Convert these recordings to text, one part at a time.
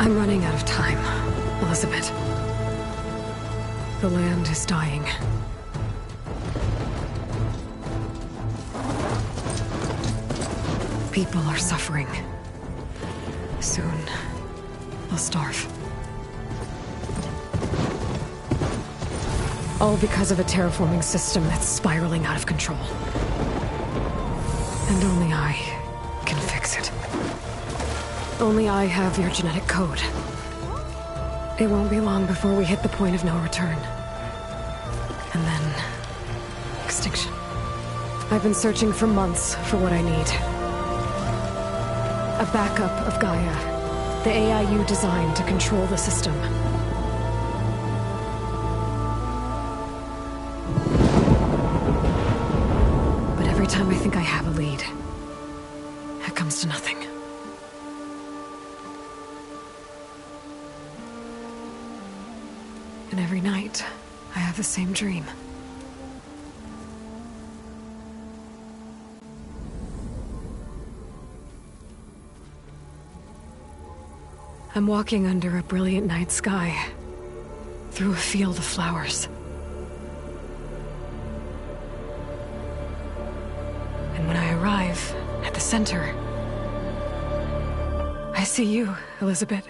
I'm running out of time, Elizabeth. The land is dying. People are suffering. Soon, they'll starve. All because of a terraforming system that's spiraling out of control. And only I can fix it. Only I have your genetic code. It won't be long before we hit the point of no return. And then... extinction. I've been searching for months for what I need. A backup of Gaia. The AI you designed to control the system. But every time I think I have a lead, it comes to nothing. And every night, I have the same dream. I'm walking under a brilliant night sky, through a field of flowers. And when I arrive at the center, I see you, Elizabeth.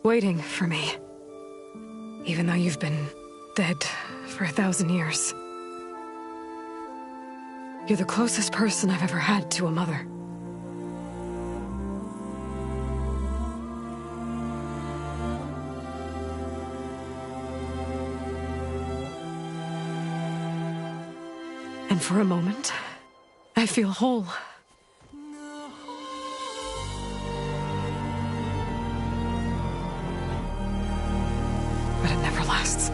Waiting for me. Even though you've been dead for 1,000 years. You're the closest person I've ever had to a mother. And for a moment, I feel whole. But it never lasts.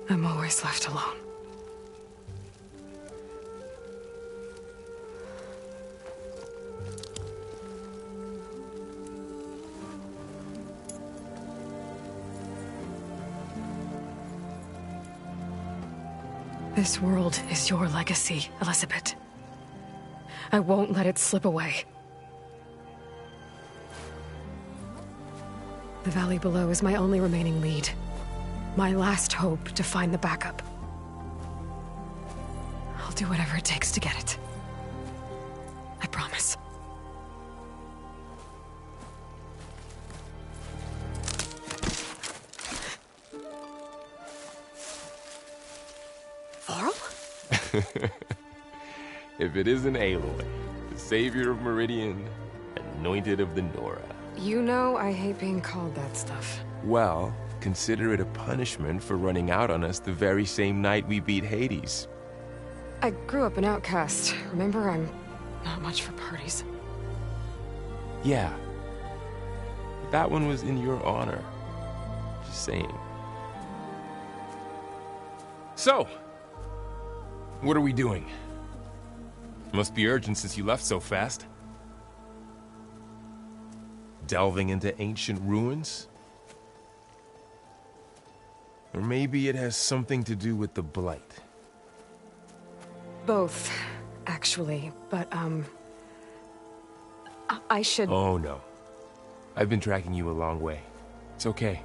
I'm always left alone. This world is your legacy, Elizabeth. I won't let it slip away. The valley below is my only remaining lead. My last hope to find the backup. I'll do whatever it takes to get it. I promise. Varl? If it isn't Aloy, the savior of Meridian, anointed of the Nora. You know I hate being called that stuff. Well, consider it a punishment for running out on us the very same night we beat Hades. I grew up an outcast. Remember, I'm not much for parties. Yeah. That one was in your honor. Just saying. So, what are we doing? Must be urgent since you left so fast. Delving into ancient ruins? Or maybe it has something to do with the Blight. Both, actually, but, I should... Oh, no. I've been tracking you a long way. It's okay.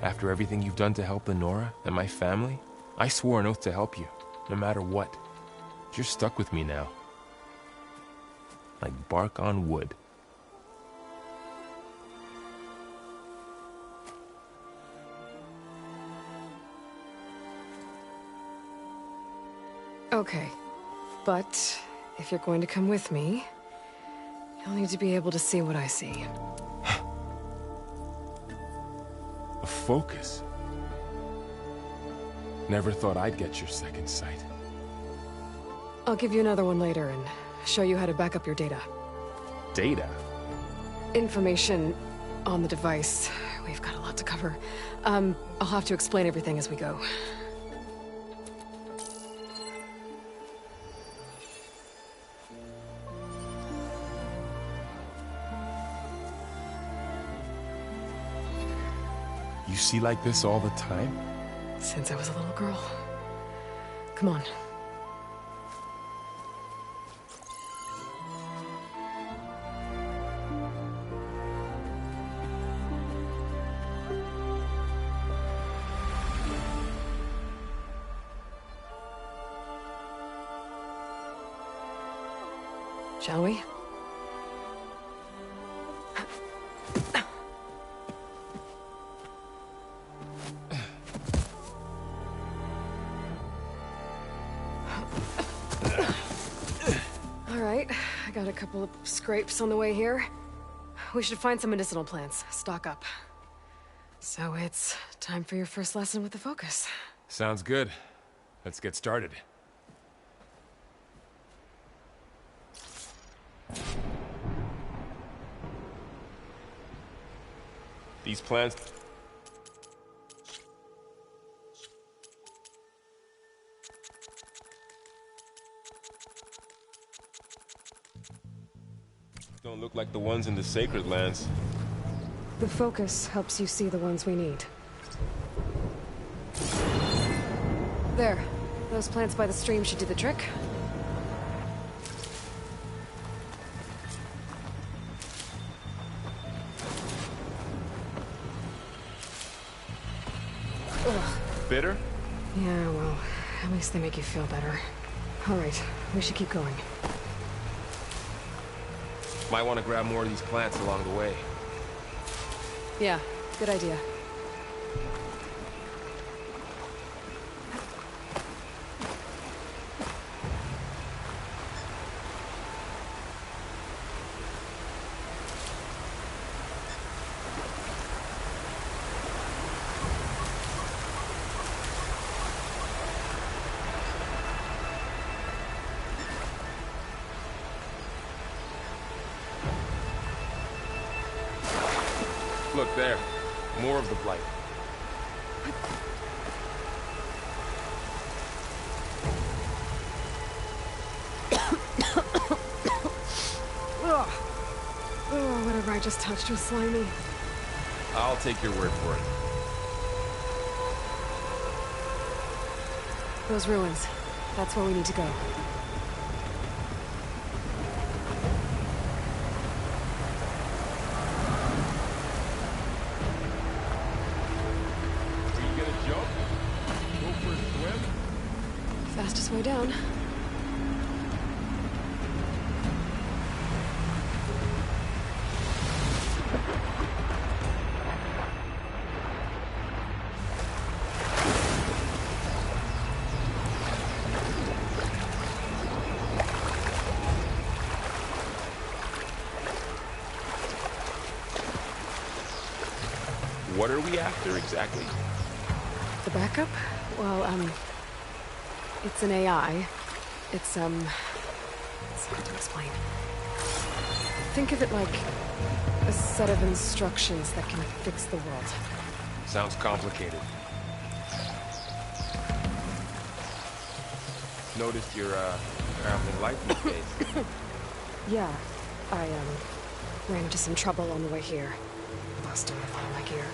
After everything you've done to help the Nora and my family, I swore an oath to help you, no matter what. You're stuck with me now. Like bark on wood. Okay, but if you're going to come with me, you'll need to be able to see what I see. A focus? Never thought I'd get your second sight. I'll give you another one later and show you how to back up your data. Data? Information on the device we've got a lot to cover. I'll have to explain everything as we go. You see like this all the time? Since I was a little girl. Come on. Shall we? All right, I got a couple of scrapes on the way here. We should find some medicinal plants, stock up. So it's time for your first lesson with the Focus. Sounds good. Let's get started. These plants... don't look like the ones in the Sacred Lands. The Focus helps you see the ones we need. There. Those plants by the stream should do the trick. Ugh. Bitter? Yeah, well, at least they make you feel better. All right, we should keep going. Might want to grab more of these plants along the way. Yeah, good idea. Look there. More of the blight. Ugh. Oh, whatever I just touched was slimy. I'll take your word for it. Those ruins. That's where we need to go. Fastest way down. What are we after exactly? The backup? Well, it's an AI. It's hard to explain. Think of it like a set of instructions that can fix the world. Sounds complicated. Noticed you're, traveling light these days. Yeah, I, ran into some trouble on the way here. Busted with all my gear.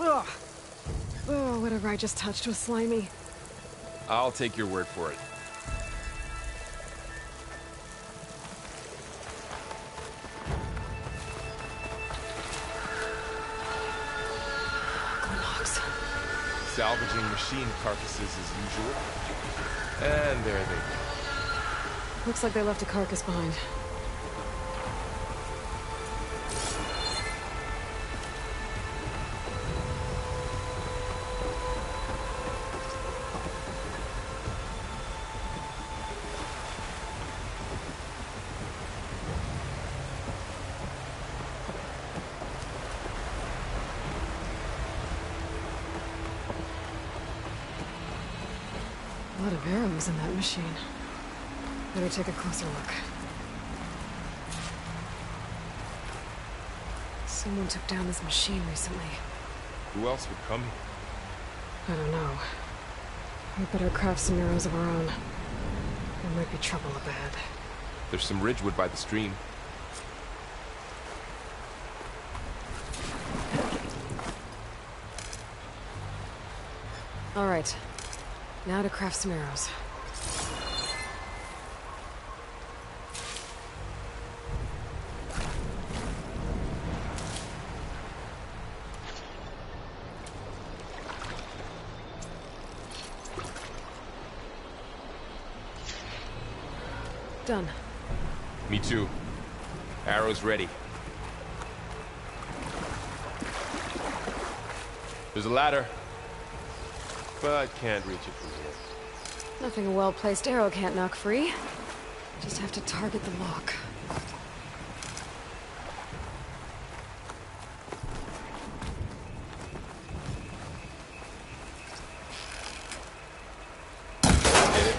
Ugh. Oh, whatever I just touched was slimy. I'll take your word for it. Salvaging machine carcasses as usual. And there they go. Looks like they left a carcass behind. lot of arrows in that machine. Better take a closer look. Someone took down this machine recently. Who else would come here? I don't know. We better craft some arrows of our own. There might be trouble ahead. There's some ridgewood by the stream. All right. Now to craft some arrows. Done. Me too. Arrows ready. There's a ladder, but can't reach it from here. Nothing a well-placed arrow can't knock free. Just have to target the lock. Hit it.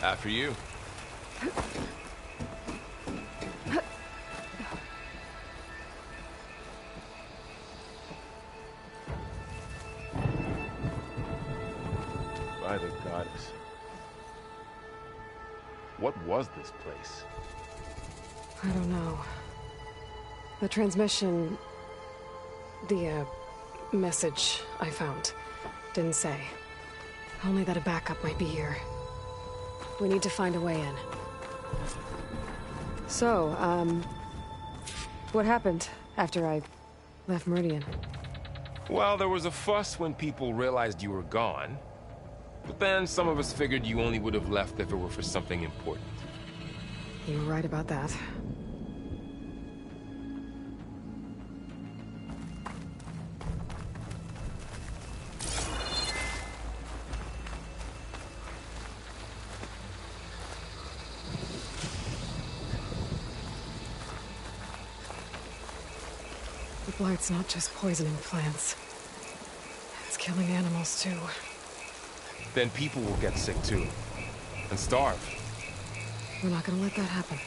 After you. By the goddess. What was this place? I don't know. The transmission... The, message I found didn't say. Only that a backup might be here. We need to find a way in. So, what happened after I left Meridian? Well, there was a fuss when people realized you were gone. But then some of us figured you only would have left if it were for something important. You were right about that. The blight's not just poisoning plants. It's killing animals, too. Then people will get sick too. And starve. We're not gonna let that happen.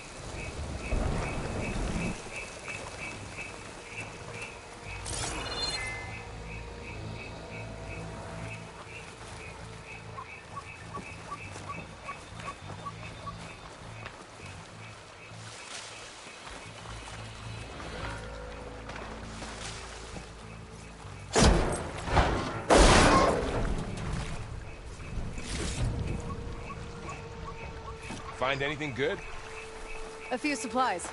Find anything good? A few supplies.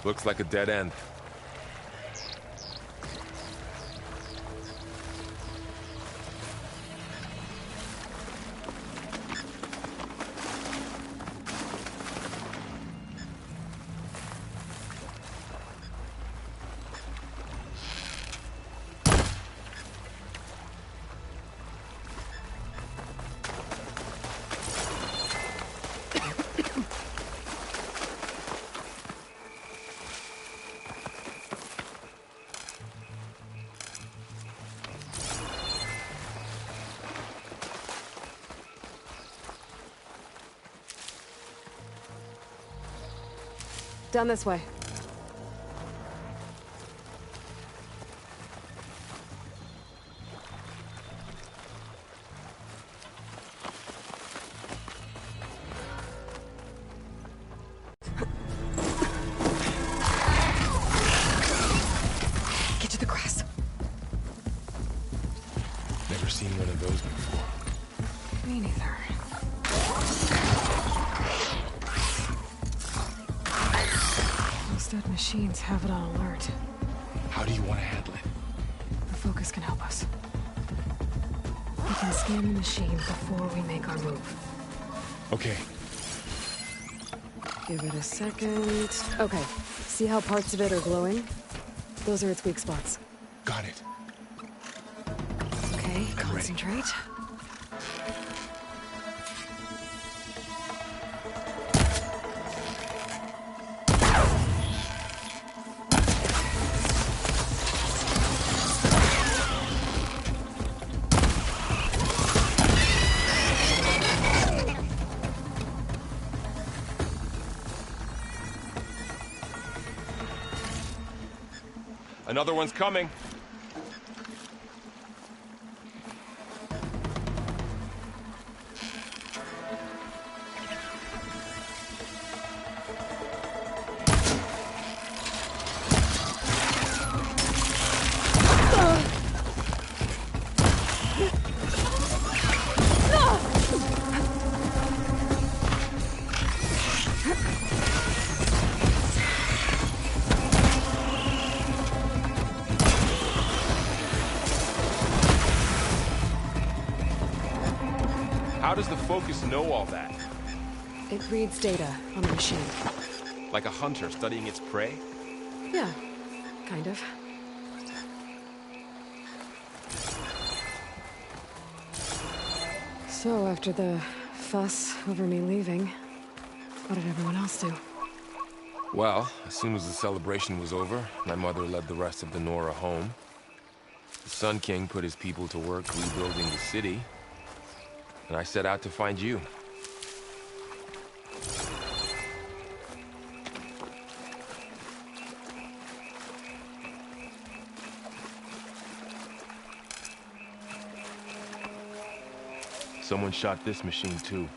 Looks like a dead end. Down this way. Understood machines have it on alert. How do you want to handle it? The focus can help us. We can scan the machine before we make our move. Okay. Give it a second. Okay. See how parts of it are glowing? Those are its weak spots. Got it. Okay, concentrate. Another one's coming. How does the focus know all that? It reads data on the machine. Like a hunter studying its prey? Yeah, kind of. So, after the fuss over me leaving, what did everyone else do? Well, as soon as the celebration was over, my mother led the rest of the Nora home. The Sun King put his people to work rebuilding the city, and I set out to find you. Someone shot this machine too.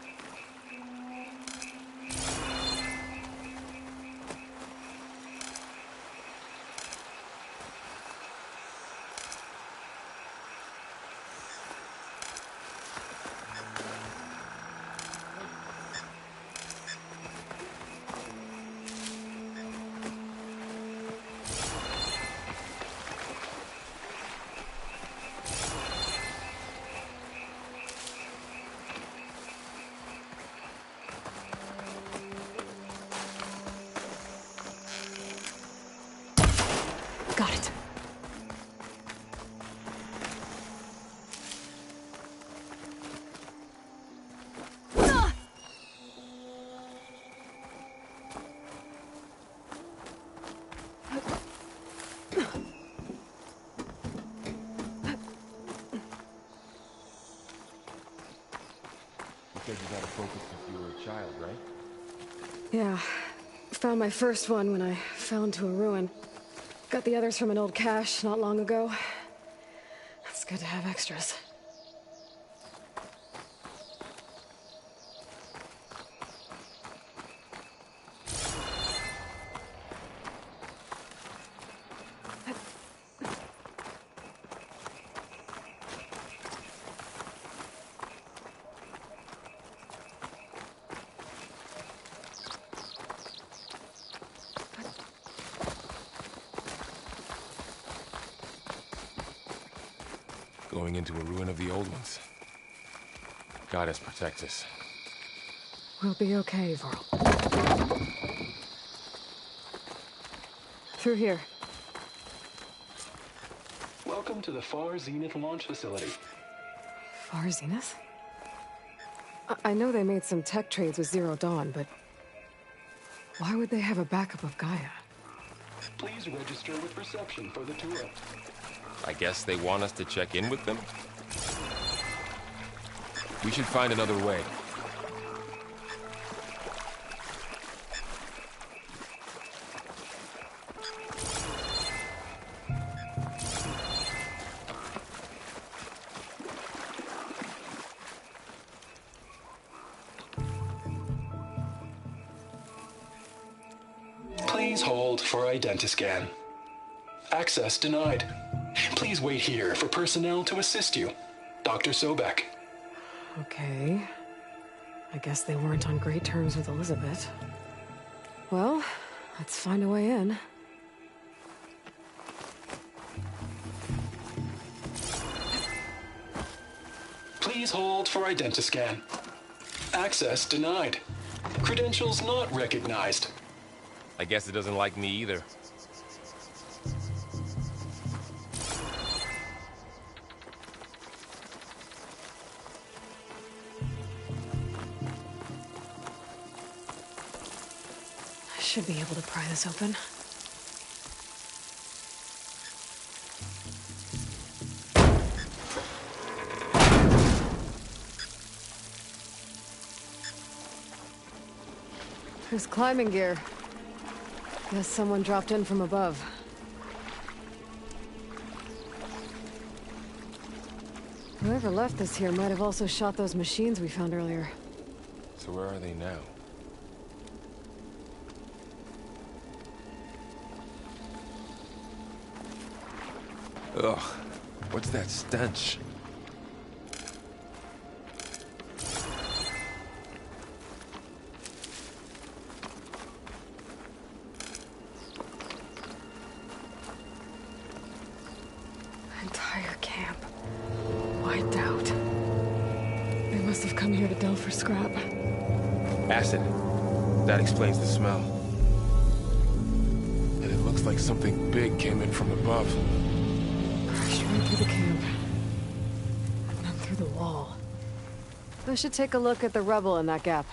Got it. You said you got a focus since you were a child, right? Yeah. Found my first one when I fell into a ruin. Got the others from an old cache not long ago. It's good to have extras. Going into a ruin of the old ones. Goddess protect us. We'll be okay, Varl. Through here. Welcome to the Far Zenith launch facility. Far Zenith? I know they made some tech trades with Zero Dawn, but why would they have a backup of Gaia? Please register with reception for the tour. I guess they want us to check in with them? We should find another way. Please hold for identiscan. Access denied. Please wait here for personnel to assist you. Dr. Sobek. Okay. I guess they weren't on great terms with Elizabeth. Well, Let's find a way in. Please hold for identiscan. Access denied. Credentials not recognized. I guess it doesn't like me either. I should be able to pry this open. There's climbing gear. Guess someone dropped in from above. Whoever left this here might have also shot those machines we found earlier. So where are they now? Ugh, what's that stench? Entire camp. Wiped out. They must have come here to delve for scrap. Acid. That explains the smell. And it looks like something big came in from above. Straight through the camp. And then through the wall. I should take a look at the rubble in that gap.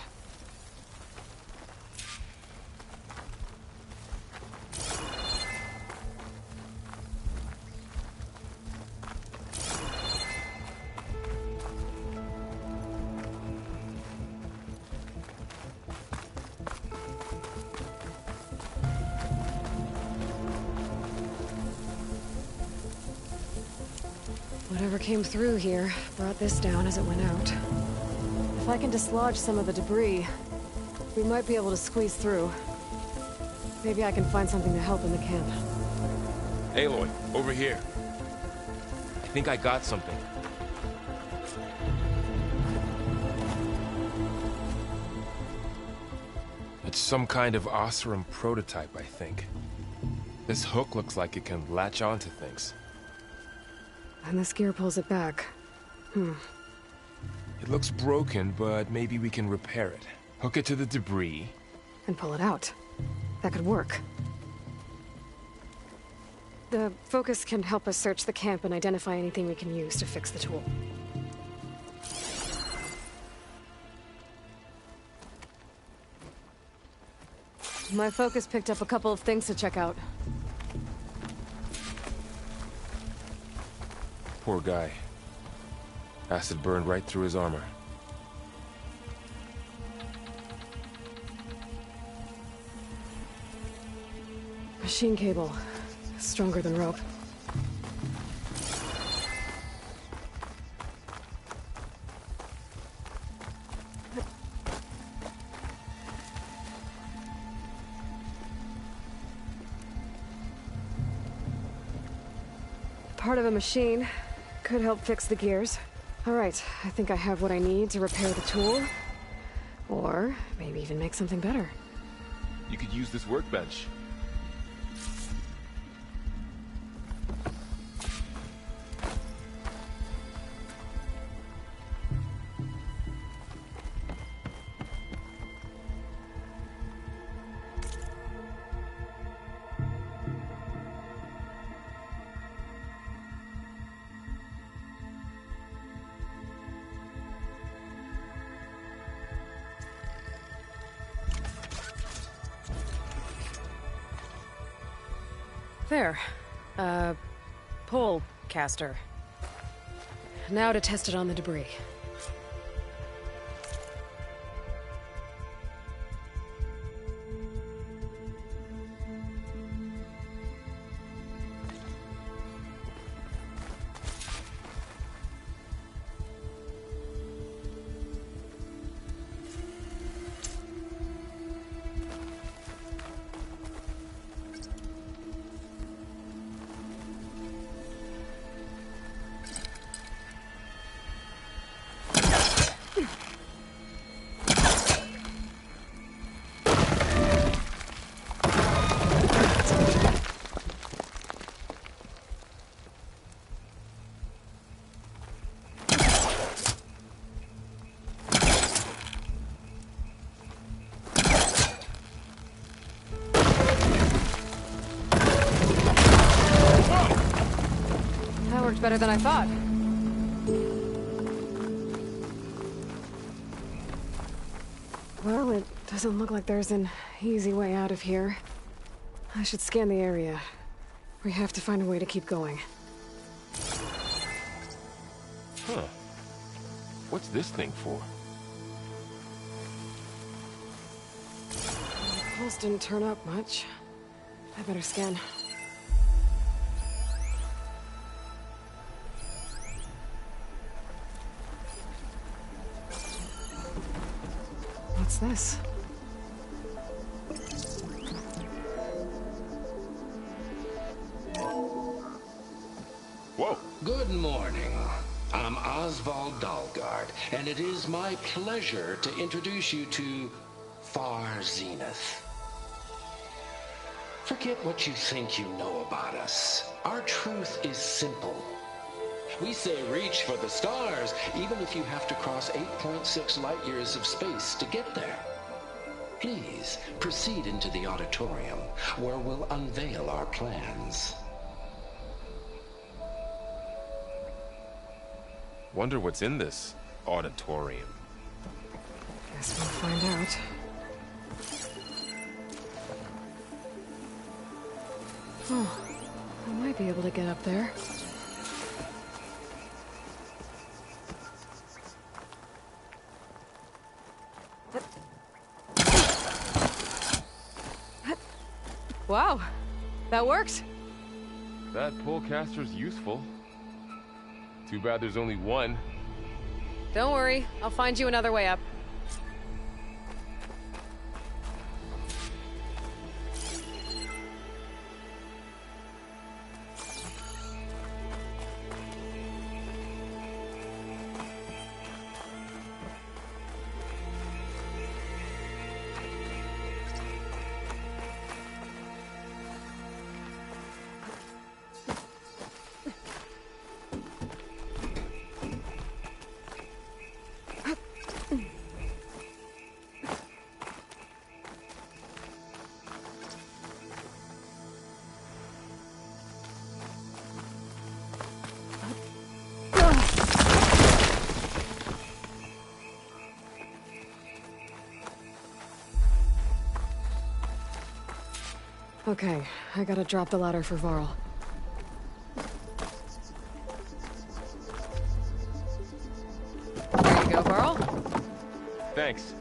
Whatever came through here brought this down as it went out. If I can dislodge some of the debris, we might be able to squeeze through. Maybe I can find something to help in the camp. Aloy, over here. I think I got something. It's some kind of Oseram prototype, I think. This hook looks like it can latch onto things. And this gear pulls it back. It looks broken, but maybe we can repair it. Hook it to the debris. And pull it out. That could work. The focus can help us search the camp and identify anything we can use to fix the tool. My focus picked up a couple of things to check out. Poor guy. Acid burned right through his armor. Machine cable. Stronger than rope. Part of a machine. Could help fix the gears. All right, I think I have what I need to repair the tool. Or maybe even make something better. You could use this workbench. There. Pole caster. Now to test it on the debris. worked better than I thought. Well, it doesn't look like there's an easy way out of here. I should scan the area. We have to find a way to keep going. Huh. What's this thing for? The pulse didn't turn up much. I better scan. What's this? Whoa! Good morning. I'm Oswald Dalgard, and it is my pleasure to introduce you to Far Zenith. Forget what you think you know about us. Our truth is simple. We say reach for the stars, even if you have to cross 8.6 light years of space to get there. Please, proceed into the auditorium, where we'll unveil our plans. Wonder what's in this auditorium. Guess we'll find out. Oh, I might be able to get up there. Wow, that works. That pullcaster's useful. Too bad there's only one. Don't worry, I'll find you another way up. Okay, I gotta drop the ladder for Varl. There you go, Varl. Thanks.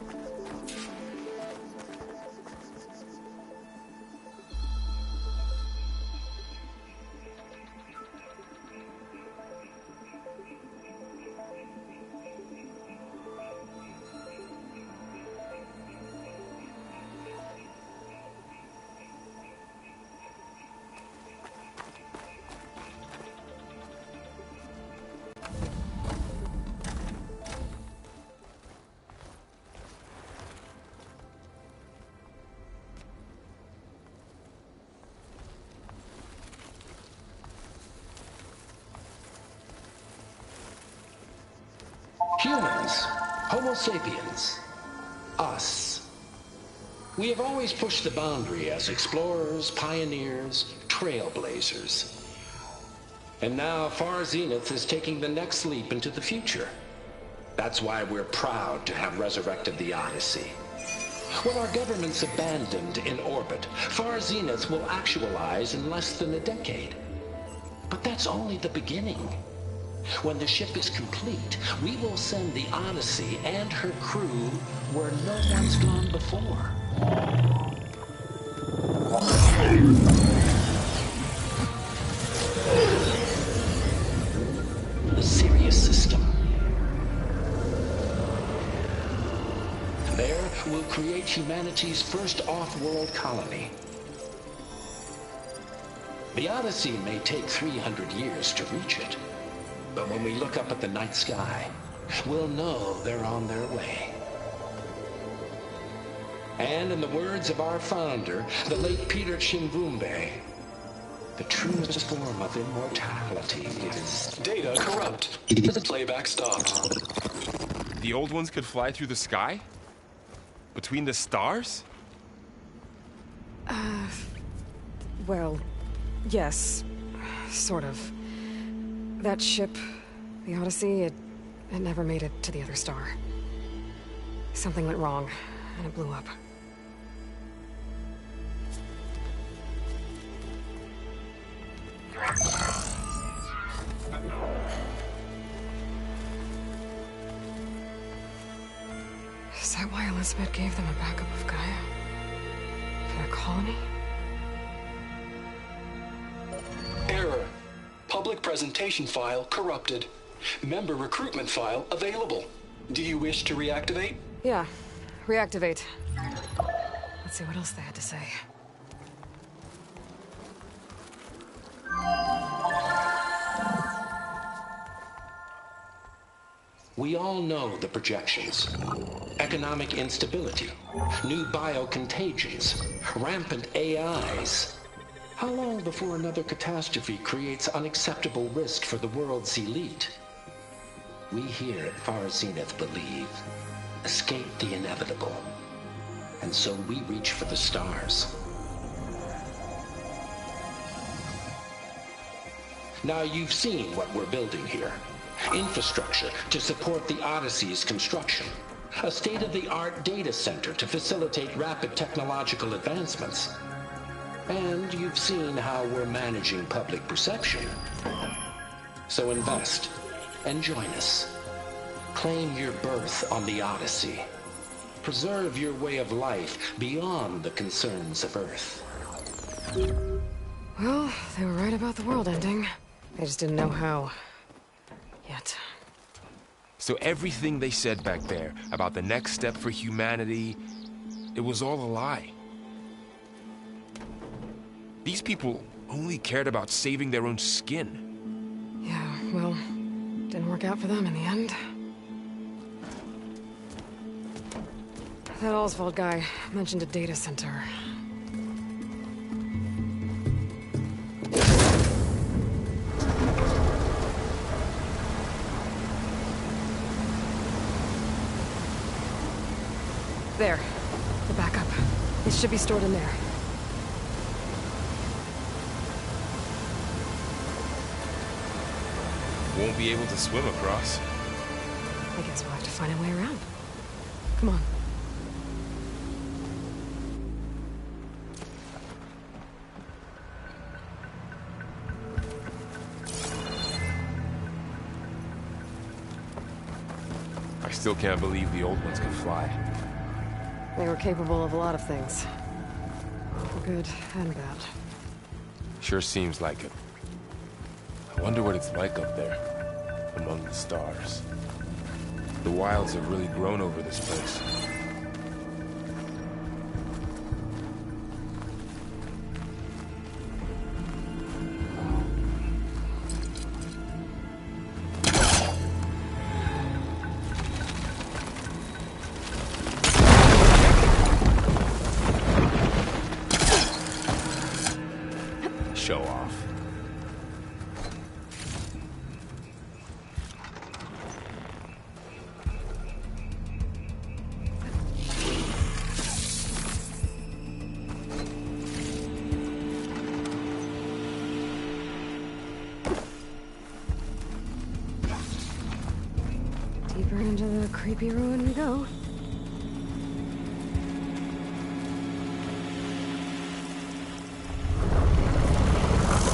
Humans, Homo sapiens, us. We have always pushed the boundary as explorers, pioneers, trailblazers. And now Far Zenith is taking the next leap into the future. That's why we're proud to have resurrected the Odyssey. When our government's abandoned in orbit, Far Zenith will actualize in less than a decade. But that's only the beginning. When the ship is complete, we will send the Odyssey and her crew where no one's gone before. The Sirius system. There, we'll create humanity's first off-world colony. The Odyssey may take 300 years to reach it. But when we look up at the night sky, we'll know they're on their way. And in the words of our founder, the late Peter Chimbumbe, the truest form of immortality is... Data corrupt. Playback stopped. The old ones could fly through the sky? Between the stars? Well, yes, sort of. That ship, the Odyssey, it never made it to the other star. Something went wrong, and it blew up. Is that why Elizabeth gave them a backup of Gaia? For their colony? Error. Public presentation file corrupted. Member recruitment file available. Do you wish to reactivate? Yeah, reactivate. Let's see what else they had to say. We all know the projections. Economic instability, new biocontagions, rampant AIs. How long before another catastrophe creates unacceptable risk for the world's elite? We here at Far Zenith believe, escape the inevitable. And so we reach for the stars. Now you've seen what we're building here. Infrastructure to support the Odyssey's construction. A state-of-the-art data center to facilitate rapid technological advancements. And you've seen how we're managing public perception. So invest and join us. Claim your berth on the Odyssey. Preserve your way of life beyond the concerns of Earth. Well, they were right about the world ending. They just didn't know how. Yet. So everything they said back there about the next step for humanity, it was all a lie. These people only cared about saving their own skin. Yeah, well, didn't work out for them in the end. That Oswald guy mentioned a data center. There. The backup. It should be stored in there. Won't be able to swim across. I guess we'll have to find a way around. Come on. I still can't believe the old ones can fly. They were capable of a lot of things. For good and bad. Sure seems like it. I wonder what it's like up there, among the stars. The wilds have really grown over this place. Show off. Deeper into the creepy ruin we go.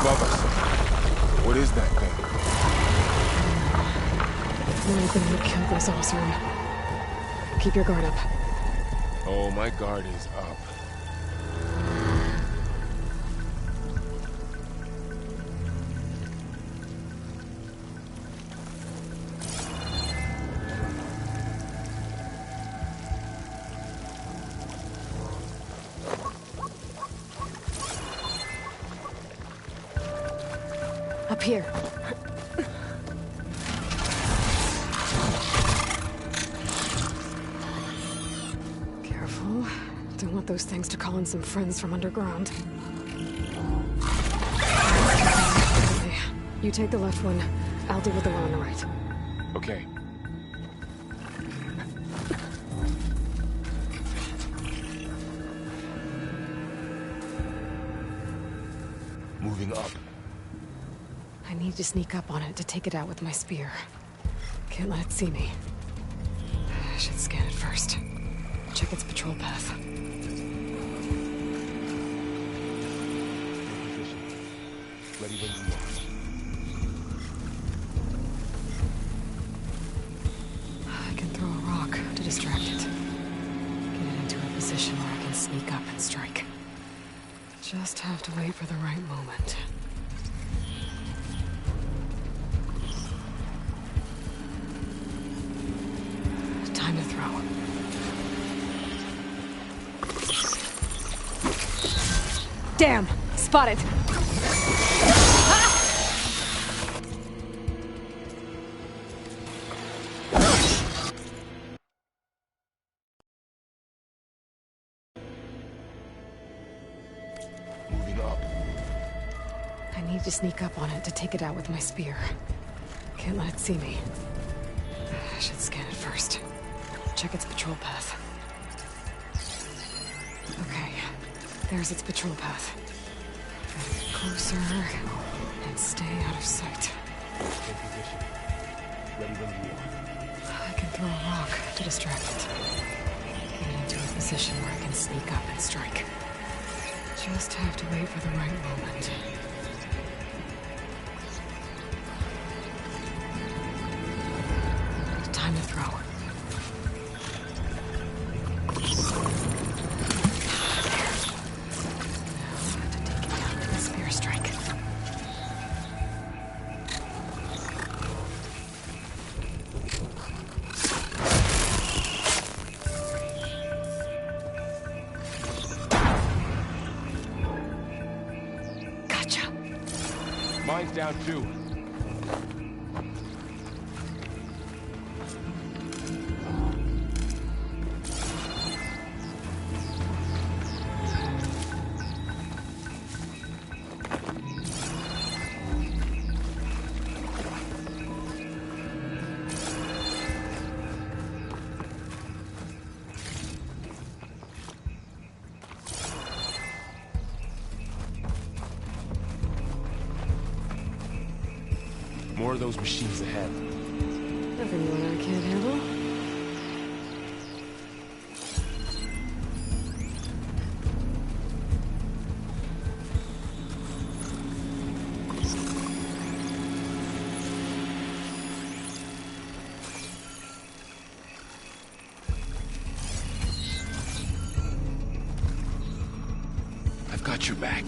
Above us. What is that thing? One thing that killed this Osram. Keep your guard up. Oh, my guard is up. Up here. Careful. Don't want those things to call in some friends from underground. Okay. You take the left one. I'll deal with the one on the right. Okay. Moving up. I need to sneak up on it to take it out with my spear. Can't let it see me. I should scan it first. Check its patrol path. Ready when you are. I can throw a rock to distract it. Get it into a position where I can sneak up and strike. Just have to wait for the right moment. Time to throw. Damn! Spotted! Moving up. I need to sneak up on it to take it out with my spear. Can't let it see me. I should scan it first. Check its patrol path. Okay, there's its patrol path. Gotta get closer and stay out of sight. In position. Ready when you are. I can throw a rock to distract it. Get it into a position where I can sneak up and strike. Just have to wait for the right moment. Time to throw. Mine's down too. More of those machines ahead. Nothing more I can't handle. I've got your back.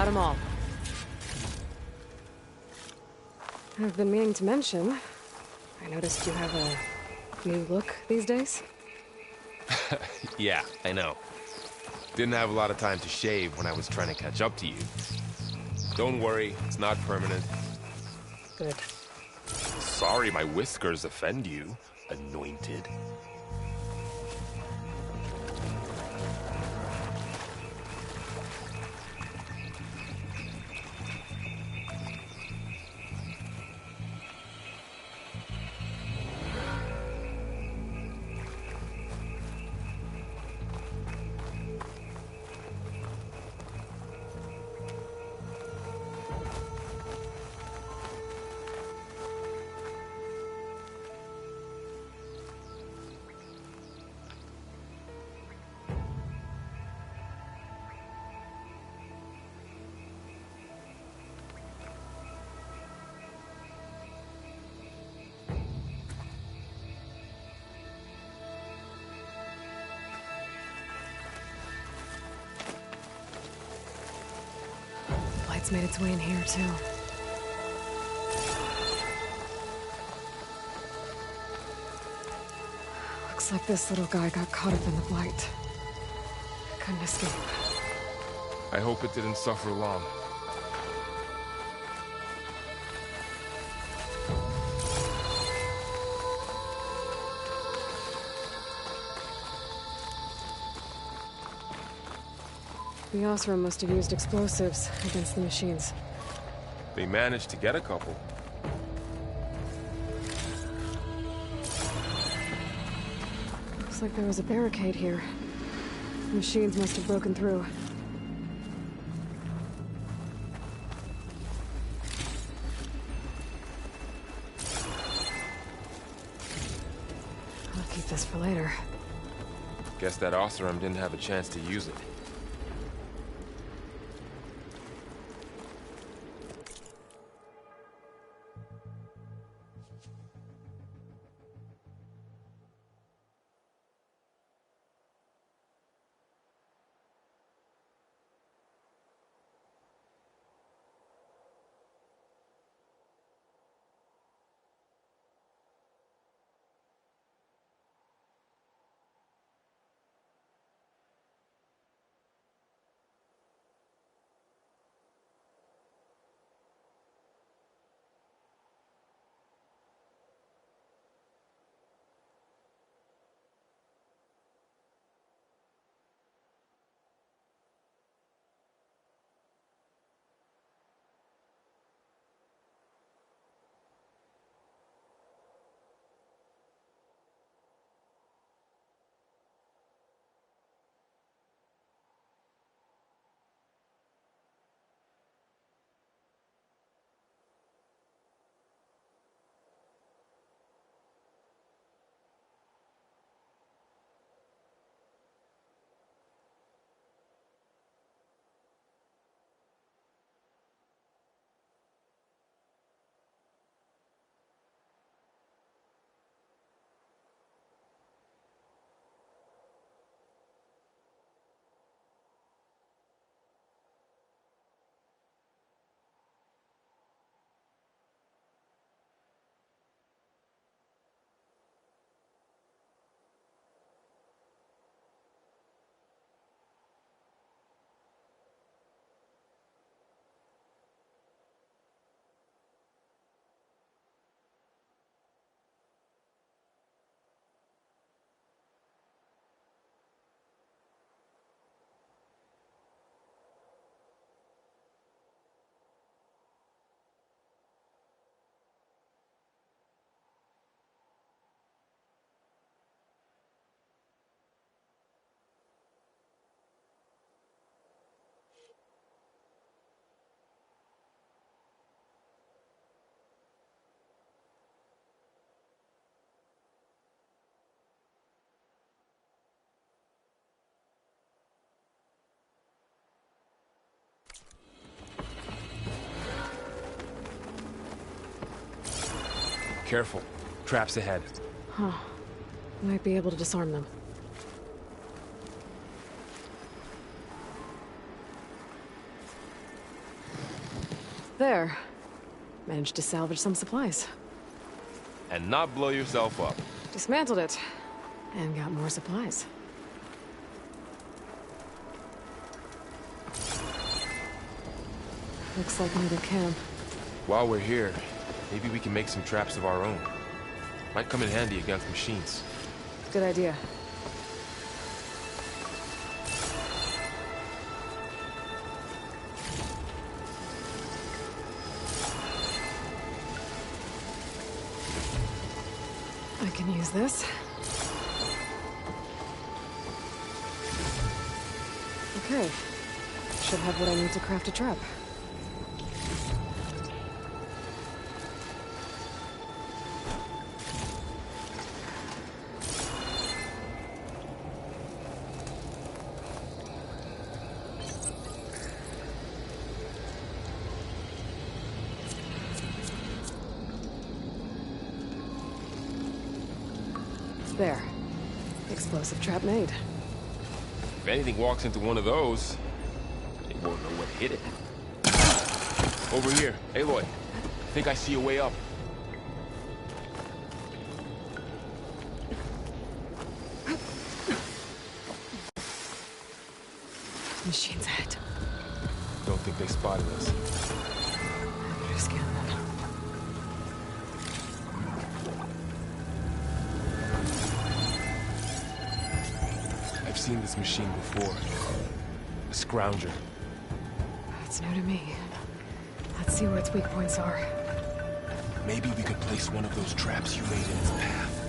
got them all. I've been meaning to mention, I noticed you have a new look these days. Yeah, I know. Didn't have a lot of time to shave when I was trying to catch up to you. Don't worry, it's not permanent. Good. Sorry my whiskers offend you, anointed. Light's made its way in here, too. Looks like this little guy got caught up in the blight. Couldn't escape. I hope it didn't suffer long. The Osram must have used explosives against the machines. They managed to get a couple. Looks like there was a barricade here. The machines must have broken through. I'll keep this for later. Guess that Osram didn't have a chance to use it. Careful. Traps ahead. Huh. Might be able to disarm them. there. Managed to salvage some supplies. And not blow yourself up. Dismantled it. And got more supplies. Looks like another camp. While we're here, maybe we can make some traps of our own. Might come in handy against machines. Good idea. I can use this. Okay. Should have what I need to craft a trap. There. Explosive trap made. If anything walks into one of those, they won't know what hit it. Over here. Aloy, I think I see a way up. Machine's ahead. Don't think they spotted us. I better scan them. I've seen this machine before. A scrounger. It's new to me. Let's see where its weak points are. Maybe we could place one of those traps you made in its path.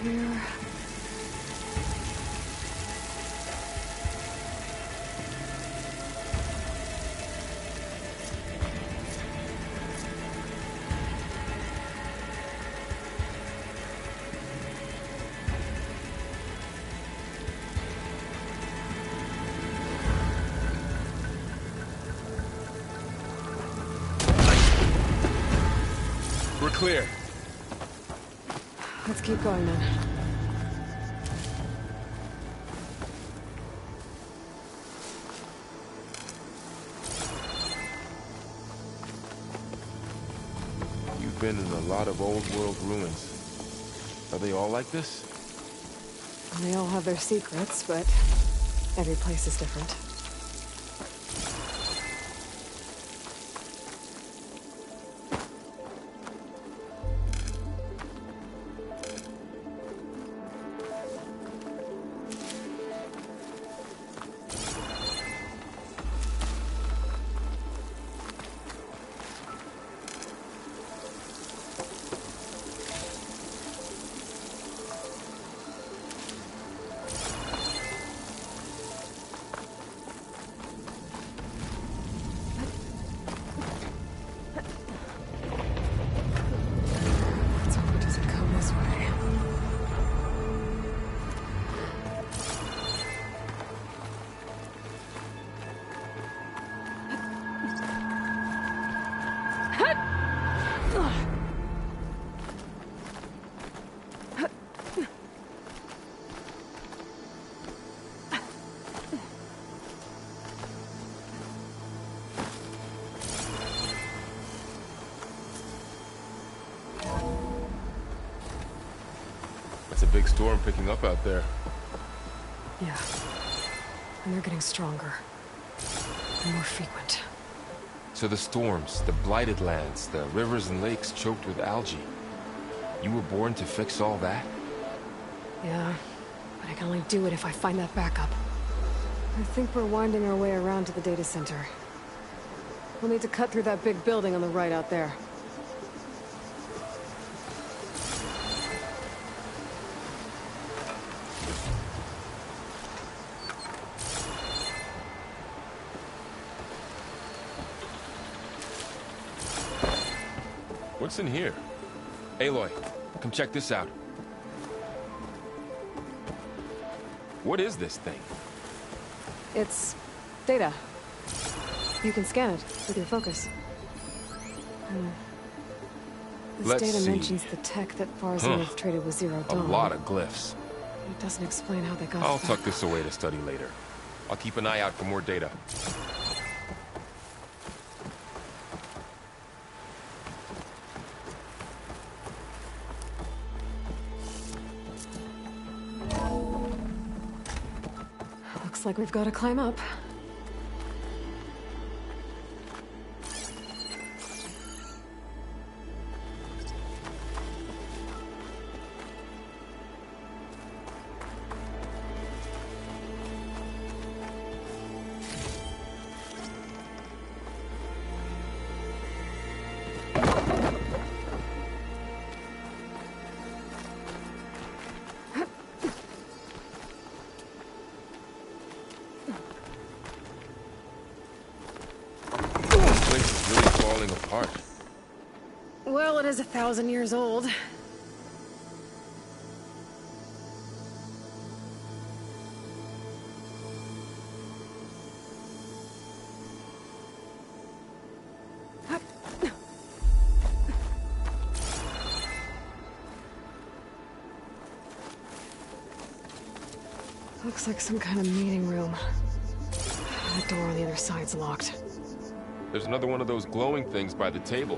Here. We're clear. Let's keep going then. You've been in a lot of old world ruins. Are they all like this? They all have their secrets, but every place is different. It's a big storm picking up out there. Yeah. And they're getting stronger. And more frequent. So the storms, the blighted lands, the rivers and lakes choked with algae. You were born to fix all that? Yeah. But I can only do it if I find that backup. I think we're winding our way around to the data center. We'll need to cut through that big building on the right out there. What's in here? Aloy, come check this out. What is this thing? It's data. You can scan it with your focus. This Let's data see. mentions the tech that Far Zenith traded with Zero A Dawn. lot of glyphs. It doesn't explain how they got I'll it back. tuck this away to study later. I'll keep an eye out for more data. Looks like we've got to climb up. Apart. Well, it is 1,000 years old. Looks like some kind of meeting room. That door on the other side's locked. There's another one of those glowing things by the table.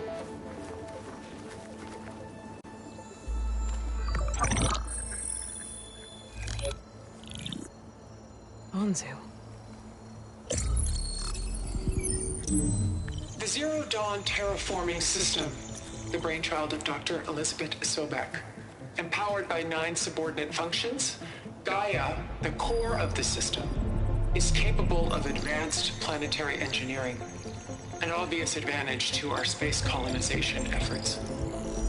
Onzu. The Zero Dawn terraforming system, the brainchild of Dr. Elizabeth Sobek. Empowered by 9 subordinate functions, Gaia, the core of the system, is capable of advanced planetary engineering, an obvious advantage to our space colonization efforts.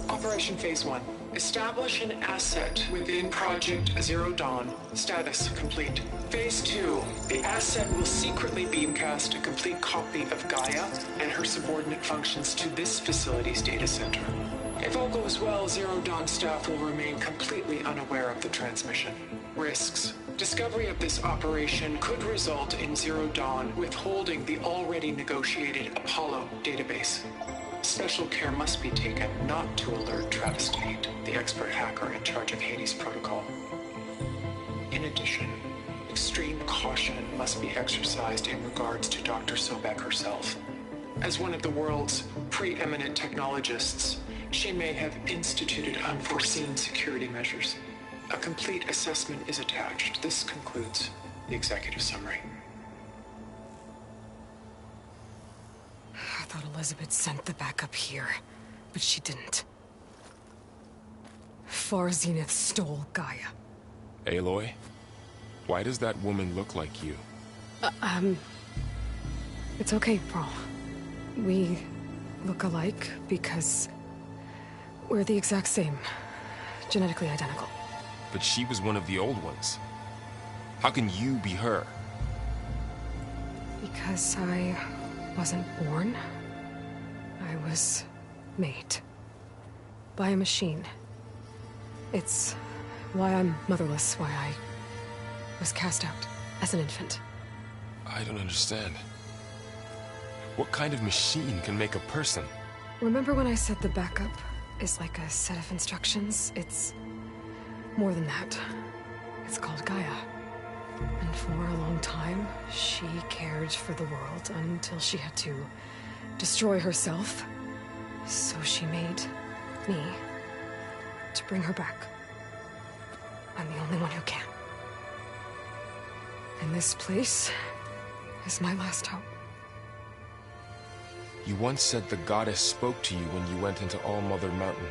Operation Phase 1. Establish an asset within Project Zero Dawn. Status complete. Phase 2. The asset will secretly beamcast a complete copy of Gaia and her subordinate functions to this facility's data center. If all goes well, Zero Dawn staff will remain completely unaware of the transmission. Risks. Discovery of this operation could result in Zero Dawn withholding the already negotiated Apollo database. Special care must be taken not to alert Travis Tate, the expert hacker in charge of Hades Protocol. In addition, extreme caution must be exercised in regards to Dr. Sobek herself. As one of the world's preeminent technologists, she may have instituted unforeseen security measures. A complete assessment is attached. This concludes the executive summary. I thought Elizabeth sent the backup here, but she didn't. Far Zenith stole Gaia. Aloy, why does that woman look like you? It's okay, Pearl. We look alike because we're the exact same. Genetically identical. But she was one of the old ones. How can you be her? Because I wasn't born. I was made. By a machine. It's why I'm motherless, why I was cast out as an infant. I don't understand. What kind of machine can make a person? Remember when I said the backup is like a set of instructions? It's more than that. It's called Gaia. And for a long time, she cared for the world until she had to destroy herself. So she made me to bring her back. I'm the only one who can. And this place is my last hope. You once said the goddess spoke to you when you went into All Mother Mountain.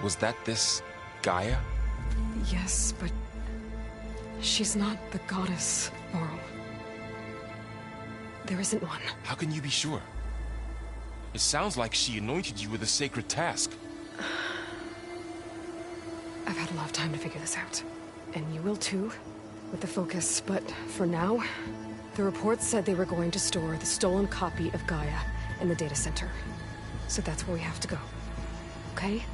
Was that this Gaia? Yes, but she's not the goddess, Laurel. There isn't one. How can you be sure? It sounds like she anointed you with a sacred task. I've had a lot of time to figure this out. And you will too, with the focus. But for now, the reports said they were going to store the stolen copy of Gaia in the data center. So that's where we have to go. Okay?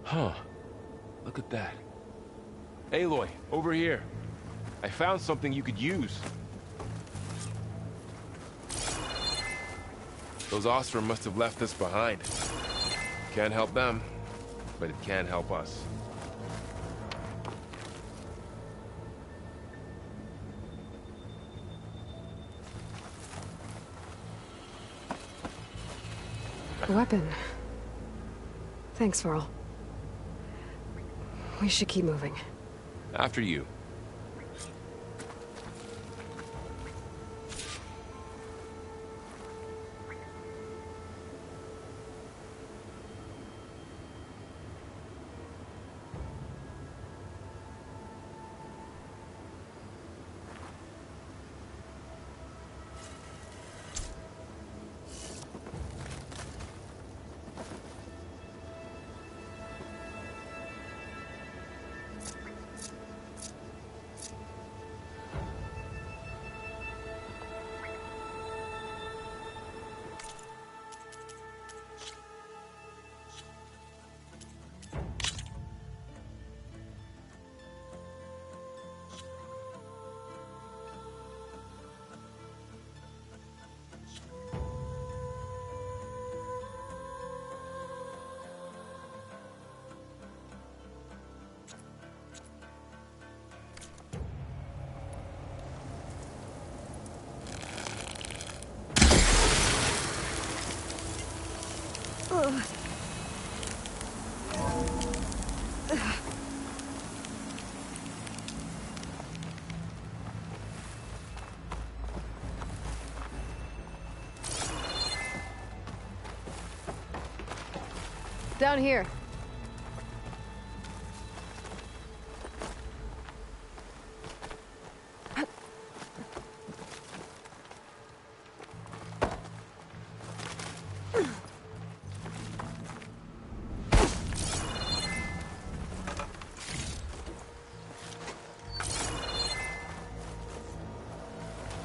Huh. Look at that. Aloy, over here. I found something you could use. Those Ostrom must have left us behind. Can't help them, but it can help us. A weapon. Thanks, Varl. We should keep moving. After you. Down here.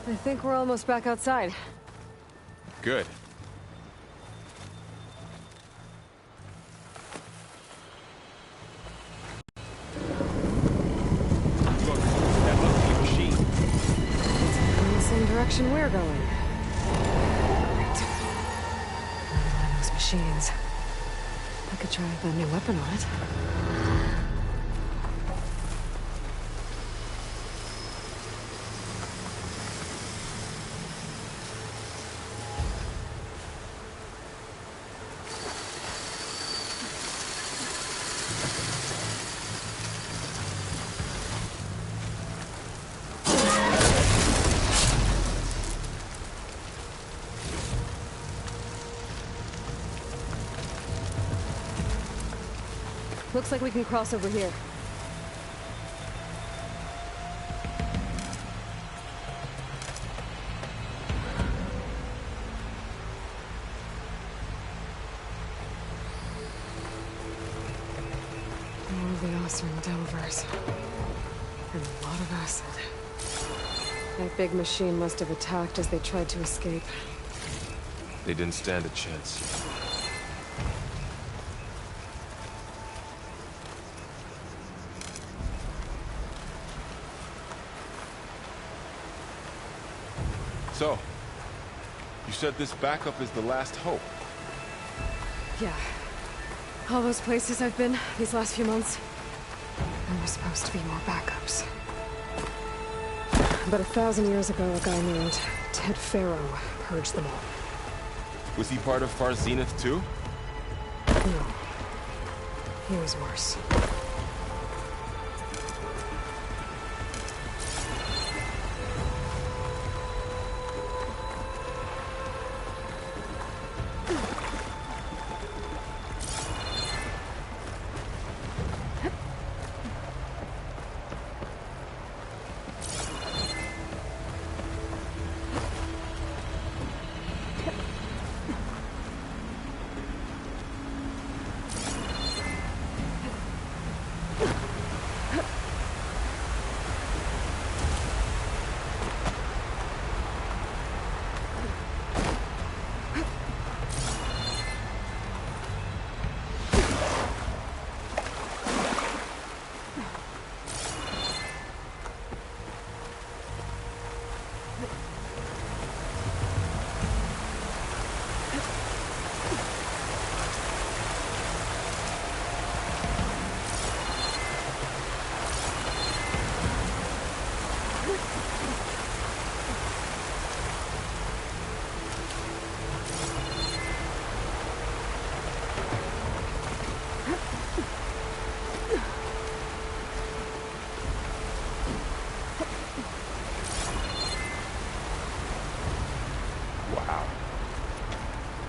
I think we're almost back outside. Good. We're going. Great. Those machines. I could try the new weapon on it. Looks like we can cross over here. More of the Ostrom Delvers. And a lot of acid. That big machine must have attacked as they tried to escape. They didn't stand a chance. So, you said this backup is the last hope. Yeah. All those places I've been these last few months, there were supposed to be more backups. But 1,000 years ago, a guy named Ted Pharaoh purged them all. Was he part of Far Zenith too? No. He was worse.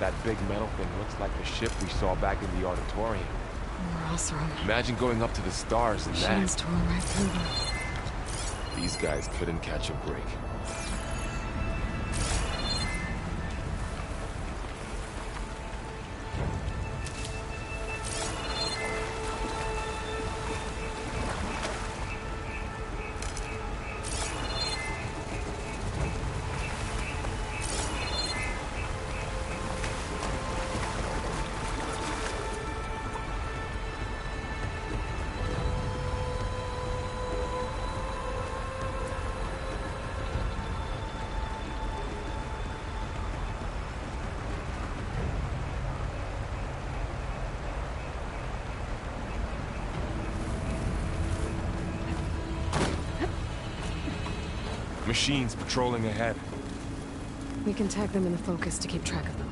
That big metal thing looks like the ship we saw back in the auditorium. Or else room. Imagine going up to the stars and Machines that. tore right through them. These guys couldn't catch a break. Machines patrolling ahead. We can tag them in the focus to keep track of them.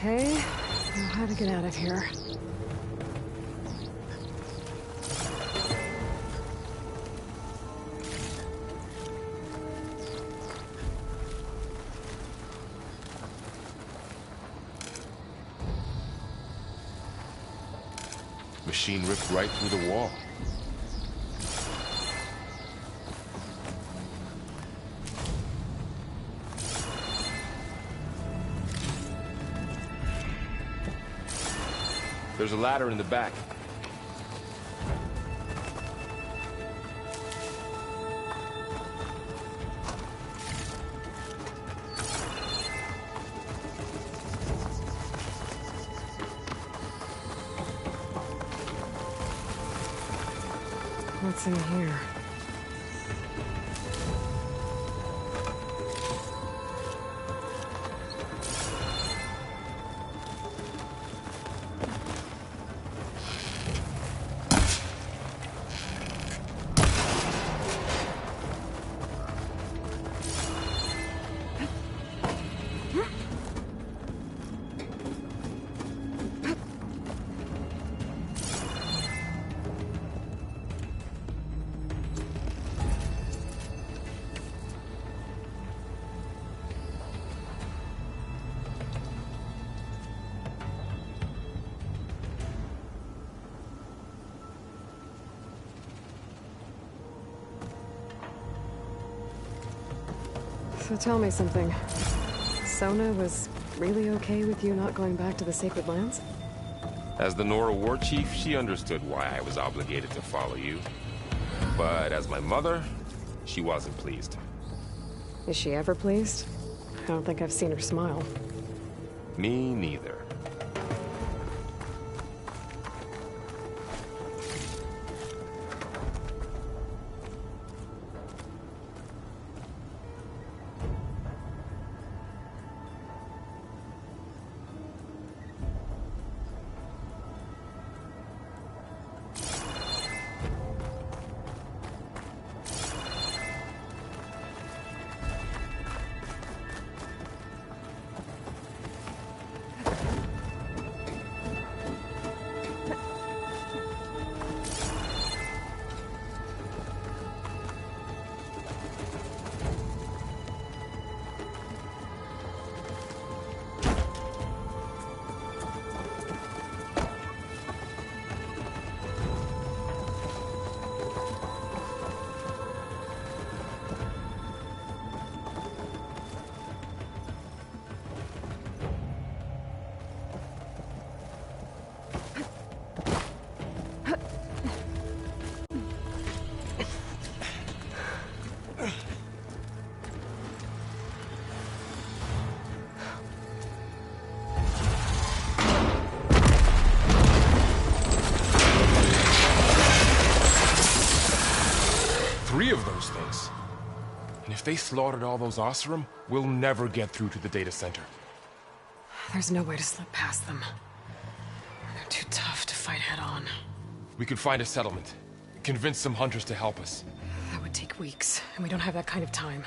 Okay, now how to get out of here. Machine ripped right through the wall. There's a ladder in the back. What's in here? So tell me something. Sona was really okay with you not going back to the Sacred Lands? As the Nora war chief, she understood why I was obligated to follow you. But as my mother, she wasn't pleased. Is she ever pleased? I don't think I've seen her smile. Me neither. Three of those things. And if they slaughtered all those Oseram, we'll never get through to the data center. There's no way to slip past them. They're too tough to fight head-on. We could find a settlement. Convince some hunters to help us. That would take weeks, and we don't have that kind of time.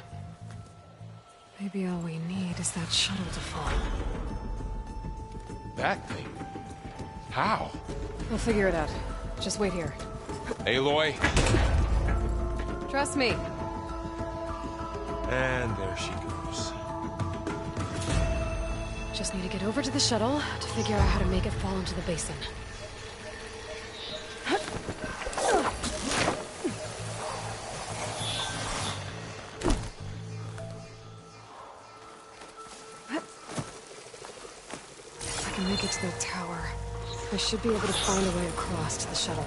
Maybe all we need is that shuttle to fall. That thing? How? We'll figure it out. Just wait here. Aloy. Trust me. And there she goes. Just need to get over to the shuttle to figure out how to make it fall into the basin. If I can make it to the tower, I should be able to find a way across to the shuttle.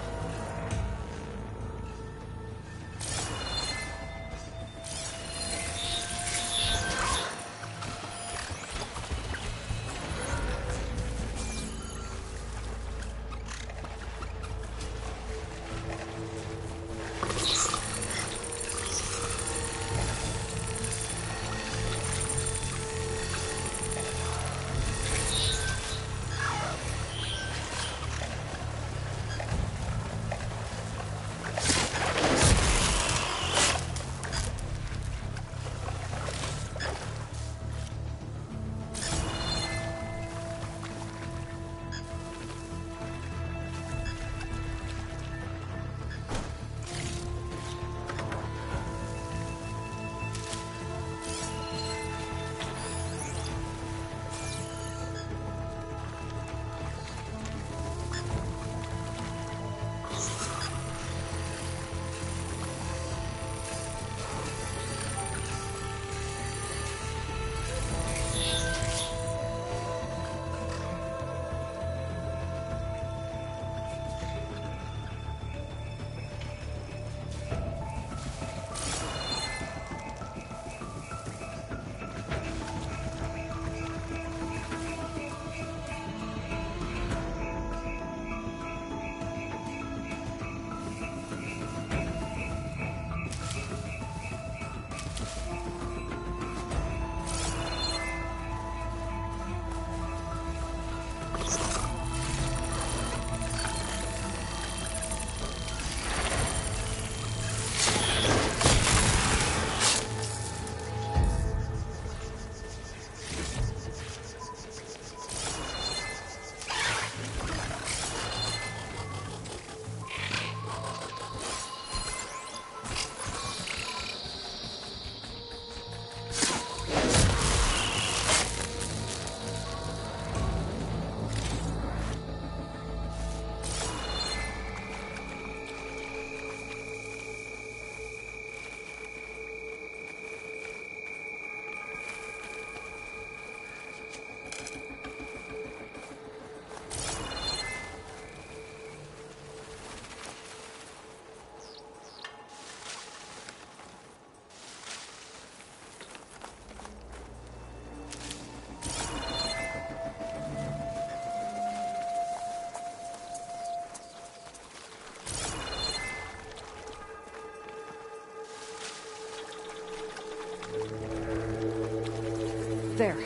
There.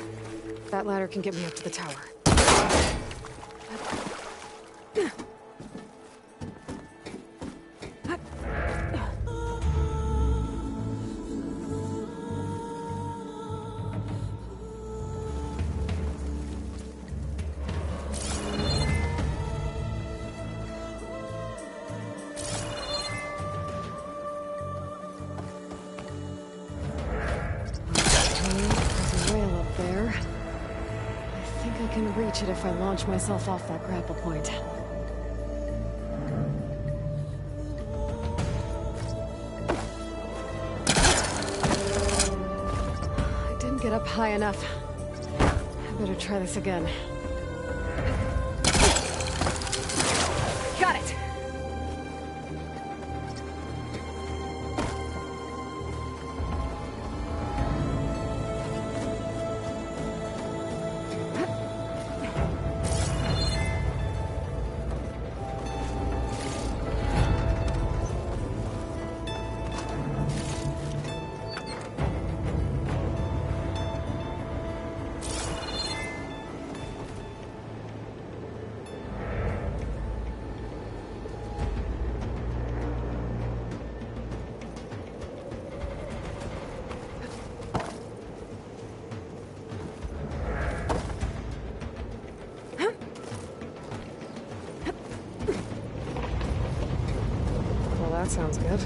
That ladder can get me up to the tower. I can reach it if I launch myself off that grapple point. I didn't get up high enough. I better try this again. Got it! That sounds good.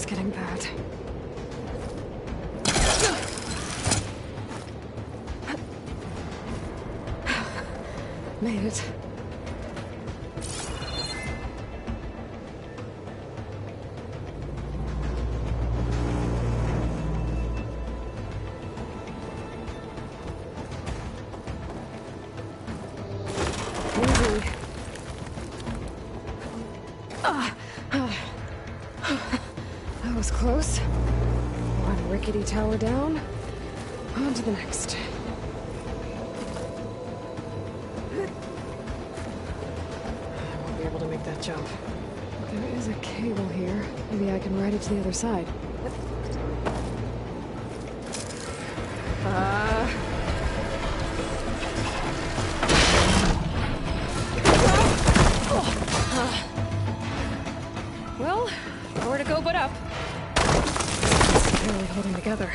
Getting bad. Made it. Easy. That was close. One rickety tower down. On to the next. I won't be able to make that jump. There is a cable here. Maybe I can ride it to the other side. Well, nowhere to go but up. Barely holding together.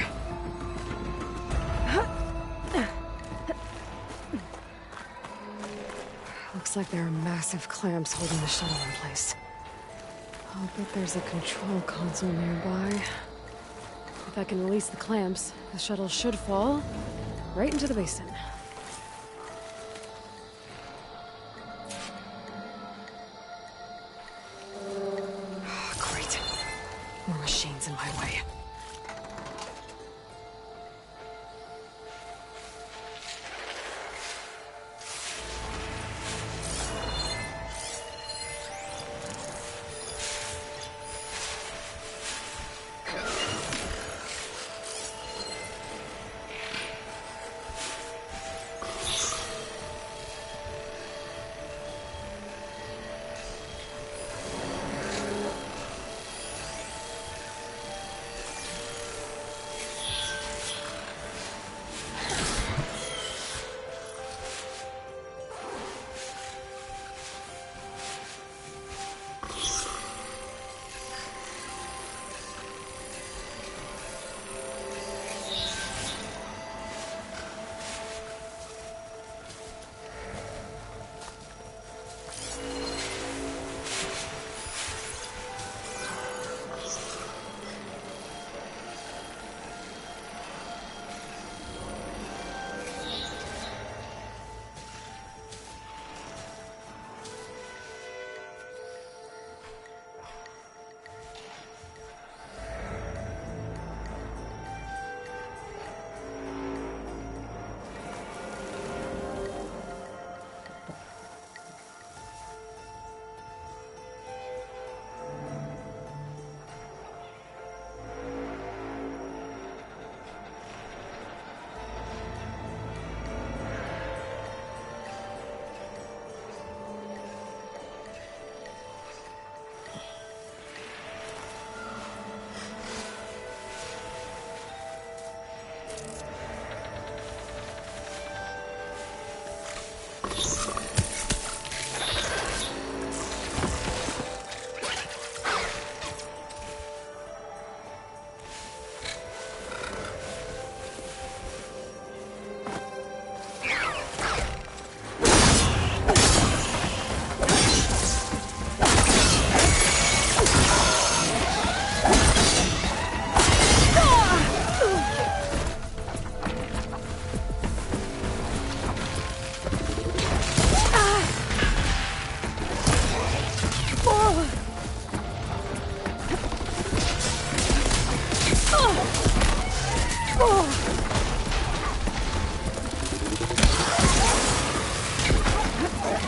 Looks like there are massive clamps holding the shuttle in place. I'll bet there's a control console nearby. If I can release the clamps, the shuttle should fall right into the basin. Great. More machines in my way.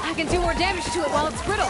I can do more damage to it while it's brittle.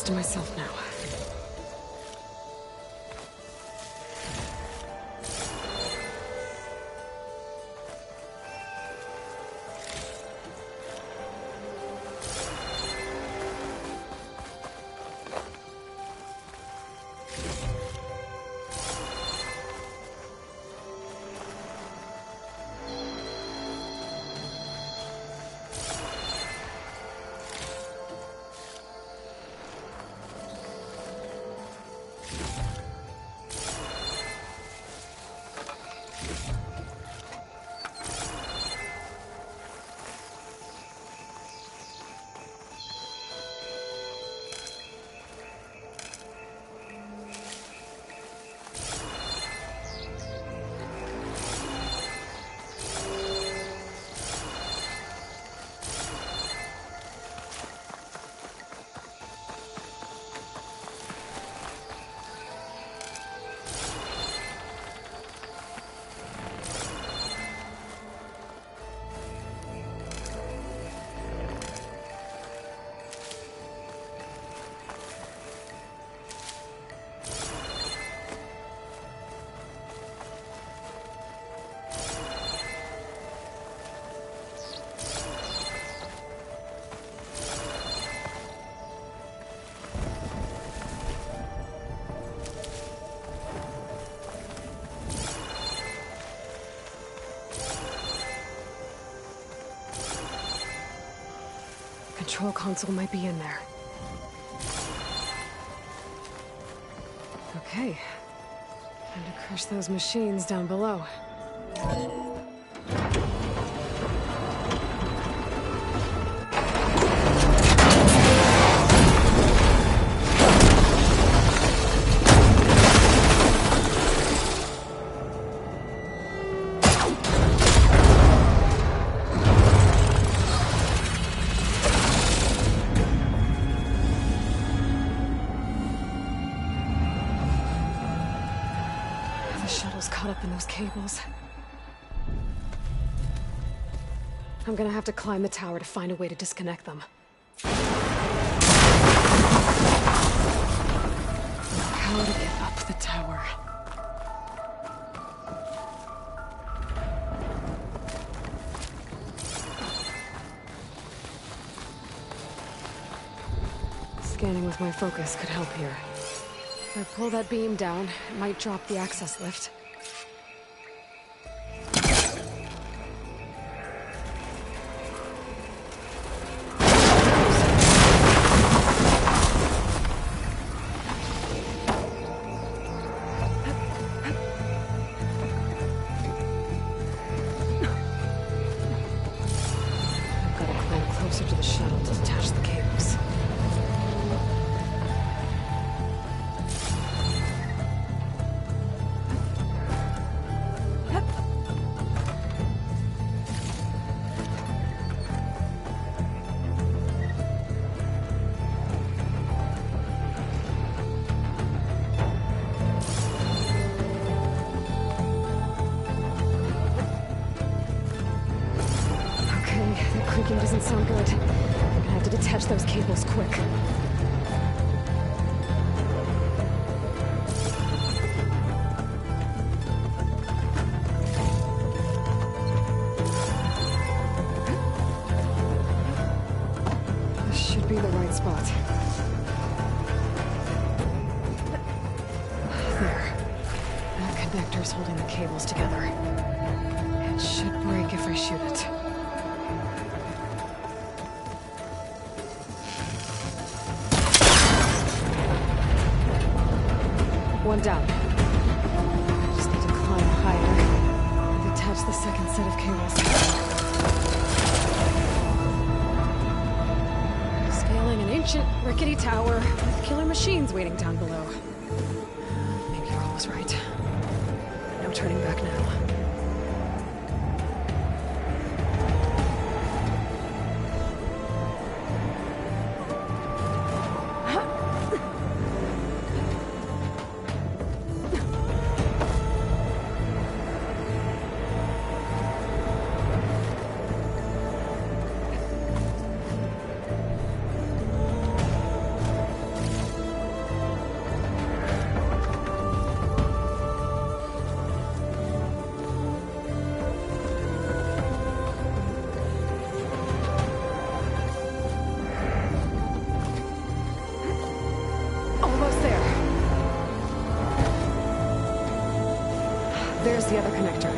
To myself now. Control console might be in there. Okay. Time to crush those machines down below. Caught up in those cables. I'm gonna have to climb the tower to find a way to disconnect them. How to get up the tower. Scanning with my focus could help here. If I pull that beam down, it might drop the access lift. Closer to the shuttle to detach the cables. Creaking doesn't sound good. I'm gonna have to detach those cables quick. This should be the right spot. There. That connector's holding the cables together. It should break if I shoot it. one down. Just need to climb higher and detach the second set of cables. Scaling an ancient, rickety tower with killer machines waiting down below. Maybe Carl was right. No turning back now. There's the other connector.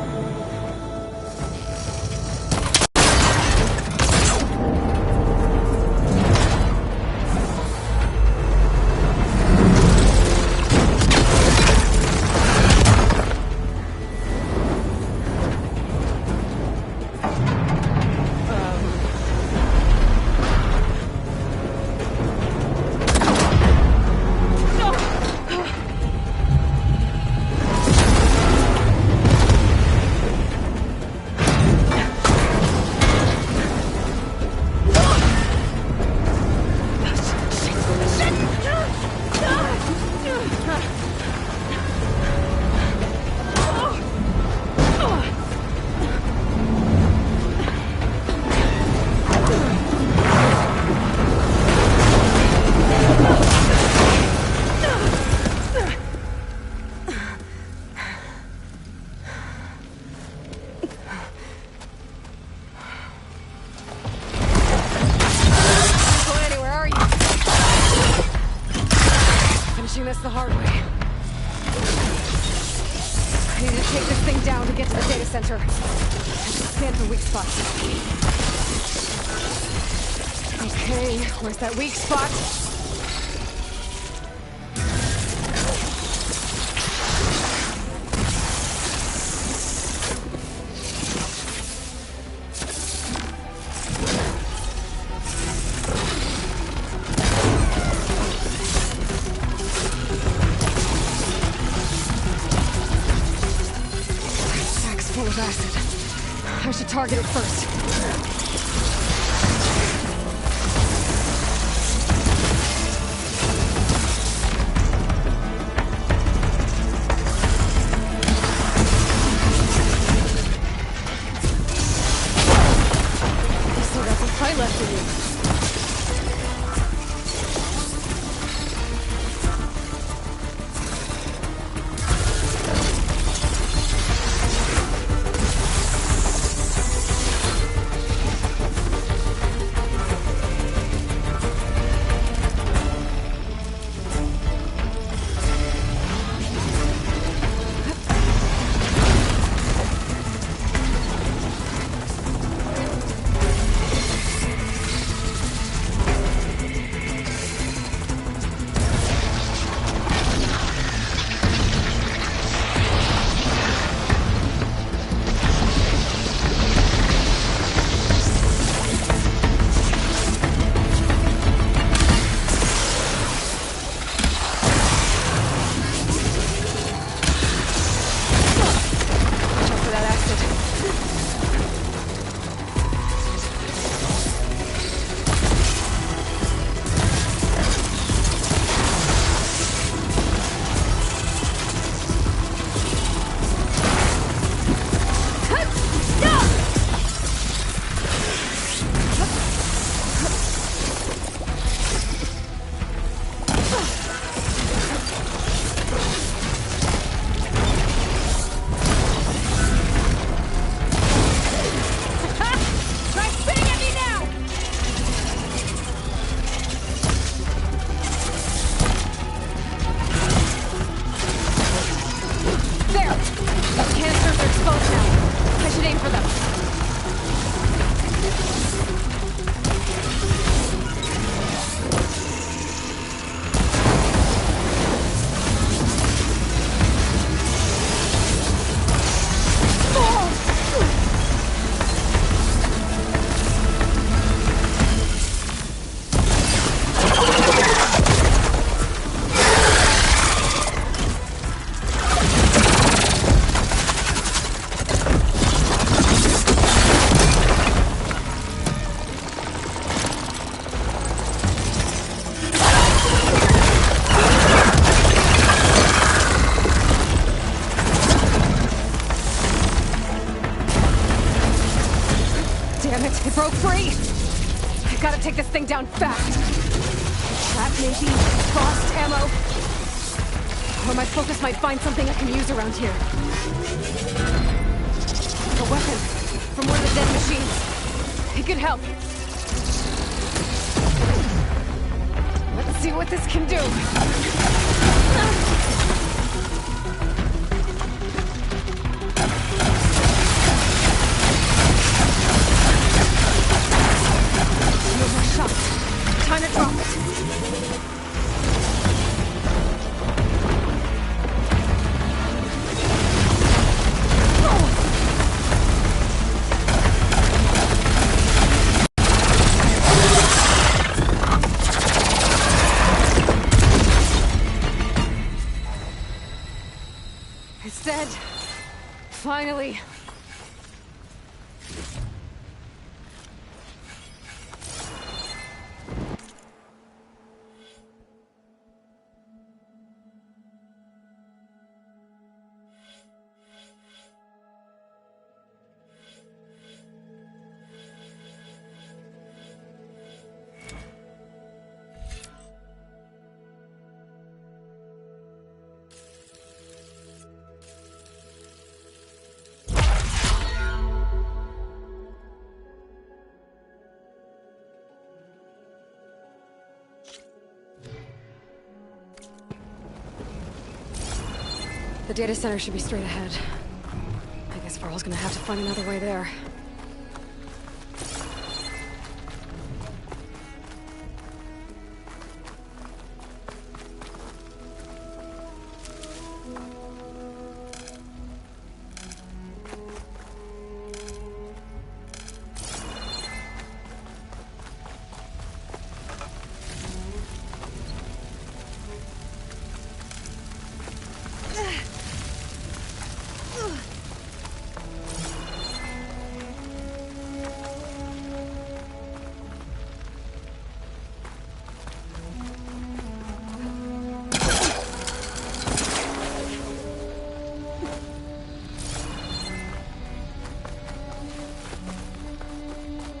This the hard way. I need to take this thing down to get to the data center. Scan for weak spots. Okay, where's that weak spot? Full of acid. I should target it first. You still got some fight left in you. take this thing down fast. Trap maybe? Frost ammo? Or my focus might find something I can use around here. A weapon from one of the dead machines. It could help. Let's see what this can do. No more shots. Time to drop it. It's dead. Finally. The data center should be straight ahead. I guess Varl's gonna have to find another way there.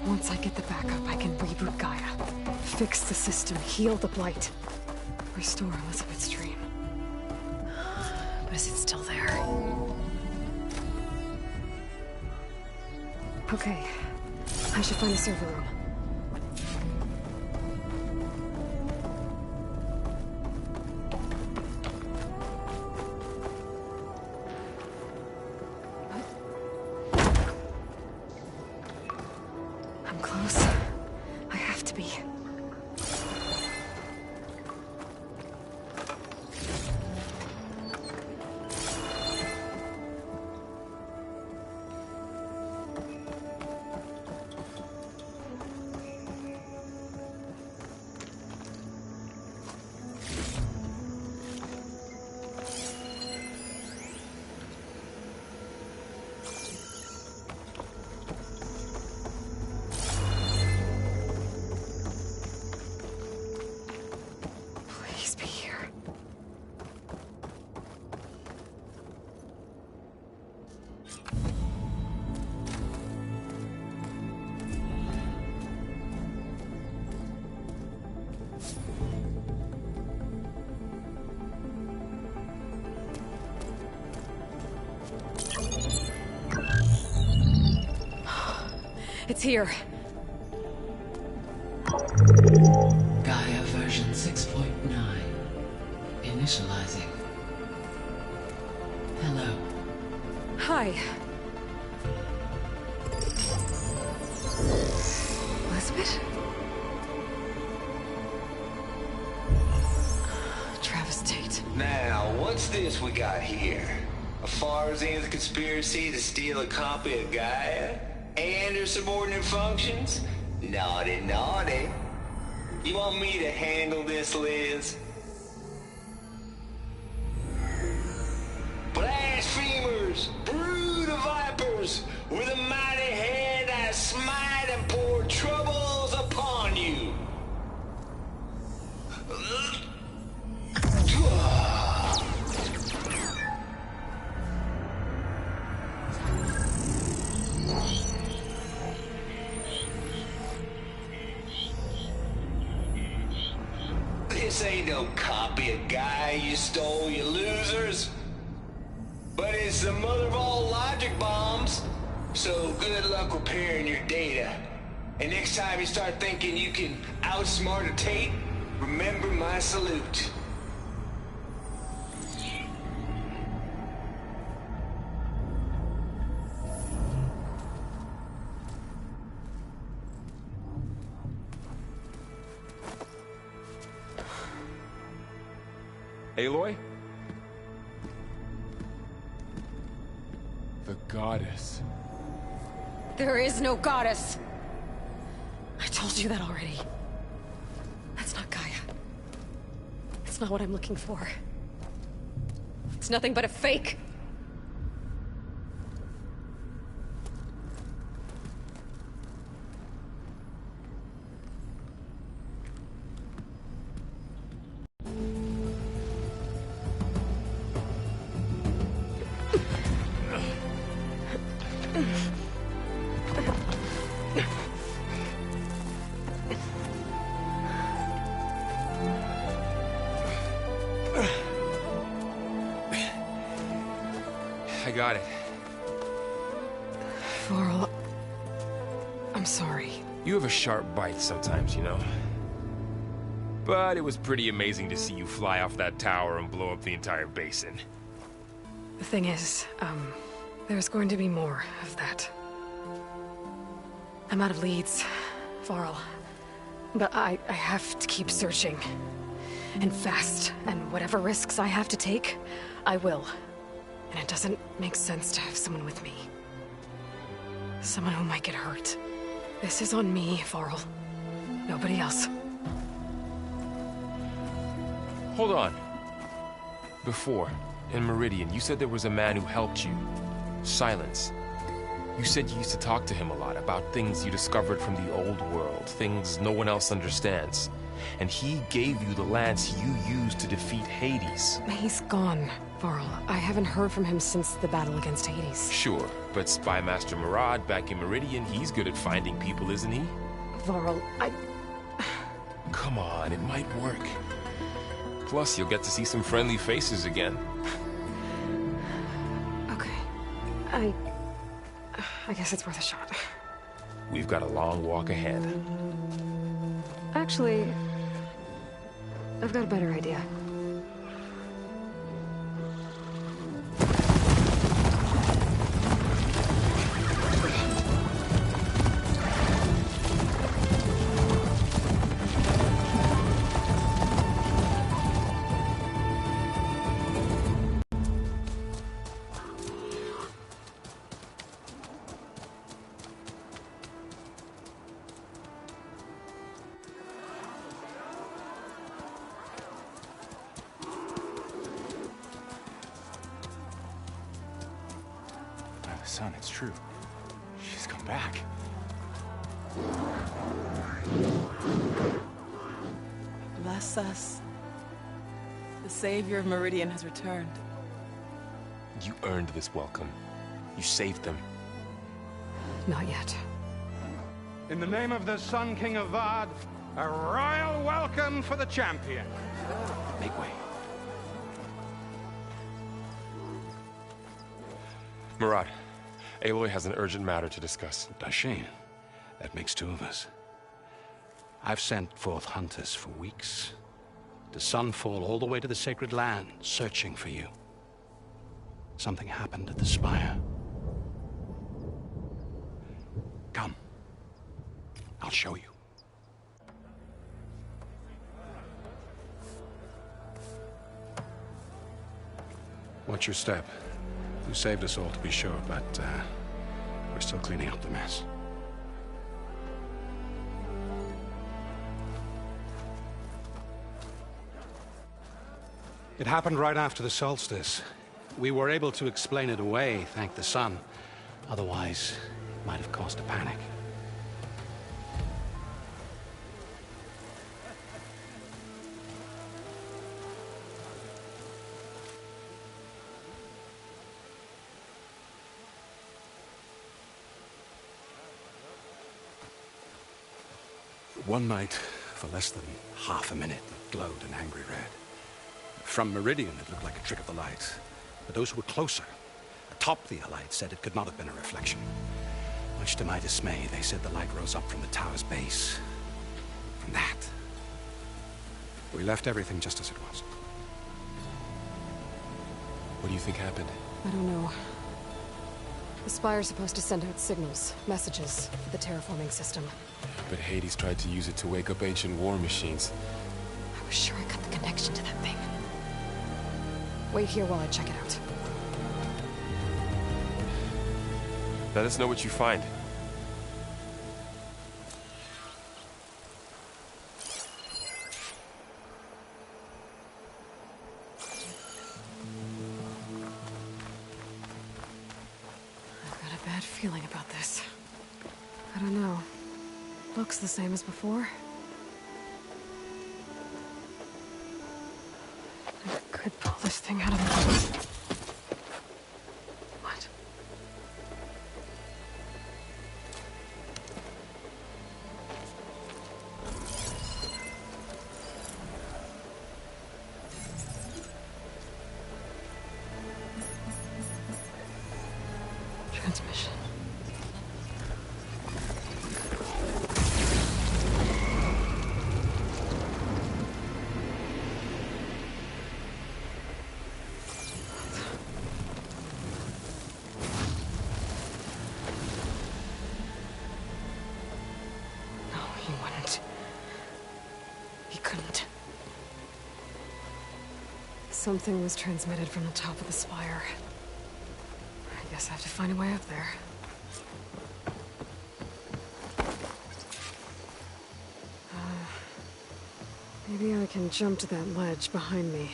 Once I get the backup, I can reboot Gaia. Fix the system, heal the Blight. Restore Elizabeth's dream. But is it still there? Okay. I should find a server room. I'm close. I have to be. Please be here. It's here. Gaia version 6.9. Initializing. Hello. Hi. Elizabeth? Travis Tate. Now, what's this we got here? A Farzan's conspiracy to steal a copy of Gaia? And her subordinate functions? Naughty, naughty. You want me to handle this, Liz? Blasphemers, brood of vipers, with a mighty hand I smite and pour troubles upon you. This ain't no copy of Gaia you stole, you losers. But it's the mother of all logic bombs. So good luck repairing your data. And next time you start thinking you can outsmart a Tate, remember my salute. Aloy? The goddess. There is no goddess. I told you that already. That's not Gaia. It's not what I'm looking for. It's nothing but a fake. I got it. Varl, I'm sorry. You have a sharp bite sometimes, you know. But it was pretty amazing to see you fly off that tower and blow up the entire basin. The thing is, there's going to be more of that. I'm out of leads, Varl. But I have to keep searching. And fast. And whatever risks I have to take, I will. And it doesn't make sense to have someone with me. Someone who might get hurt. This is on me, Varl. Nobody else. Hold on. Before, in Meridian, you said there was a man who helped you. Silence. You said you used to talk to him a lot about things you discovered from the old world, things no one else understands. And he gave you the lance you used to defeat Hades. He's gone, Varl. I haven't heard from him since the battle against Hades. Sure, but Spy Master Murad back in Meridian, he's good at finding people, isn't he? Varl, Come on, it might work. Plus, you'll get to see some friendly faces again. Okay. I guess it's worth a shot. We've got a long walk ahead. Actually, I've got a better idea. Son, it's true. She's come back. Bless us. The savior of Meridian has returned. You earned this welcome. You saved them. Not yet. In the name of the Sun King of Vard, a royal welcome for the champion. Make way. Murad, Aloy has an urgent matter to discuss. Dashane, that makes two of us. I've sent forth hunters for weeks, to Sunfall all the way to the Sacred Land, searching for you. Something happened at the Spire. Come. I'll show you. Watch your step. You saved us all, to be sure, but we're still cleaning up the mess. It happened right after the solstice. We were able to explain it away, thank the sun. Otherwise, it might have caused a panic. One night, For less than half a minute, it glowed an angry red. From Meridian, it looked like a trick of the light. But those who were closer, atop the light, said it could not have been a reflection. Much to my dismay, they said the light rose up from the tower's base. From that, we left everything just as it was. What do you think happened? I don't know. The Spire's supposed to send out signals, messages for the terraforming system. But Hades tried to use it to wake up ancient war machines. I was sure I got the connection to that thing. Wait here while I check it out. Let us know what you find. I've got a bad feeling about this. I don't know. Looks the same as before. I could pull this thing out of the... What? Transmission. He wouldn't. He couldn't. Something was transmitted from the top of the spire. I guess I have to find a way up there. Maybe I can jump to that ledge behind me.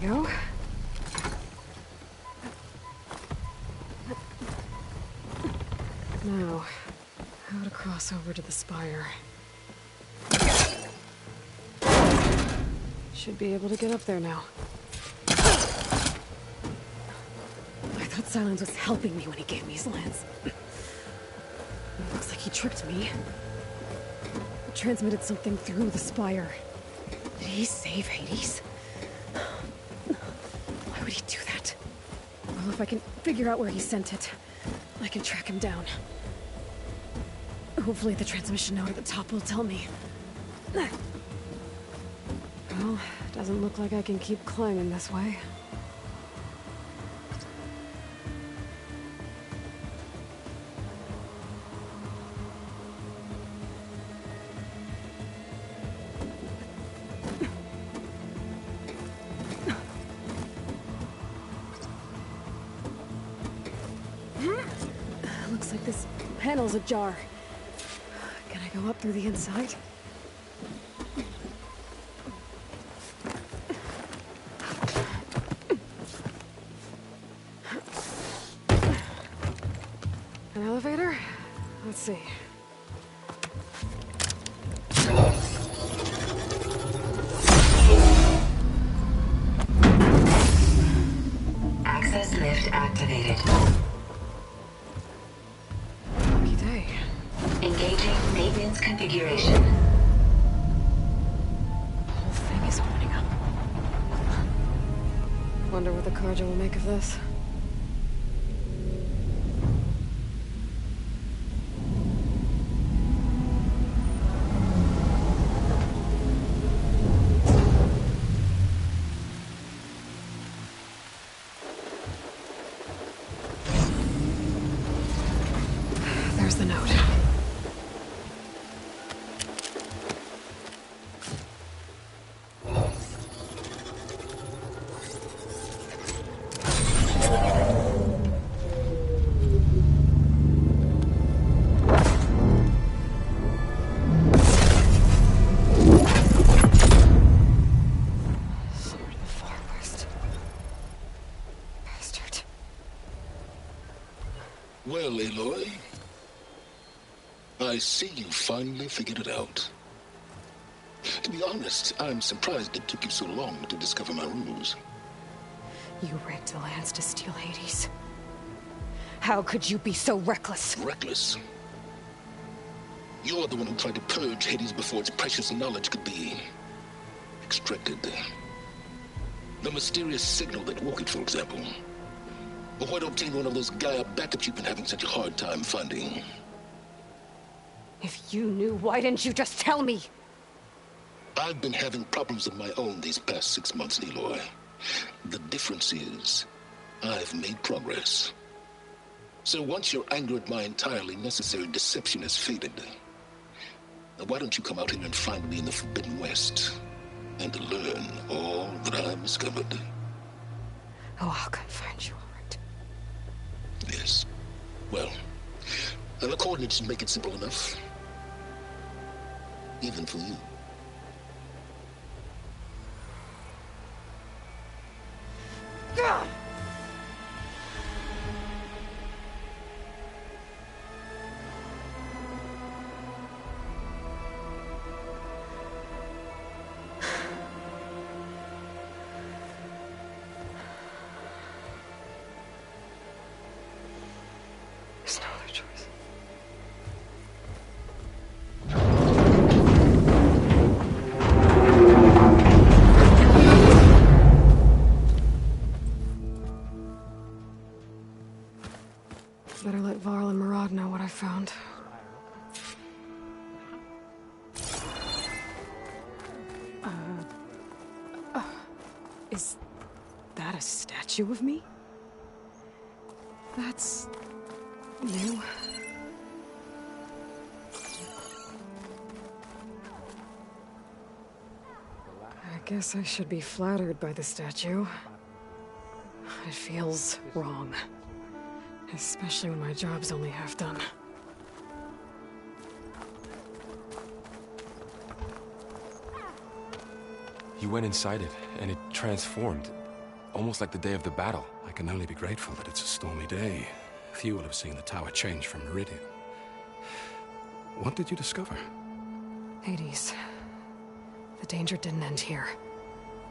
Go. Now, how to cross over to the spire. Should be able to get up there now. I thought Silence was helping me when he gave me his lance. Looks like he tricked me. Transmitted something through the spire. Did he save Hades? Why would he do that? Well, if I can figure out where he sent it, I can track him down. Hopefully the transmission note at the top will tell me. Well, doesn't look like I can keep climbing this way. Looks like this panel's ajar. Can I go up through the inside? An elevator? Let's see. Access lift activated. Lucky day. Engaging maintenance configuration. The whole thing is opening up. Wonder what the Carja will make of this. There's the note. I see you finally figured it out. To be honest, I'm surprised it took you so long to discover my ruse. You rigged the lands to steal Hades. How could you be so reckless? Reckless? You're the one who tried to purge Hades before its precious knowledge could be extracted. The mysterious signal that woke it, for example. Or why to obtain one of those Gaia backups you've been having such a hard time finding. If you knew, why didn't you just tell me? I've been having problems of my own these past 6 months, Aloy. The difference is, I've made progress. So once your anger at my entirely necessary deception has faded, why don't you come out here and find me in the Forbidden West and learn all that I've discovered? Oh, I'll come find you, all right. Yes. Well, the coordinates should make it simple enough. Even for you. God! There's no other choice. Better let Varl and Murad know what I found. Is that a statue of me? That's new. I guess I should be flattered by the statue. It feels wrong. Especially when my job's only half done. You went inside it, and it transformed. Almost like the day of the battle. I can only be grateful that it's a stormy day. Few will have seen the tower change from Meridian. What did you discover? Hades. The danger didn't end here.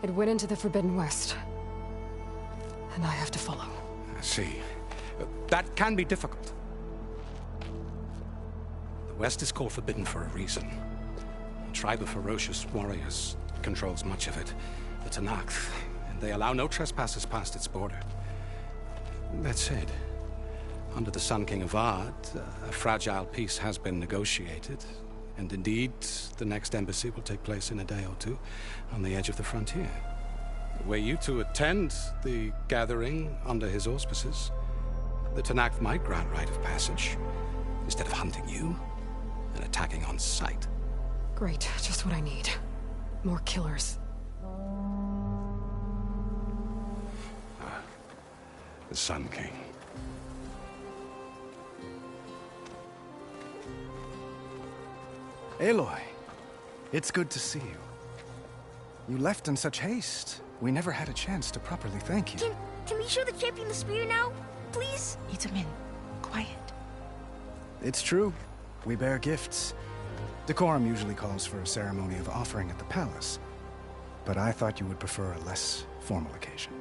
It went into the Forbidden West. And I have to follow. I see. That can be difficult. The West is called Forbidden for a reason. A tribe of ferocious warriors controls much of it. The Tenakth, and they allow no trespassers past its border. That said, under the Sun King of Ard, a fragile peace has been negotiated, and indeed, the next embassy will take place in a day or two on the edge of the frontier. Were you to attend the gathering under his auspices, the Tenakth might grant right of passage, instead of hunting you and attacking on sight. Great, just what I need. More killers. The Sun King. Aloy, it's good to see you. You left in such haste. We never had a chance to properly thank you. Can we show the champion the spear now? Please? Itamin, quiet. It's true. We bear gifts. Decorum usually calls for a ceremony of offering at the palace. But I thought you would prefer a less formal occasion.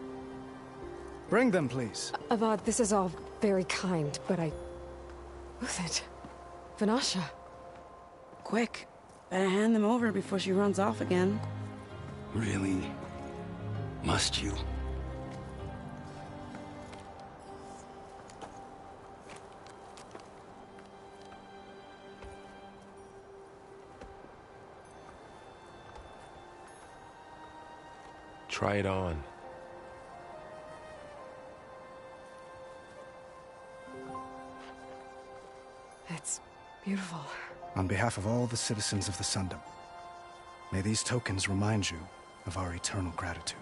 Bring them, please. Avad, this is all very kind, but Who's it? Vanasha. Quick. Better hand them over before she runs off again. Really? Must you? Try it on. It's beautiful. On behalf of all the citizens of the Sundom, may these tokens remind you of our eternal gratitude.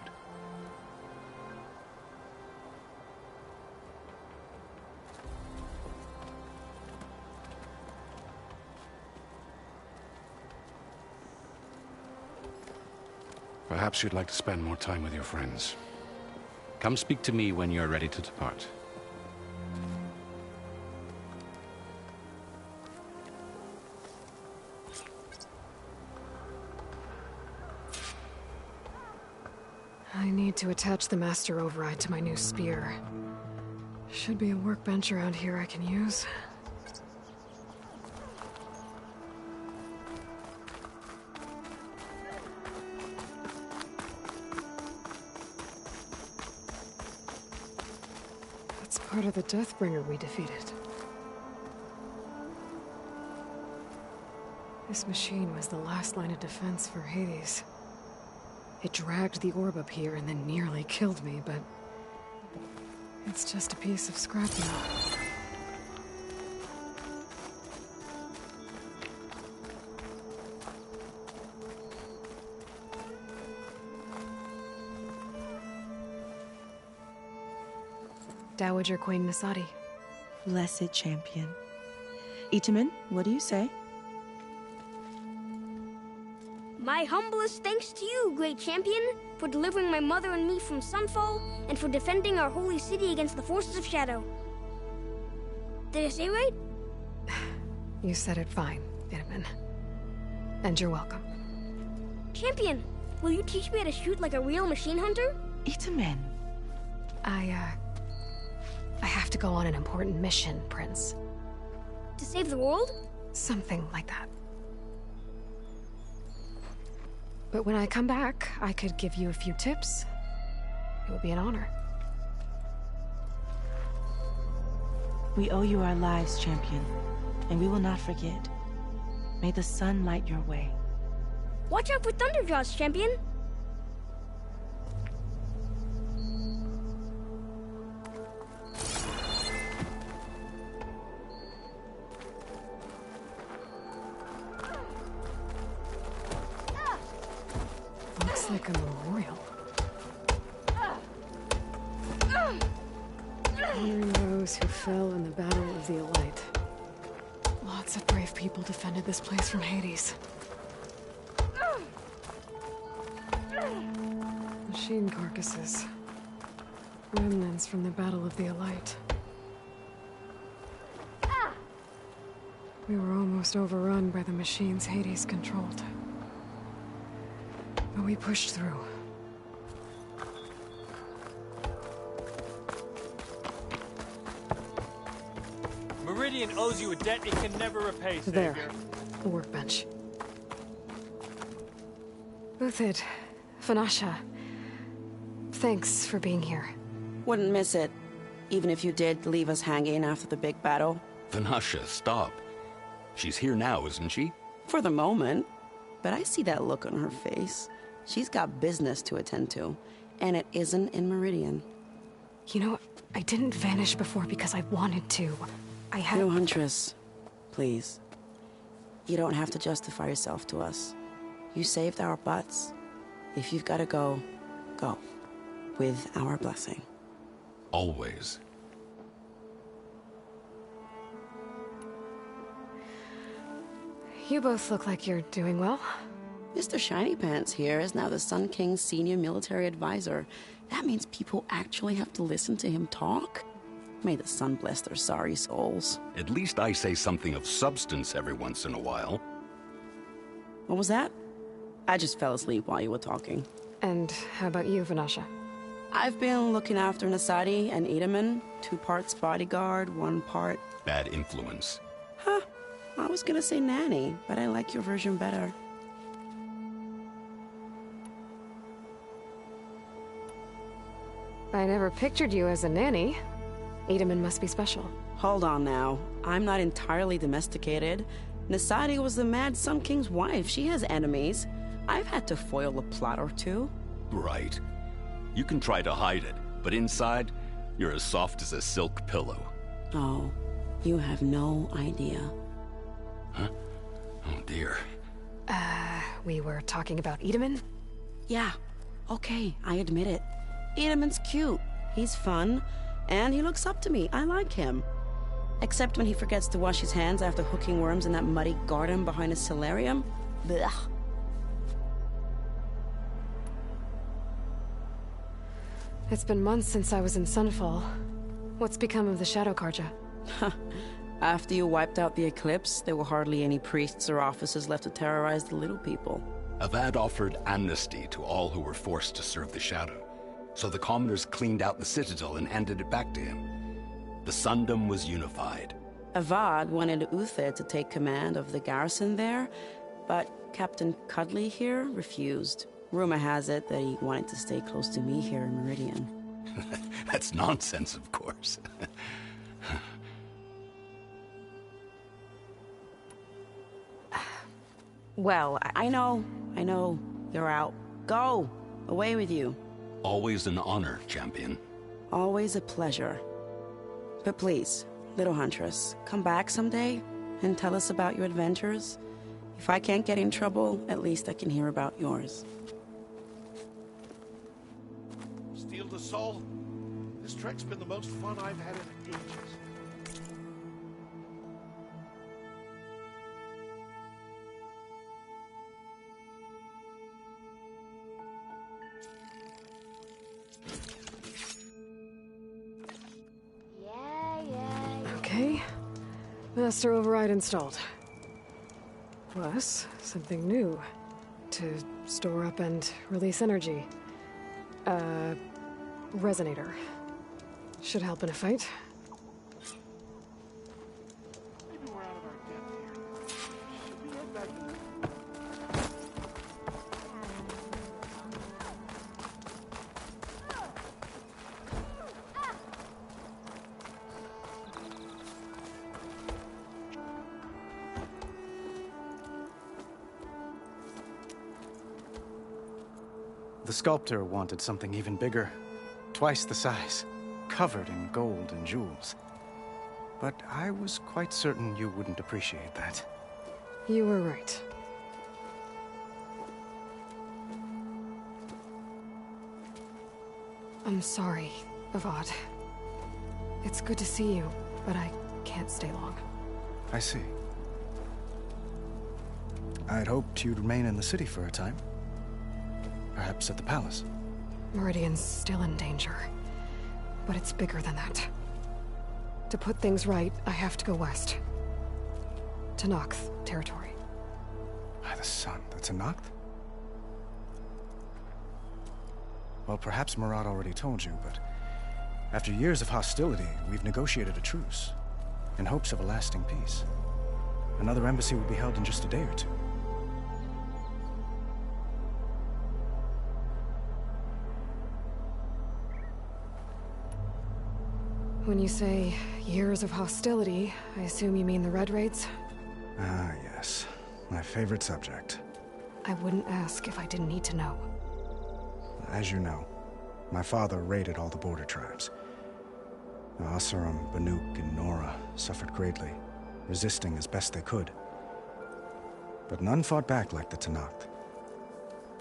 Perhaps you'd like to spend more time with your friends. Come speak to me when you're ready to depart. I need to attach the master override to my new spear. Should be a workbench around here I can use. That's part of the Deathbringer we defeated. This machine was the last line of defense for Hades. It dragged the orb up here and then nearly killed me, but it's just a piece of scrap now. Dowager Queen Nasadi. Blessed champion. Itamen, what do you say? My humblest thanks to you, great champion, for delivering my mother and me from Sunfall, and for defending our holy city against the forces of Shadow. Did I say right? You said it fine, Itamen. And you're welcome. Champion, will you teach me how to shoot like a real machine hunter? Itamen. I have to go on an important mission, Prince. To save the world? Something like that. But when I come back, I could give you a few tips. It would be an honor. We owe you our lives, champion, and we will not forget. May the sun light your way. Watch out for Thunderjaws, champion! Looks like a memorial. Honoring those who fell in the Battle of the Elite. Lots of brave people defended this place from Hades. Machine carcasses. Remnants from the Battle of the Elite. We were almost overrun by the machines Hades controlled. But we pushed through. Meridian owes you a debt it can never repay, Savior. There. The workbench. Uthid, Vanasha. Thanks for being here. Wouldn't miss it. Even if you did leave us hanging after the big battle. Vanasha, stop. She's here now, isn't she? For the moment. But I see that look on her face. She's got business to attend to. And it isn't in Meridian. You know, I didn't vanish before because I wanted to. I had... No, Huntress. Please. You don't have to justify yourself to us. You saved our butts. If you've got to go, go. With our blessing. Always. You both look like you're doing well. Mr. Shiny Pants here is now the Sun King's senior military advisor. That means people actually have to listen to him talk? May the sun bless their sorry souls. At least I say something of substance every once in a while. What was that? I just fell asleep while you were talking. And how about you, Vanasha? I've been looking after Nasadi and Itamen. 2 parts bodyguard, 1 part... Bad influence. Huh. I was gonna say nanny, but I like your version better. I never pictured you as a nanny. Itamen must be special. Hold on now. I'm not entirely domesticated. Nasadi was the Mad Sun King's wife. She has enemies. I've had to foil a plot or 2. Right. You can try to hide it, but inside, you're as soft as a silk pillow. Oh, you have no idea. Huh? Oh dear. We were talking about Itamen? Yeah. Okay, I admit it. Itamen's cute. He's fun. And he looks up to me. I like him. Except when he forgets to wash his hands after hooking worms in that muddy garden behind his solarium. Blech. It's been months since I was in Sunfall. What's become of the Shadow Karja? After you wiped out the Eclipse, there were hardly any priests or officers left to terrorize the little people. Avad offered amnesty to all who were forced to serve the Shadow, so the commoners cleaned out the Citadel and handed it back to him. The Sundom was unified. Avad wanted Uther to take command of the garrison there, but Captain Cudley here refused. Rumor has it that he wanted to stay close to me here in Meridian. That's nonsense, of course. Well, I know. You're out. Go! Away with you. Always an honor, champion. Always a pleasure. But please, little huntress, come back someday and tell us about your adventures. If I can't get in trouble, at least I can hear about yours. Steal the soul? This trek's been the most fun I've had in ages. Okay. Master override installed. Plus, something new. To store up and release energy. Resonator. Should help in a fight. Maybe we're out of our depth here. Should we head back to the... The sculptor wanted something even bigger. Twice the size. Covered in gold and jewels. But I was quite certain you wouldn't appreciate that. You were right. I'm sorry, Avad. It's good to see you, but I can't stay long. I see. I'd hoped you'd remain in the city for a time. Perhaps at the palace. Meridian's still in danger. But it's bigger than that. To put things right, I have to go west. To Noct territory. By the sun, that's a Noct? Well, perhaps Murad already told you, but after years of hostility, we've negotiated a truce, in hopes of a lasting peace. Another embassy will be held in just a day or two. When you say years of hostility, I assume you mean the Red Raids? Ah, yes. My favorite subject. I wouldn't ask if I didn't need to know. As you know, my father raided all the border tribes. Asurum, Banuk, and Nora suffered greatly, resisting as best they could. But none fought back like the Tenakth.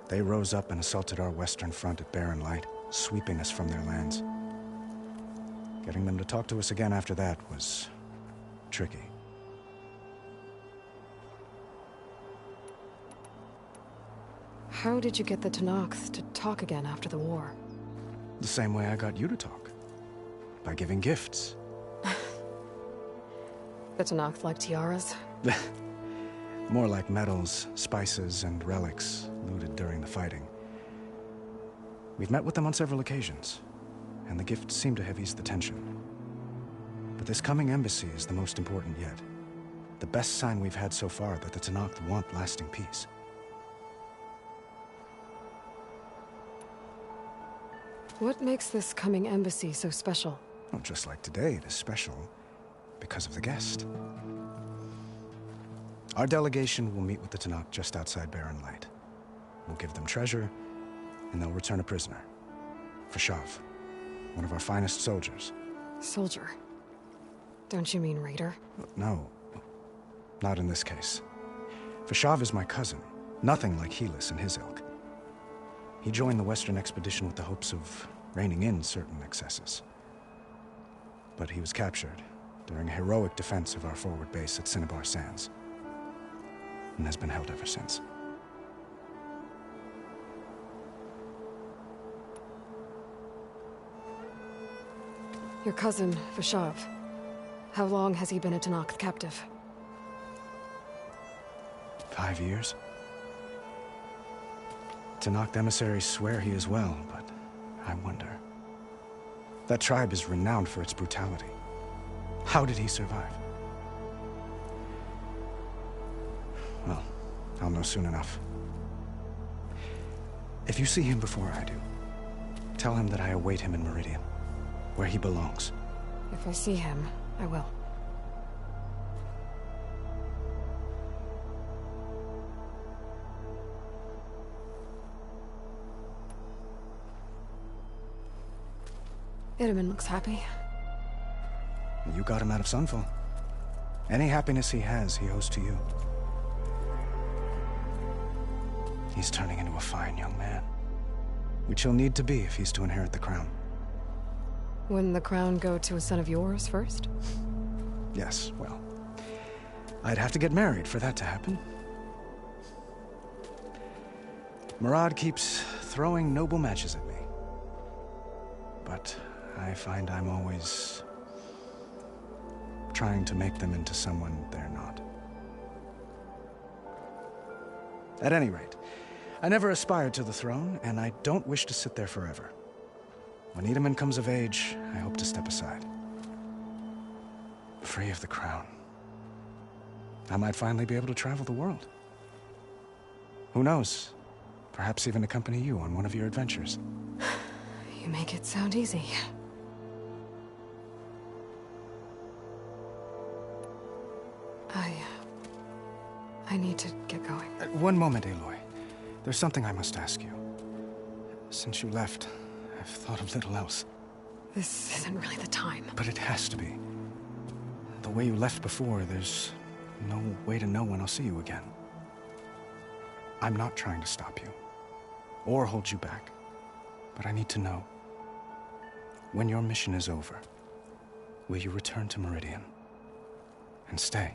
They rose up and assaulted our western front at Barren Light, sweeping us from their lands. Getting them to talk to us again after that was tricky. How did you get the Tenakth to talk again after the war? The same way I got you to talk. By giving gifts. The Tenakth like tiaras? More like medals, spices, and relics looted during the fighting. We've met with them on several occasions, and the gifts seem to have eased the tension. But this coming embassy is the most important yet. The best sign we've had so far that the Tenakth want lasting peace. What makes this coming embassy so special? Well, just like today, it is special because of the guest. Our delegation will meet with the Tenakth just outside Barren Light. We'll give them treasure, and they'll return a prisoner. Fashav, one of our finest soldiers. Soldier? Don't you mean raider? No, not in this case. Fashav is my cousin, nothing like Helis and his ilk. He joined the Western expedition with the hopes of reining in certain excesses. But he was captured during a heroic defense of our forward base at Cinnabar Sands, and has been held ever since. Your cousin, Fashav. How long has he been a Tenakth captive? 5 years. Tenakth emissaries swear he is well, but I wonder. That tribe is renowned for its brutality. How did he survive? Well, I'll know soon enough. If you see him before I do, tell him that I await him in Meridian, where he belongs. If I see him, I will. Itamen looks happy. You got him out of Sunfall. Any happiness he has, he owes to you. He's turning into a fine young man, which he'll need to be if he's to inherit the crown. Wouldn't the crown go to a son of yours first? Yes, well, I'd have to get married for that to happen. Murad keeps throwing noble matches at me. But I find I'm always trying to make them into someone they're not. At any rate, I never aspired to the throne, and I don't wish to sit there forever. When Itamen comes of age, I hope to step aside. Free of the crown. I might finally be able to travel the world. Who knows? Perhaps even accompany you on one of your adventures. You make it sound easy. I need to get going. One moment, Aloy. There's something I must ask you. Since you left, I've thought of little else. This isn't really the time. But it has to be. The way you left before, there's no way to know when I'll see you again. I'm not trying to stop you, or hold you back. But I need to know, when your mission is over, will you return to Meridian and stay?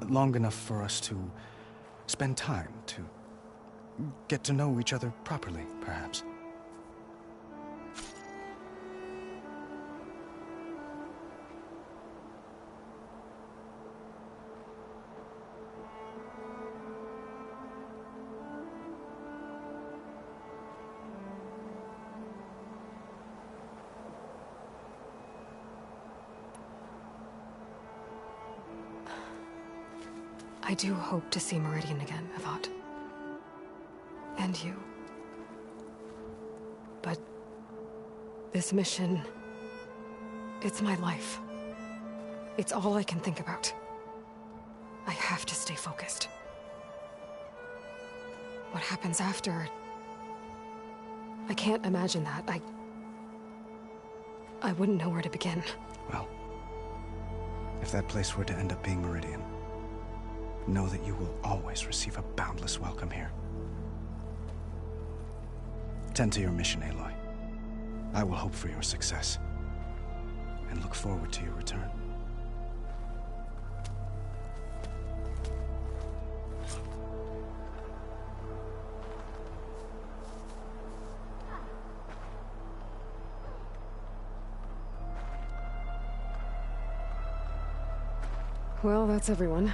Long enough for us to spend time, to get to know each other properly, perhaps. I do hope to see Meridian again, Avad. And you. But this mission, it's my life. It's all I can think about. I have to stay focused. What happens after? I can't imagine that. I wouldn't know where to begin. Well, if that place were to end up being Meridian, know that you will always receive a boundless welcome here. Tend to your mission, Aloy. I will hope for your success, and look forward to your return. Well, that's everyone.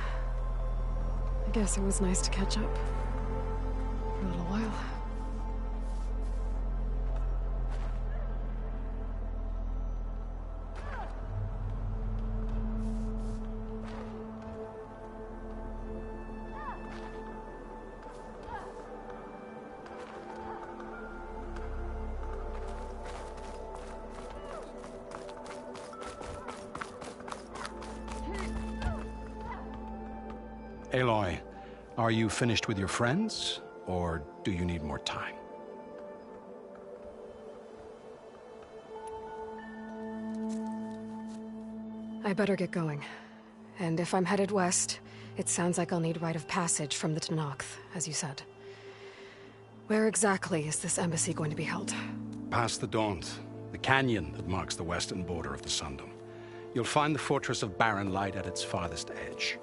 I guess it was nice to catch up for a little while. Aloy, are you finished with your friends, or do you need more time? I better get going. And if I'm headed west, it sounds like I'll need rite of passage from the Tenakth, as you said. Where exactly is this embassy going to be held? Past the Daunt, the canyon that marks the western border of the Sundom. You'll find the fortress of Barren Light at its farthest edge.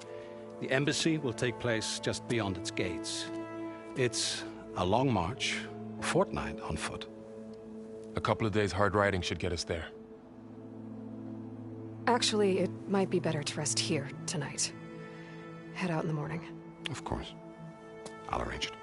The embassy will take place just beyond its gates. It's a long march, a fortnight on foot. A couple of days hard riding should get us there. Actually, it might be better to rest here tonight. Head out in the morning. Of course. I'll arrange it.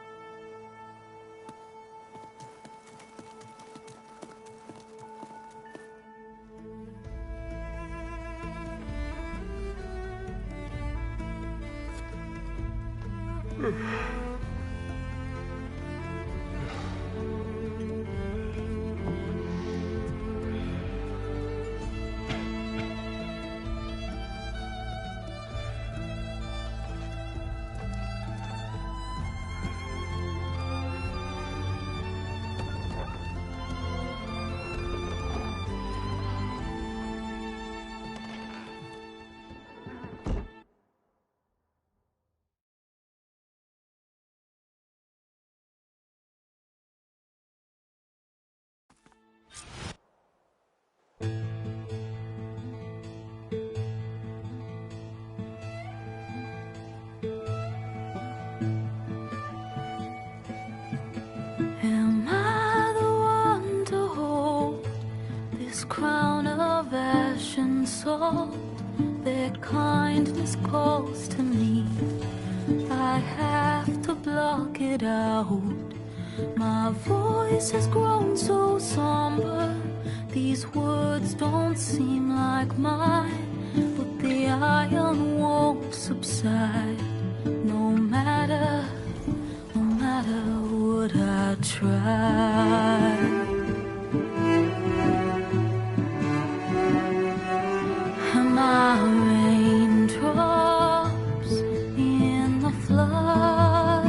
Am I the one to hold this crown of ash and salt? Their kindness calls to me. I have to block it out. My voice has grown so somber. These words don't seem like mine, but the iron won't subside. No matter what I try. Am I raindrops in the flood?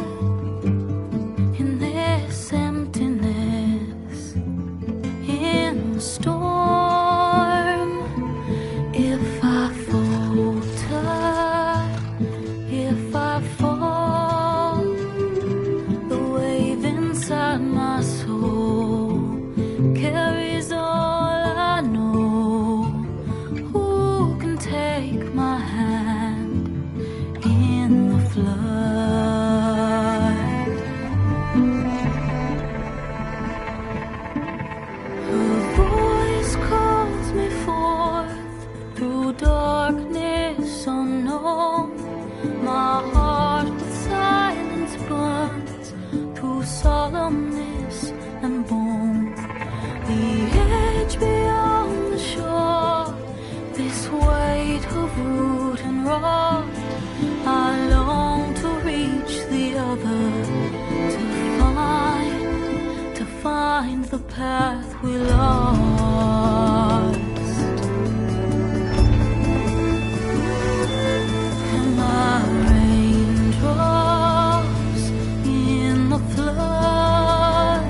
In this emptiness, in the storm. If I falter, if I fall, the wave inside my soul carries all I know. Who can take my hand in the flood? Her voice calls me forth through darkness unknown. My heart with silence burns through solemnness and bone. The edge beyond the shore, this weight of root and rod. I long to reach the other, to find the path we lost. Am I raindrops in the flood?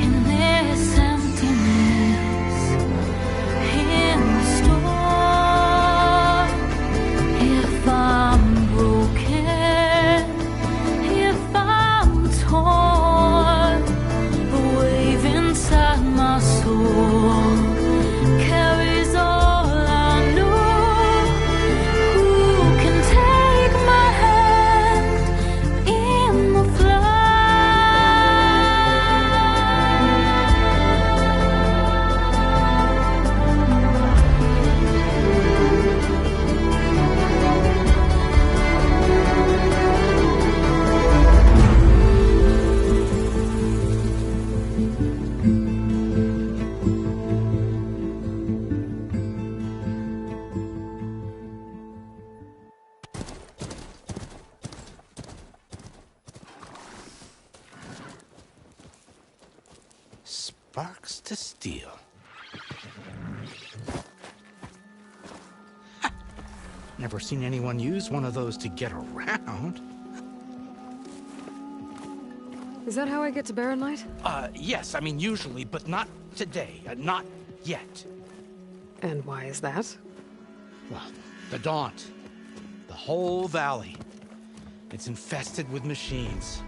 In this emptiness, in the storm. If I'm broken, if I'm torn, the wave inside my soul carries all I know. Who can take my hand in the Sparks to steel. Never seen anyone use one of those to get around. Is that how I get to Barren Light? Yes, I mean usually, but not today. Not yet. And why is that? Well, the Daunt. The whole valley. It's infested with machines.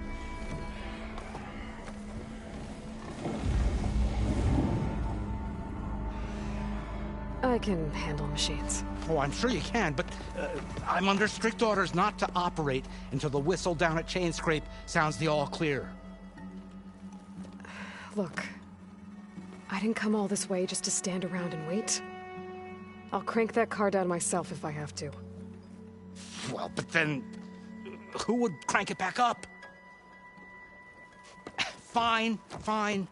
I can handle machines. Oh, I'm sure you can, but I'm under strict orders not to operate until the whistle down at Chain Scrape sounds the all clear. Look, I didn't come all this way just to stand around and wait. I'll crank that car down myself if I have to. Well, but then who would crank it back up? Fine, fine.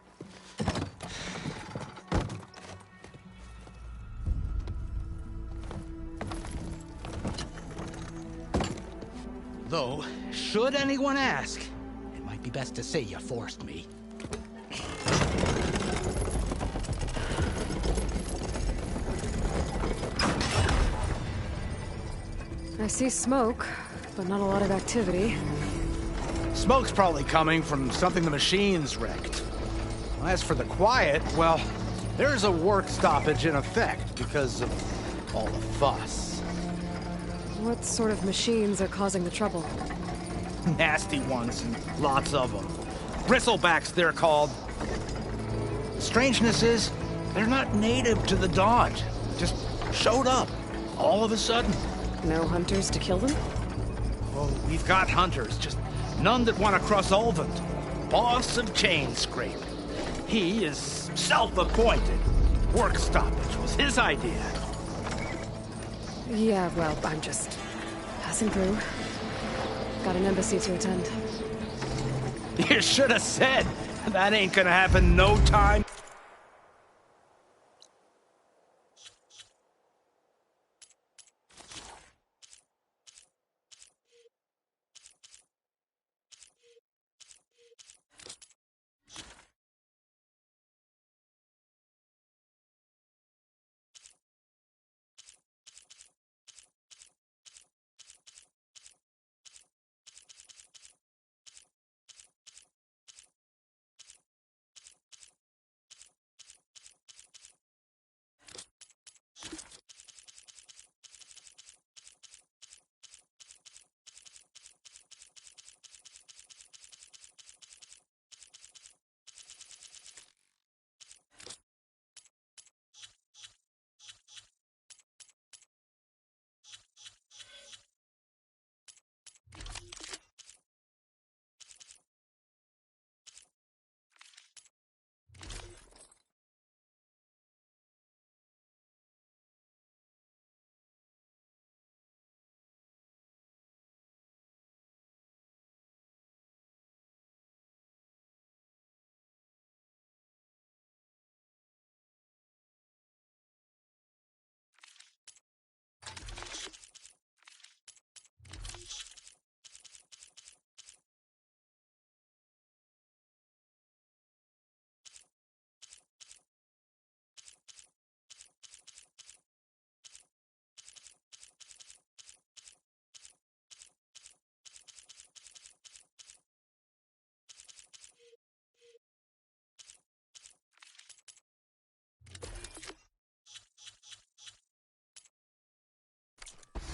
Although, should anyone ask, it might be best to say you forced me. I see smoke, but not a lot of activity. Smoke's probably coming from something the machines wrecked. As for the quiet, well, there's a work stoppage in effect because of all the fuss. What sort of machines are causing the trouble? Nasty ones, and lots of them. Bristlebacks, they're called. Strangeness is, they're not native to the Dodge. Just showed up, all of a sudden. No hunters to kill them? Oh, we've got hunters, just none that want to cross Ulvund. Boss of Chain Scrape. He is self-appointed. Work stoppage was his idea. Yeah, well, I'm just passing through. Got an embassy to attend. You should have said. That ain't gonna happen no time.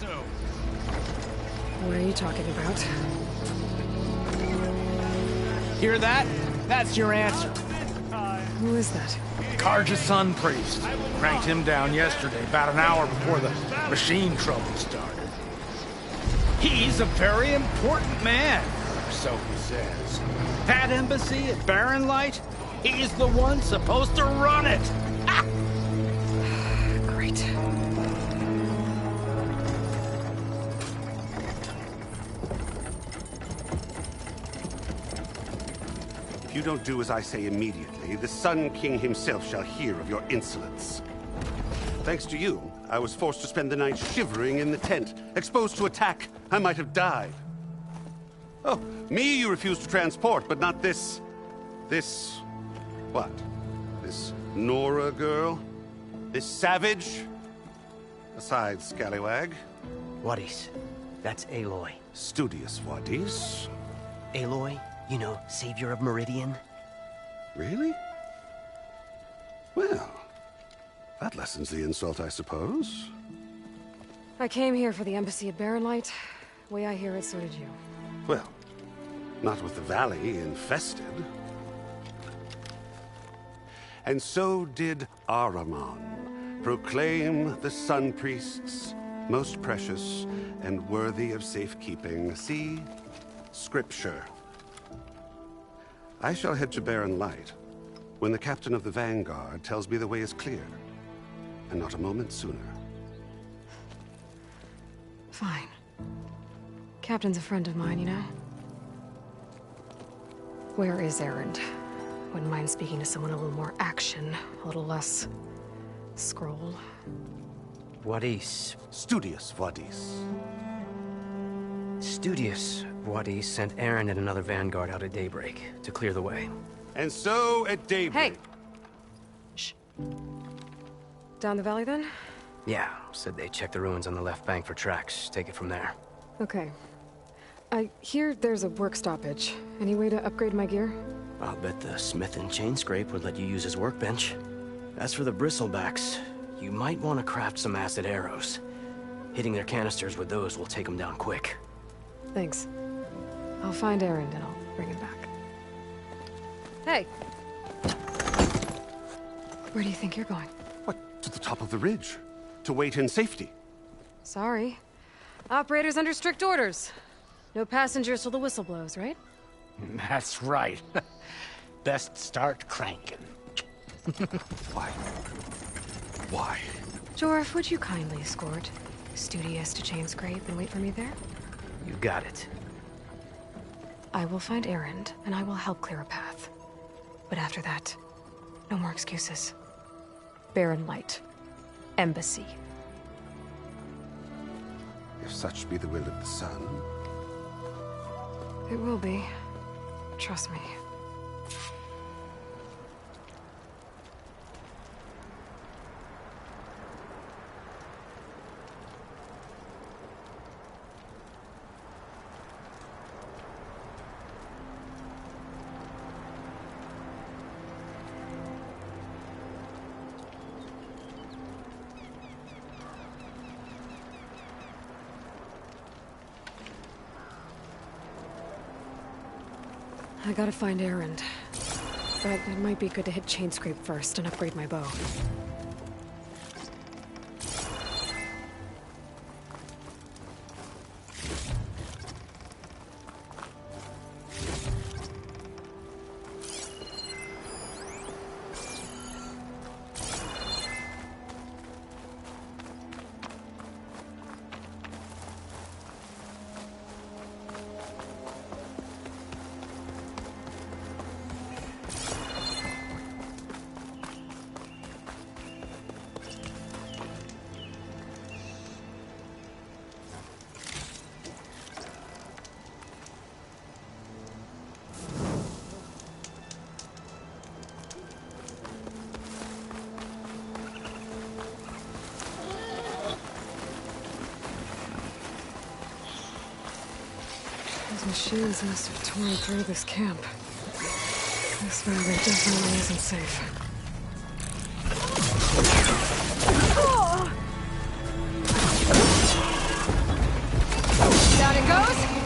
So, what are you talking about? Hear that? That's your answer. Who is that? Karja's son priest. Cranked him down yesterday, about an hour before the machine trouble started. He's a very important man, or so he says. That embassy at Barren Light, he's the one supposed to run it. Ah! Great. If you don't do as I say immediately, the Sun King himself shall hear of your insolence. Thanks to you, I was forced to spend the night shivering in the tent. Exposed to attack, I might have died. Oh, me you refused to transport, but not this... what? This Nora girl? This savage? Aside, scallywag. Wadis. That's Aloy. Studious Wadis. Aloy, you know, savior of Meridian. Really? Well, that lessens the insult, I suppose. I came here for the embassy at Barren Light. Way I hear it, so did you. Well, not with the valley infested. And so did Ahriman, proclaim the Sun Priests most precious and worthy of safekeeping. See? Scripture. I shall head to Barren Light when the captain of the Vanguard tells me the way is clear, and not a moment sooner. Fine. Captain's a friend of mine, you know? Where is Erend? Wouldn't mind speaking to someone a little more action, a little less... scroll. Wadis. Studious Wadis. Studious, Wadi sent Aaron and another vanguard out at daybreak to clear the way. And so, at daybreak... Hey! Down the valley, then? Yeah, said they checked the ruins on the left bank for tracks. Take it from there. Okay. I hear there's a work stoppage. Any way to upgrade my gear? I'll bet the smith and chain scrape would let you use his workbench. As for the bristlebacks, you might want to craft some acid arrows. Hitting their canisters with those will take them down quick. Thanks. I'll find Aaron and I'll bring him back. Hey! Where do you think you're going? What? To the top of the ridge. To wait in safety. Sorry. Operator's under strict orders. No passengers till the whistle blows, right? That's right. Best start cranking. Why? Why? Jorf, would you kindly escort Studious to chain scrape and wait for me there? You got it. I will find Aaron, and I will help clear a path. But after that, no more excuses. Barren Light. Embassy. If such be the will of the sun. It will be. Trust me. I gotta find Aaron. But it might be good to hit chain scrape first and upgrade my bow. Those machines must have torn through this camp. This valley definitely isn't safe. Down it goes!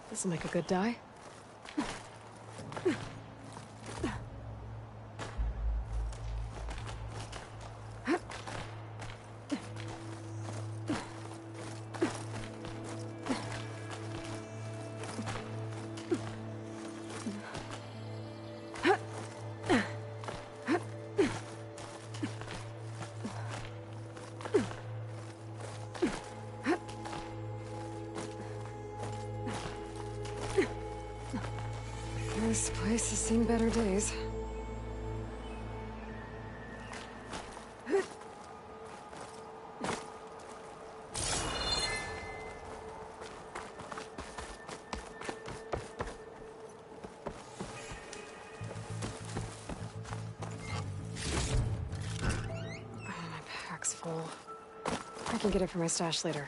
This'll make a good die. This place has seen better days. My pack's full. I can get it from my stash later.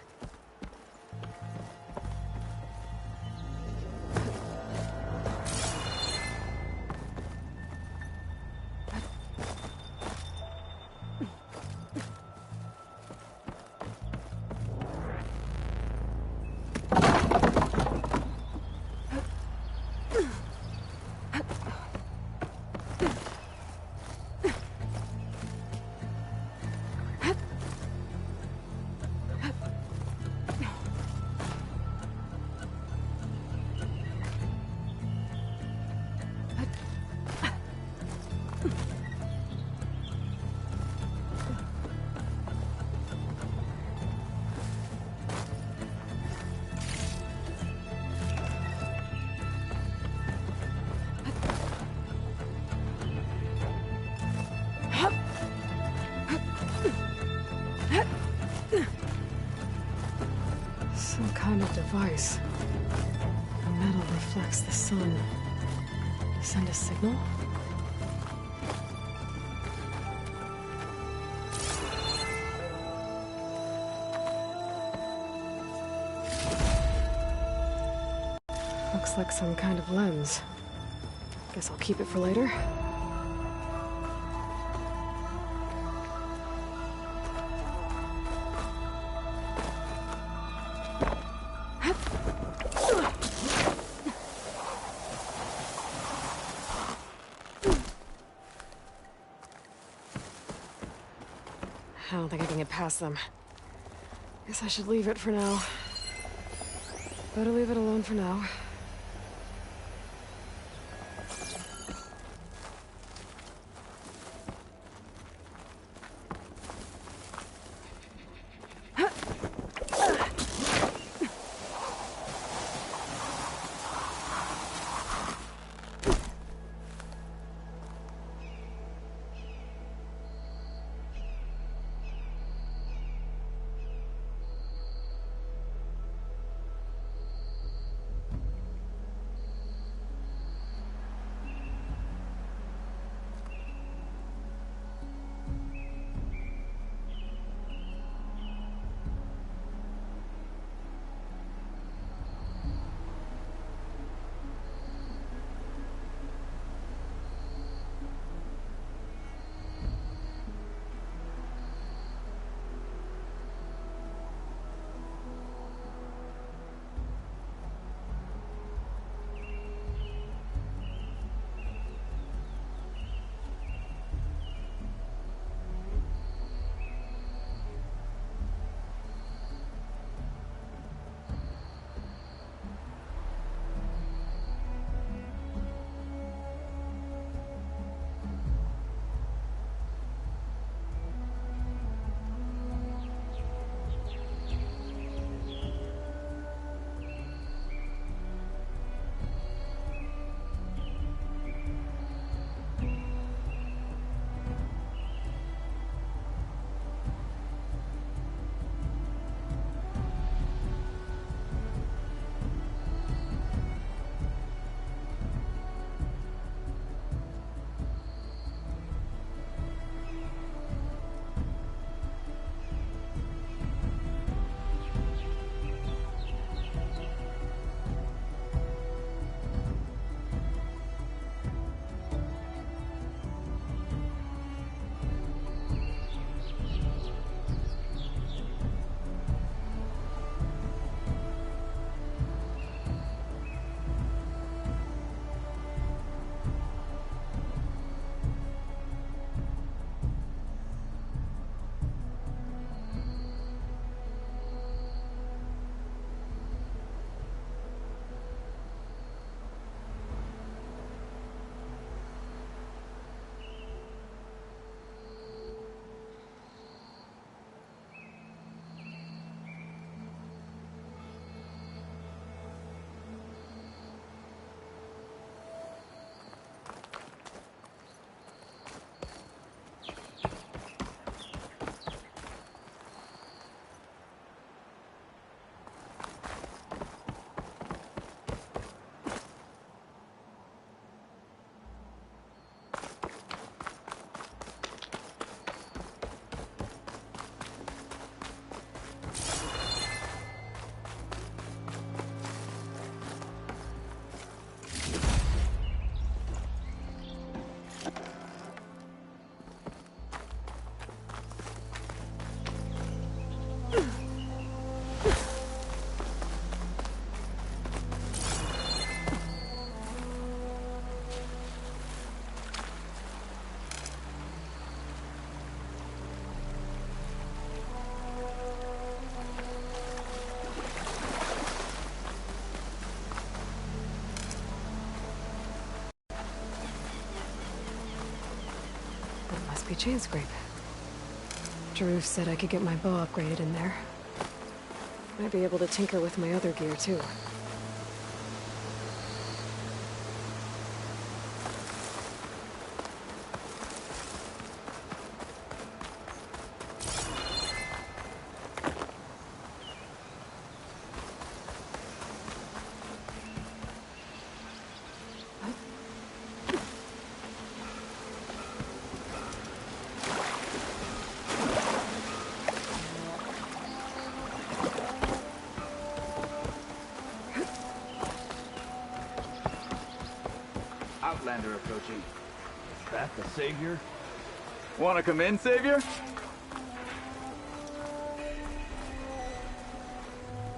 Some kind of device. The metal reflects the sun. Send a signal? Looks like some kind of lens. Guess I'll keep it for later. I don't think I can get past them. Guess I should leave it for now. Better leave it alone for now. That must be Chainscrape. Drew said I could get my bow upgraded in there. Might be able to tinker with my other gear, too. Outlander approaching. Is that the Savior? Want to come in, Savior?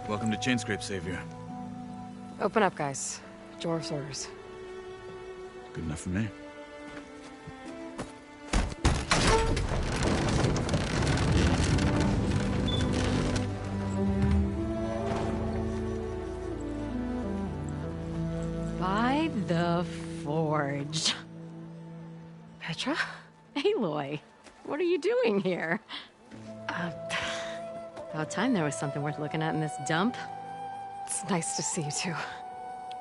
Welcome to Chainscrape, Savior. Open up, guys. Dwarf's orders. Good enough for me. By the Forge. Petra? Aloy, what are you doing here? About time there was something worth looking at in this dump. It's nice to see you, too.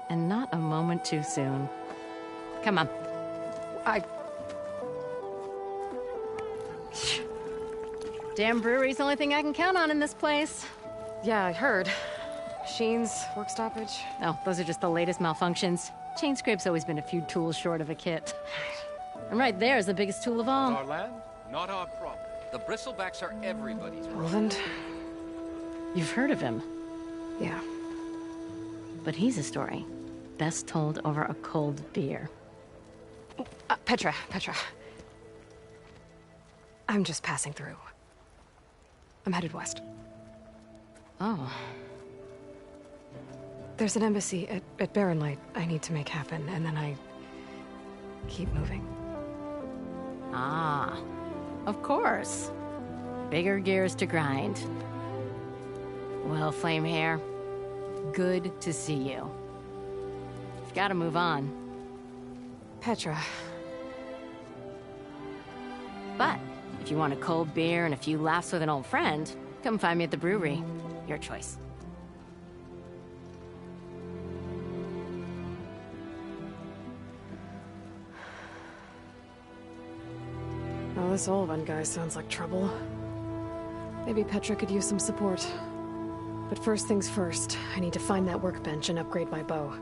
And not a moment too soon. Come on. Damn brewery's the only thing I can count on in this place. Yeah, I heard. Machines, work stoppage. Oh, those are just the latest malfunctions. Chainscrape's always been a few tools short of a kit. And right there is the biggest tool of all. Our land, not our problem. The bristlebacks are everybody's problem. Roland? You've heard of him. Yeah. But he's a story best told over a cold beer. Petra. I'm just passing through. I'm headed west. Oh. There's an embassy at Barren Light I need to make happen, and then I keep moving. Ah, of course. Bigger gears to grind. Well, Flame Hair, good to see you. You've got to move on. Petra. But if you want a cold beer and a few laughs with an old friend, come find me at the brewery. Your choice. Well, this old one guy sounds like trouble. Maybe Petra could use some support. But first things first, I need to find that workbench and upgrade my bow.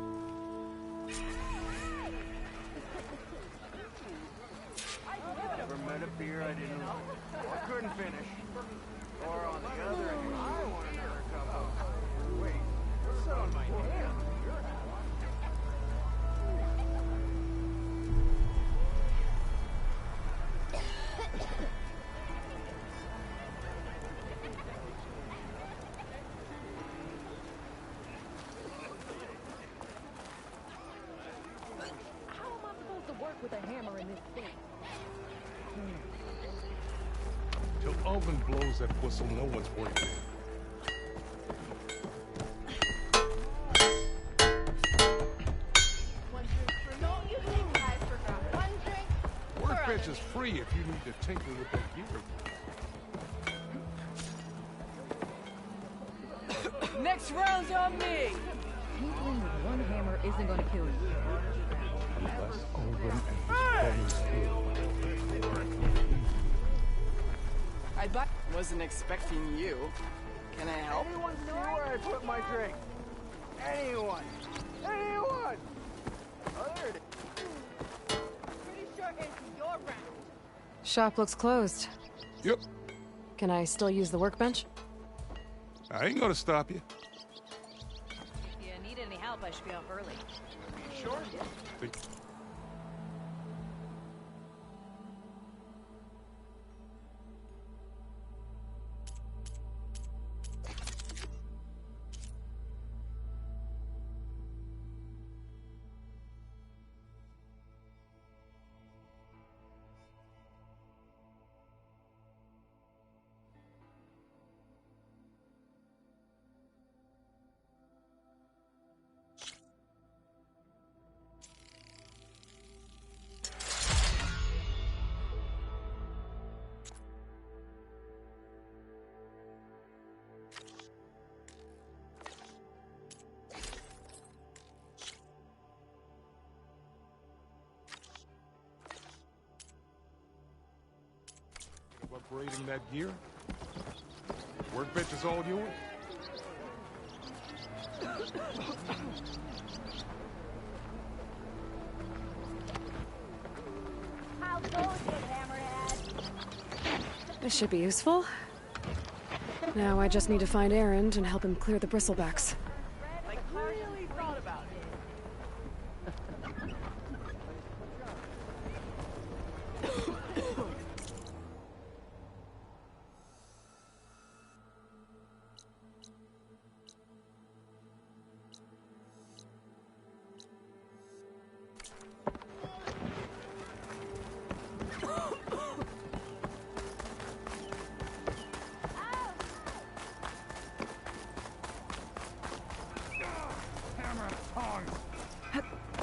Never met a beer I didn't like. I couldn't finish. Or on the other hand, I want another cup of... Wait, what's that on my hand? With a hammer in this thing. Till Alvin blows that whistle, no one's working. Workbench is free if you need to tinker with that gear. Next round's on me! Tinkering with one hammer isn't gonna kill you. Unless Alvin and his Wasn't expecting you. Can I help? Anyone see where I put my drink? Anyone? Anyone? Oh, there it is. Pretty sure it's your round. Shop looks closed. Yep. Can I still use the workbench? I ain't gonna stop you. If you need any help, I should be off early. Sure. Operating that gear? Workbench is all yours? How goes it, Hammerhead? This should be useful. Now I just need to find Erend and help him clear the bristlebacks. Like, really thought about it.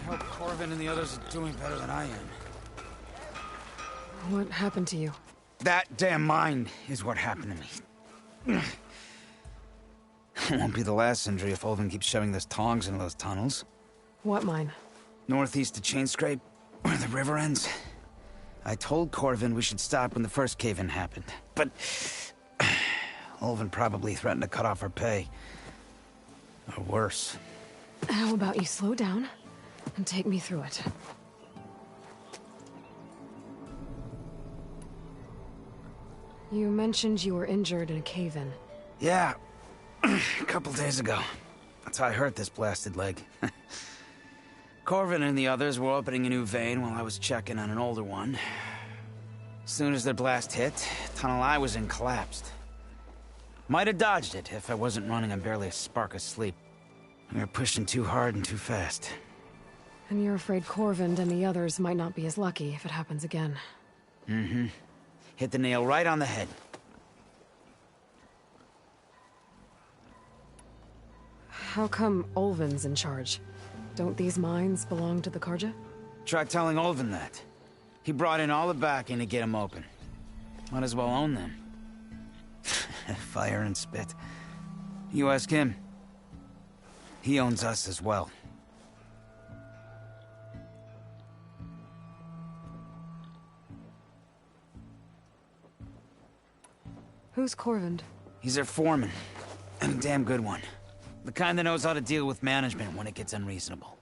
Hope Corvin and the others are doing better than I am. What happened to you? That damn mine is what happened to me. It won't be the last injury if Olvin keeps shoving those tongs into those tunnels. What mine? Northeast of Chainscrape, where the river ends. I told Corvin we should stop when the first cave-in happened, but Olvin probably threatened to cut off her pay. Or worse. How about you slow down and take me through it? You mentioned you were injured in a cave-in. Yeah, a couple days ago. That's how I hurt this blasted leg. Corvin and the others were opening a new vein while I was checking on an older one. As soon as their blast hit, the tunnel I was in collapsed. Might have dodged it if I wasn't running on barely a spark of sleep. We were pushing too hard and too fast. And you're afraid Corvin and the others might not be as lucky if it happens again. Mm-hmm. Hit the nail right on the head. How come Olvin's in charge? Don't these mines belong to the Karja? Try telling Olvin that. He brought in all the backing to get them open. Might as well own them. Fire and spit. You ask him. He owns us as well. Who's Corvin? He's their foreman. And a damn good one. The kind that knows how to deal with management when it gets unreasonable.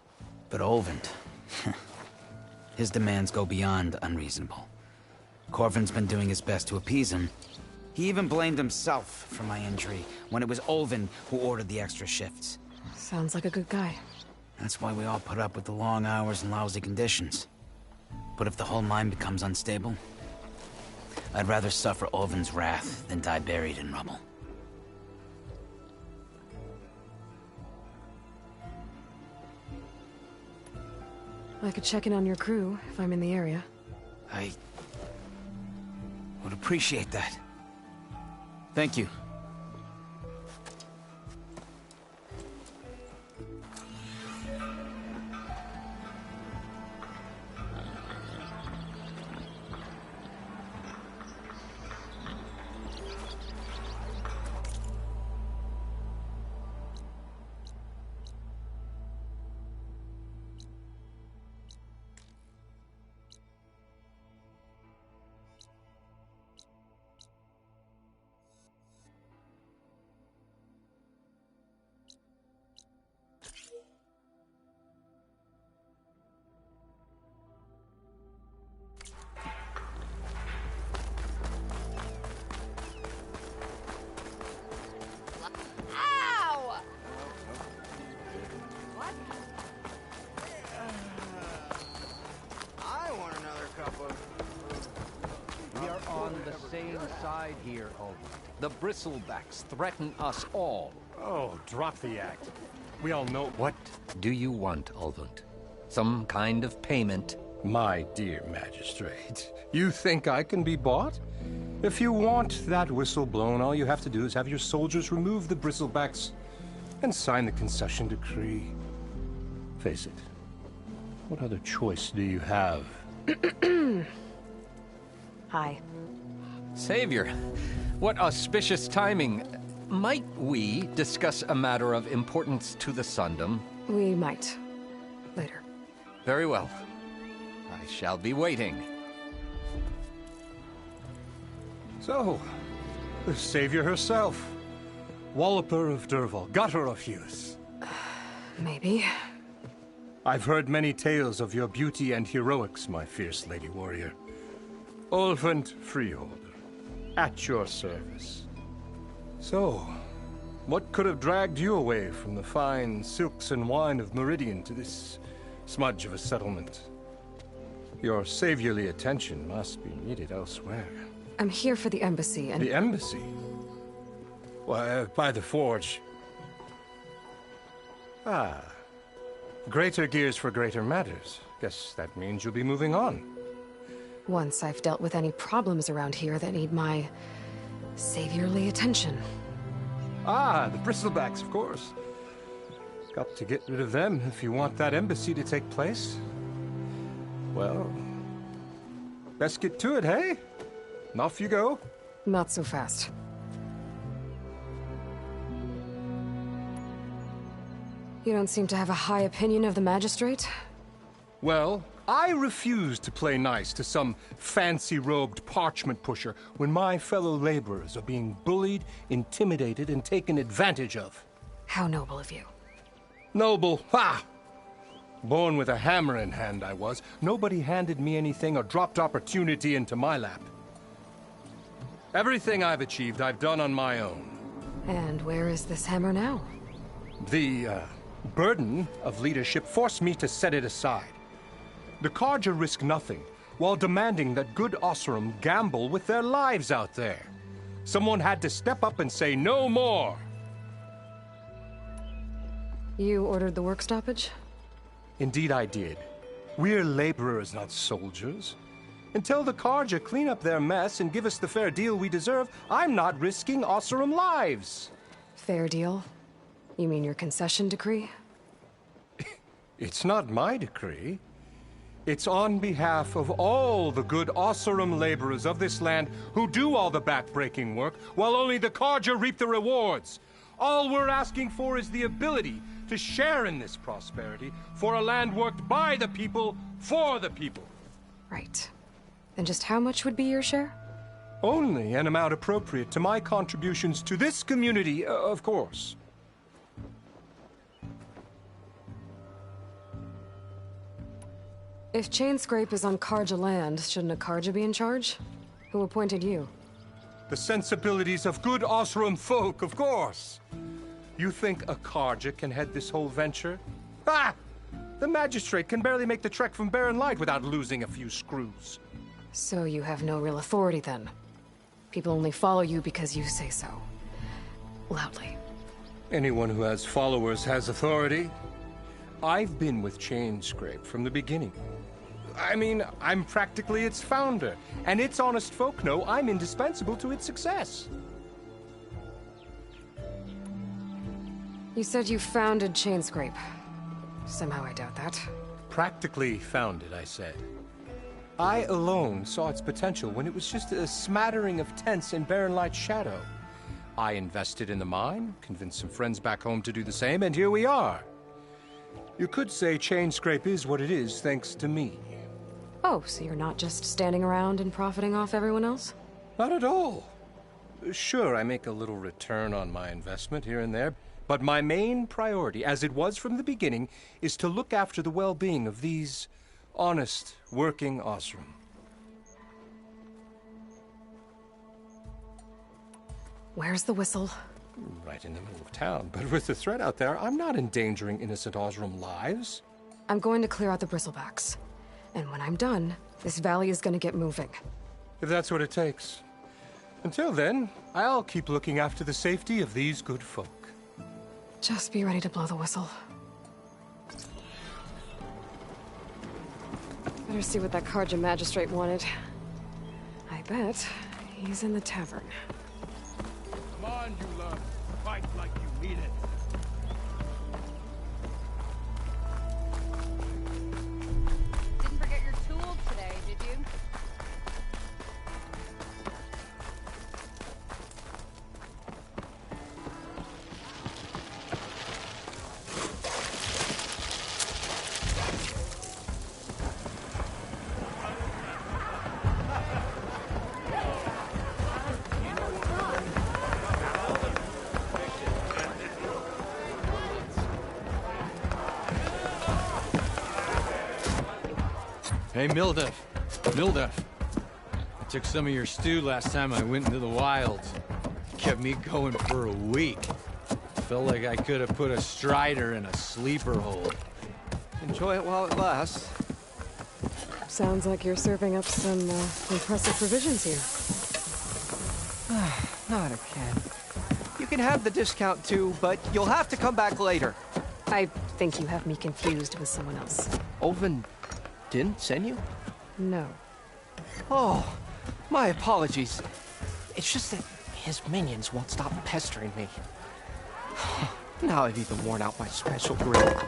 But Olvin... his demands go beyond unreasonable. Corvin's been doing his best to appease him. He even blamed himself for my injury when it was Olvin who ordered the extra shifts. Sounds like a good guy. That's why we all put up with the long hours and lousy conditions. But if the whole mine becomes unstable, I'd rather suffer Olvin's wrath than die buried in rubble. I could check in on your crew if I'm in the area. I would appreciate that. Thank you. Here, Olvin. The bristlebacks threaten us all. Oh, drop the act. We all know... What do you want, Olvin? Some kind of payment? My dear magistrate, you think I can be bought? If you want that whistle blown, all you have to do is have your soldiers remove the bristlebacks and sign the concession decree. Face it, what other choice do you have? Hi. Savior, what auspicious timing. Might we discuss a matter of importance to the Sundom? We might. Later. Very well. I shall be waiting. So, the savior herself. Walloper of Derval, gutter of Hughes. Maybe. I've heard many tales of your beauty and heroics, my fierce lady warrior. Olfant Freeholder, at your service. So, what could have dragged you away from the fine silks and wine of Meridian to this smudge of a settlement? Your saviorly attention must be needed elsewhere. I'm here for the embassy and... The embassy? Why, by the forge. Ah. Greater gears for greater matters. Guess that means you'll be moving on. Once I've dealt with any problems around here that need my saviorly attention. Ah, the bristlebacks, of course. Got to get rid of them if you want that embassy to take place. Well, best get to it, hey? And off you go. Not so fast. You don't seem to have a high opinion of the magistrate? Well, I refuse to play nice to some fancy-robed parchment pusher when my fellow laborers are being bullied, intimidated, and taken advantage of. How noble of you. Noble? Ha! Born with a hammer in hand, I was. Nobody handed me anything or dropped opportunity into my lap. Everything I've achieved, I've done on my own. And where is this hammer now? The, burden of leadership forced me to set it aside. The Carja risk nothing, while demanding that good Osseram gamble with their lives out there. Someone had to step up and say no more. You ordered the work stoppage? Indeed I did. We're laborers, not soldiers. Until the Carja clean up their mess and give us the fair deal we deserve, I'm not risking Osseram lives. Fair deal? You mean your concession decree? It's not my decree. It's on behalf of all the good Osseram laborers of this land who do all the back-breaking work, while only the Carja reap the rewards. All we're asking for is the ability to share in this prosperity for a land worked by the people, for the people. Right. And just how much would be your share? Only an amount appropriate to my contributions to this community, of course. If Chainscrape is on Carja land, shouldn't a Carja be in charge? Who appointed you? The sensibilities of good Osseram folk, of course. You think a Carja can head this whole venture? Ah! The magistrate can barely make the trek from Barren Light without losing a few screws. So you have no real authority then? People only follow you because you say so. Loudly. Anyone who has followers has authority. I've been with Chainscrape from the beginning. I mean, I'm practically its founder, and its honest folk know I'm indispensable to its success. You said you founded Chainscrape. Somehow I doubt that. Practically founded, I said. I alone saw its potential when it was just a smattering of tents in Barren Light's shadow. I invested in the mine, convinced some friends back home to do the same, and here we are. You could say Chainscrape is what it is thanks to me. Oh, so you're not just standing around and profiting off everyone else? Not at all. Sure, I make a little return on my investment here and there, but my main priority, as it was from the beginning, is to look after the well-being of these honest, working Osseram. Where's the whistle? Right in the middle of town, but with the threat out there, I'm not endangering innocent Osseram lives. I'm going to clear out the bristlebacks. And when I'm done, this valley is going to get moving. If that's what it takes. Until then, I'll keep looking after the safety of these good folk. Just be ready to blow the whistle. Better see what that Carja magistrate wanted. I bet he's in the tavern. Come on, you love. Fight like you mean it. Didn't forget your tools today, did you? Hey, Mildef. Mildef. I took some of your stew last time I went into the wilds. Kept me going for a week. Felt like I could have put a strider in a sleeper hole. Enjoy it while it lasts. Sounds like you're serving up some impressive provisions here. Not again. You can have the discount too, but you'll have to come back later. I think you have me confused with someone else. Olvin didn't send you? No. Oh, my apologies. It's just that his minions won't stop pestering me. Now I've even worn out my special grill.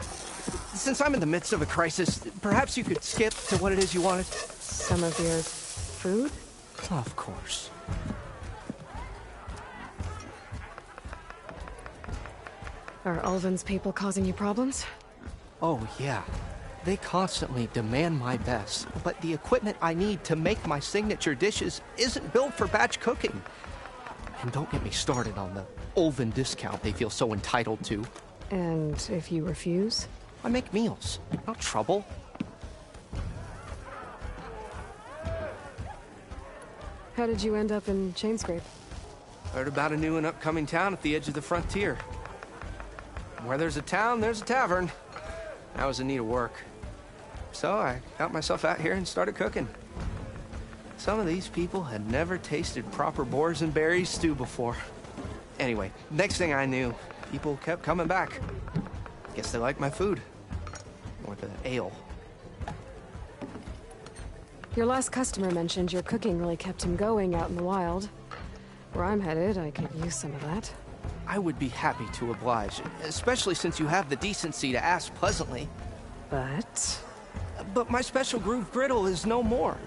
Since I'm in the midst of a crisis, perhaps you could skip to what it is you wanted? Some of your food? Of course. Are Ulvin's people causing you problems? Oh, yeah. They constantly demand my best, but the equipment I need to make my signature dishes isn't built for batch cooking. And don't get me started on the Ulvin discount they feel so entitled to. And if you refuse? I make meals, not trouble. How did you end up in Chainscrape? Heard about a new and upcoming town at the edge of the frontier. Where there's a town, there's a tavern. I was in need of work. So I got myself out here and started cooking. Some of these people had never tasted proper boars and berries stew before. Anyway, next thing I knew, people kept coming back. Guess they liked my food. Or the ale. Your last customer mentioned your cooking really kept him going out in the wild. Where I'm headed, I could use some of that. I would be happy to oblige, especially since you have the decency to ask pleasantly. But my special groove griddle is no more.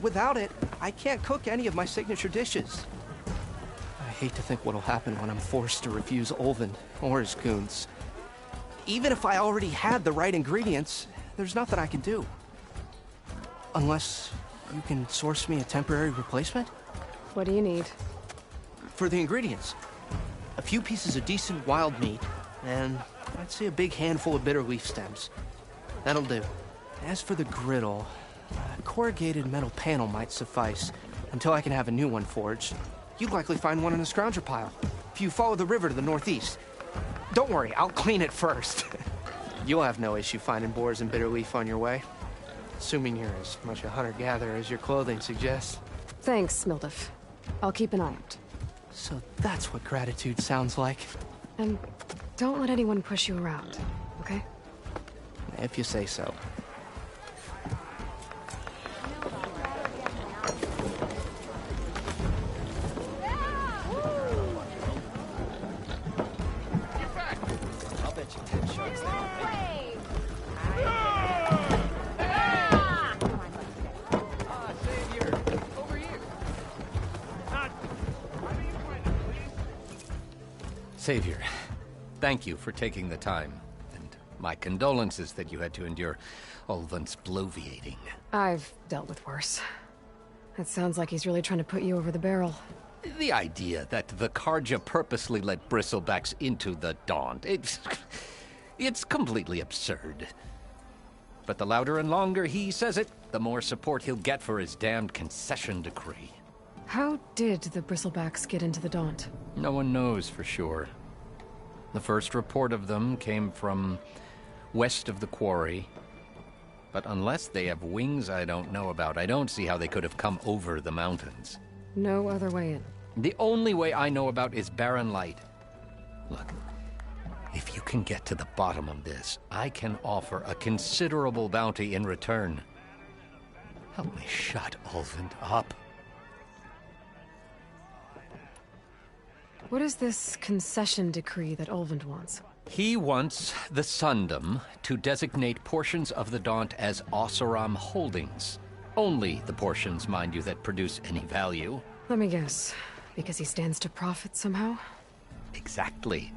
Without it, I can't cook any of my signature dishes. I hate to think what'll happen when I'm forced to refuse Ulvin or his goons. Even if I already had the right ingredients, there's nothing I can do. Unless you can source me a temporary replacement? What do you need? For the ingredients. A few pieces of decent wild meat, and I'd say a big handful of bitter leaf stems. That'll do. As for the griddle, a corrugated metal panel might suffice until I can have a new one forged. You'd likely find one in a scrounger pile, if you follow the river to the northeast. Don't worry, I'll clean it first. You'll have no issue finding boars and bitter leaf on your way. Assuming you're as much a hunter-gatherer as your clothing suggests. Thanks, Mildef. I'll keep an eye out. So that's what gratitude sounds like. And don't let anyone push you around, okay? If you say so. I'll bet you 10 sharks Savior, over here. Savior, thank you for taking the time. And my condolences that you had to endure Ulvin's bloviating. I've dealt with worse. It sounds like he's really trying to put you over the barrel. The idea that the Karja purposely let bristlebacks into the Daunt, it's completely absurd. But the louder and longer he says it, the more support he'll get for his damned concession decree. How did the bristlebacks get into the Daunt? No one knows for sure. The first report of them came from west of the quarry. But unless they have wings I don't know about, I don't see how they could have come over the mountains. No other way in. The only way I know about is barren light. Look, if you can get to the bottom of this, I can offer a considerable bounty in return. Help me shut Ulvin up. What is this concession decree that Ulvin wants? He wants the Sundom to designate portions of the Daunt as Oseram holdings. Only the portions, mind you, that produce any value. Let me guess. Because he stands to profit somehow? Exactly.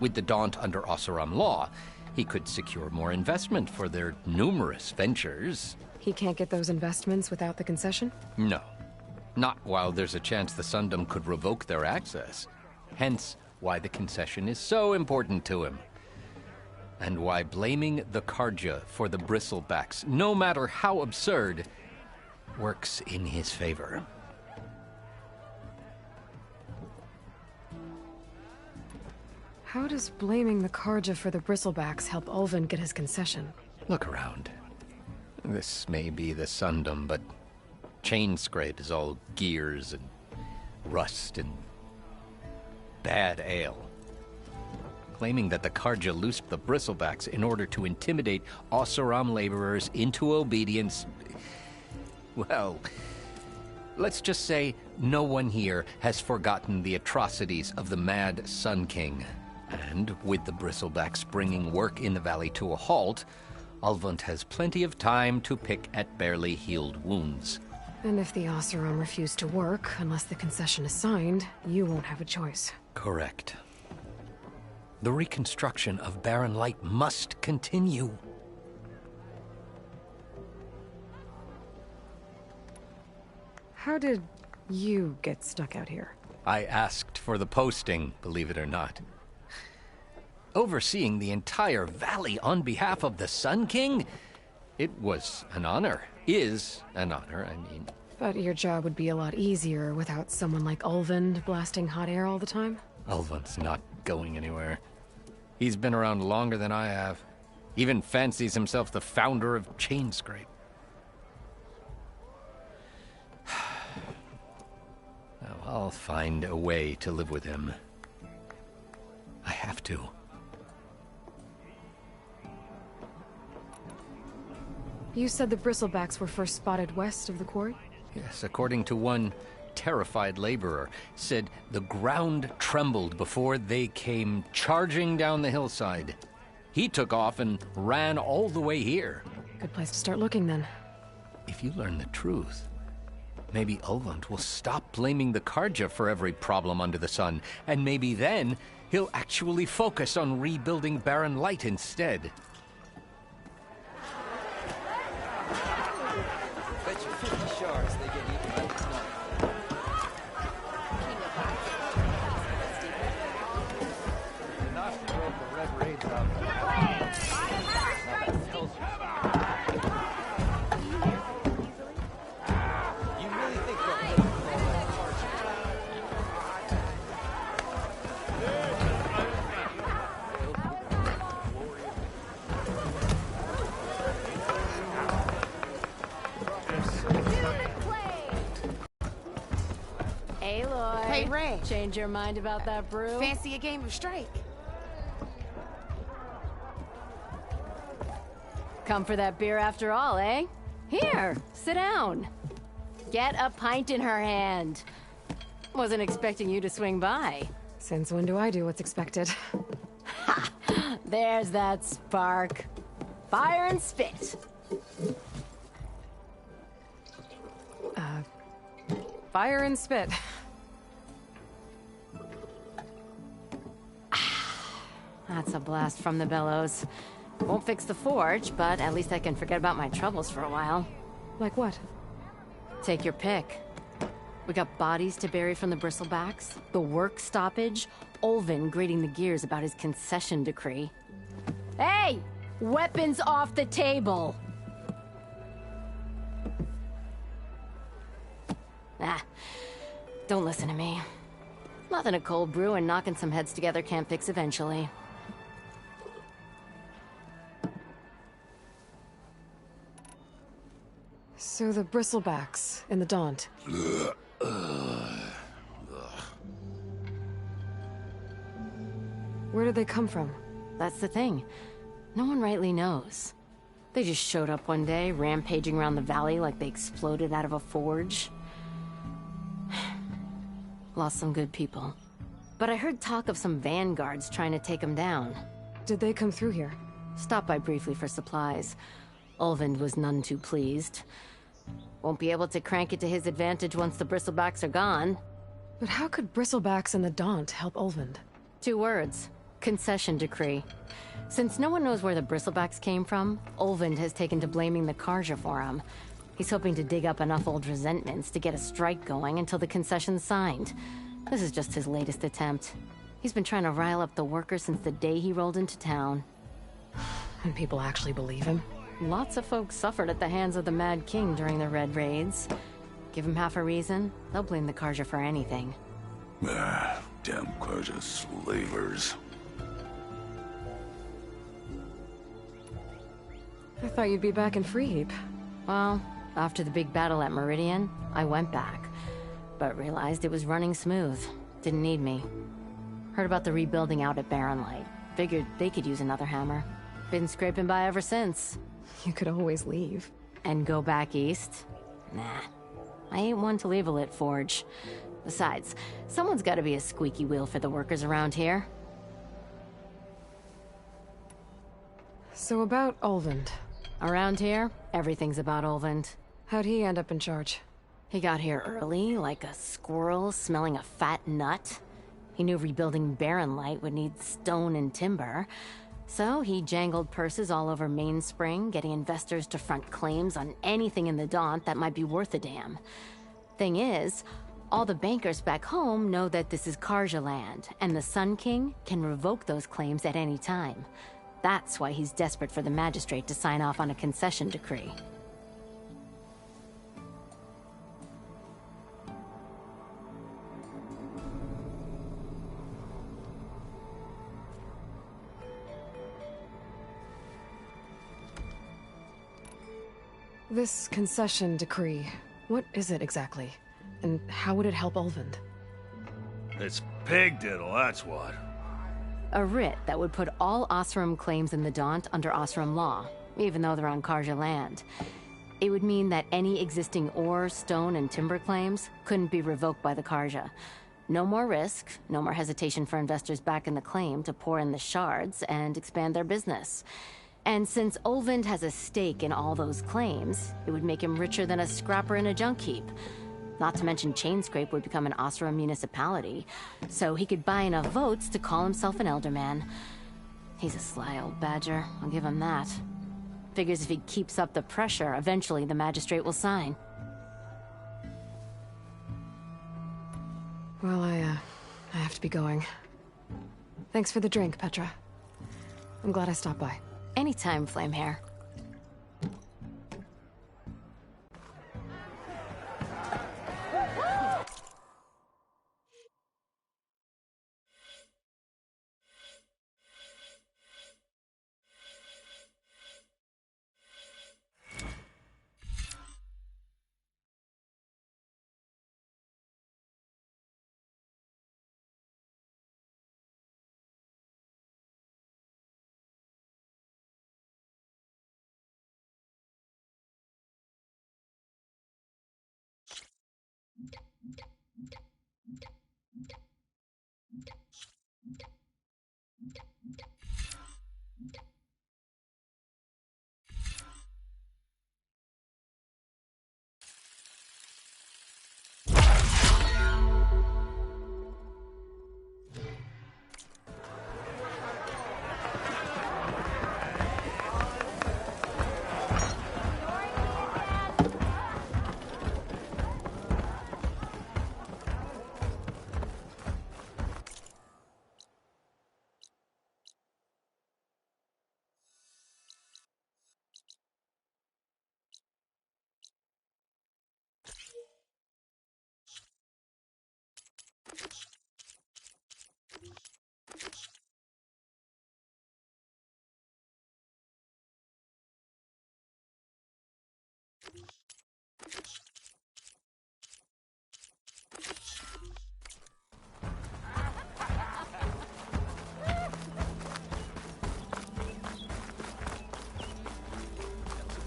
With the Daunt under Oseram law, he could secure more investment for their numerous ventures. He can't get those investments without the concession? No. Not while there's a chance the Sundom could revoke their access. Hence, why the concession is so important to him. and why blaming the Karja for the bristlebacks, no matter how absurd, works in his favor. How does blaming the Karja for the bristlebacks help Ulvin get his concession? Look around. This may be the Sundom, but Chainscrape is all gears and rust and bad ale. Claiming that the Karja loosed the bristlebacks in order to intimidate Oseram laborers into obedience. Well, let's just say no one here has forgotten the atrocities of the Mad Sun King. And with the bristlebacks bringing work in the valley to a halt, Ulvund has plenty of time to pick at barely healed wounds. And if the Oseram refuse to work, unless the concession is signed, you won't have a choice. Correct. The reconstruction of Barren Light must continue. How did you get stuck out here? I asked for the posting, believe it or not. Overseeing the entire valley on behalf of the Sun King? It was an honor. Is an honor, I mean. But your job would be a lot easier without someone like Ulvund blasting hot air all the time? Ulvund's not going anywhere. He's been around longer than I have. Even fancies himself the founder of Chainscrape. Now, I'll find a way to live with him. I have to. You said the bristlebacks were first spotted west of the quarry? Yes, according to one terrified laborer, said the ground trembled before they came charging down the hillside. He took off and ran all the way here. Good place to start looking, then. If you learn the truth, maybe Ulvund will stop blaming the Karja for every problem under the sun, and maybe then he'll actually focus on rebuilding Barren Light instead. Bet you 50 shards they get eaten by the snow. Enough to broke the red raids out. You really think they'll control that Aloy. Hey, Ray. Change your mind about that brew? Fancy a game of strike? Come for that beer after all, eh? Here, sit down. Get a pint in her hand. Wasn't expecting you to swing by. Since when do I do what's expected? Ha! There's that spark. Fire and spit. Fire and spit. That's a blast from the bellows. Won't fix the forge, but at least I can forget about my troubles for a while. Like what? Take your pick. We got bodies to bury from the bristlebacks, the work stoppage, Ulvin grating the gears about his concession decree. Hey! Weapons off the table! Ah, don't listen to me. Nothing a cold brew and knocking some heads together can't fix eventually. So the bristlebacks in the Daunt. Where did they come from? That's the thing. No one rightly knows. They just showed up one day, rampaging around the valley like they exploded out of a forge. Lost some good people. But I heard talk of some vanguards trying to take them down. Did they come through here? Stopped by briefly for supplies. Ulvund was none too pleased. Won't be able to crank it to his advantage once the bristlebacks are gone. But how could bristlebacks and the Daunt help Ulvund? 2 words. Concession decree. Since no one knows where the bristlebacks came from, Ulvund has taken to blaming the Karja for them. He's hoping to dig up enough old resentments to get a strike going until the concession's signed. This is just his latest attempt. He's been trying to rile up the workers since the day he rolled into town. And people actually believe him? Lots of folks suffered at the hands of the Mad King during the Red Raids. Give them half a reason, they'll blame the Karja for anything. Damn Karja slavers. I thought you'd be back in Freeheap. Well, after the big battle at Meridian, I went back. But realized it was running smooth. Didn't need me. Heard about the rebuilding out at Barren Light. Figured they could use another hammer. Been scraping by ever since. You could always leave. And go back east? Nah. I ain't one to leave a lit forge. Besides, someone's gotta be a squeaky wheel for the workers around here. So about Ulvund. Around here, everything's about Ulvund. How'd he end up in charge? He got here early, like a squirrel smelling a fat nut. He knew rebuilding Barren Light would need stone and timber. So he jangled purses all over Mainspring, getting investors to front claims on anything in the Daunt that might be worth a damn. Thing is, all the bankers back home know that this is Karja land, and the Sun King can revoke those claims at any time. That's why he's desperate for the magistrate to sign off on a concession decree. This concession decree, what is it exactly? And how would it help Ulvund? It's pig diddle, that's what. A writ that would put all Osram claims in the Daunt under Osram law, even though they're on Karja land. It would mean that any existing ore, stone, and timber claims couldn't be revoked by the Karja. No more risk, no more hesitation for investors back in the claim to pour in the shards and expand their business. And since Ulvund has a stake in all those claims, it would make him richer than a scrapper in a junk heap. Not to mention Chainscrape would become an Osram municipality, so he could buy enough votes to call himself an elderman. He's a sly old badger, I'll give him that. Figures if he keeps up the pressure, eventually the magistrate will sign. Well, I have to be going. Thanks for the drink, Petra. I'm glad I stopped by. Anytime, Flamehair.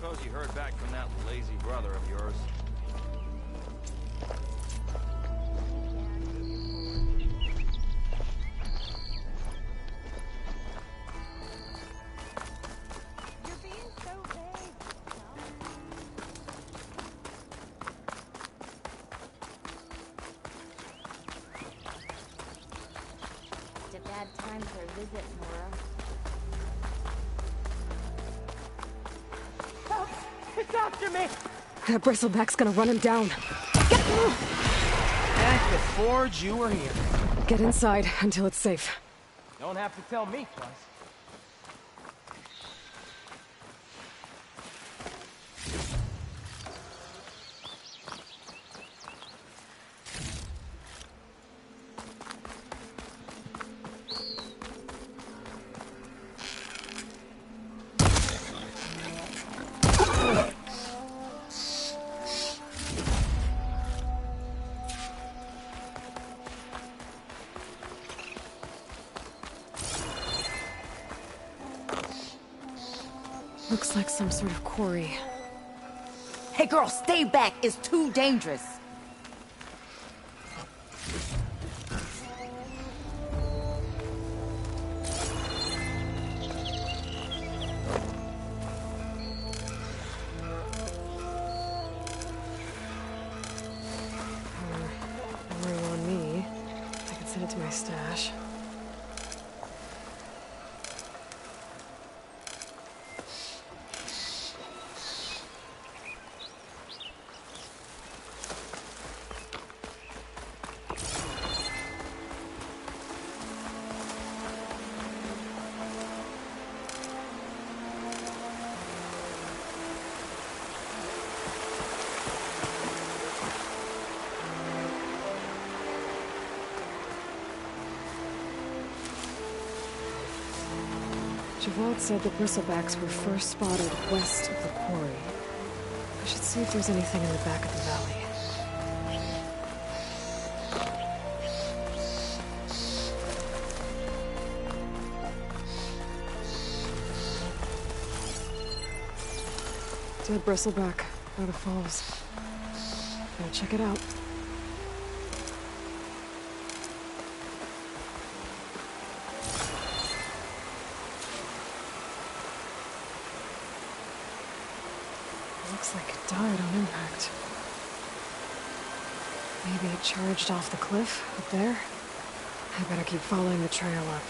Suppose you heard back from that lazy brother of yours. You're being so vague. It's a bad time for a visit, Nora. It's after me! That bristleback's gonna run him down. At the forge, you were here. Get inside until it's safe. Don't have to tell me twice. Looks like some sort of quarry. Hey girl, stay back. It's too dangerous. Ring on me. I can send it to my stash. Javod said the bristlebacks were first spotted west of the quarry. I should see if there's anything in the back of the valley. Dead bristleback by the falls. Gotta check it out. Looks like it died on impact. Maybe it charged off the cliff up there. I better keep following the trail up.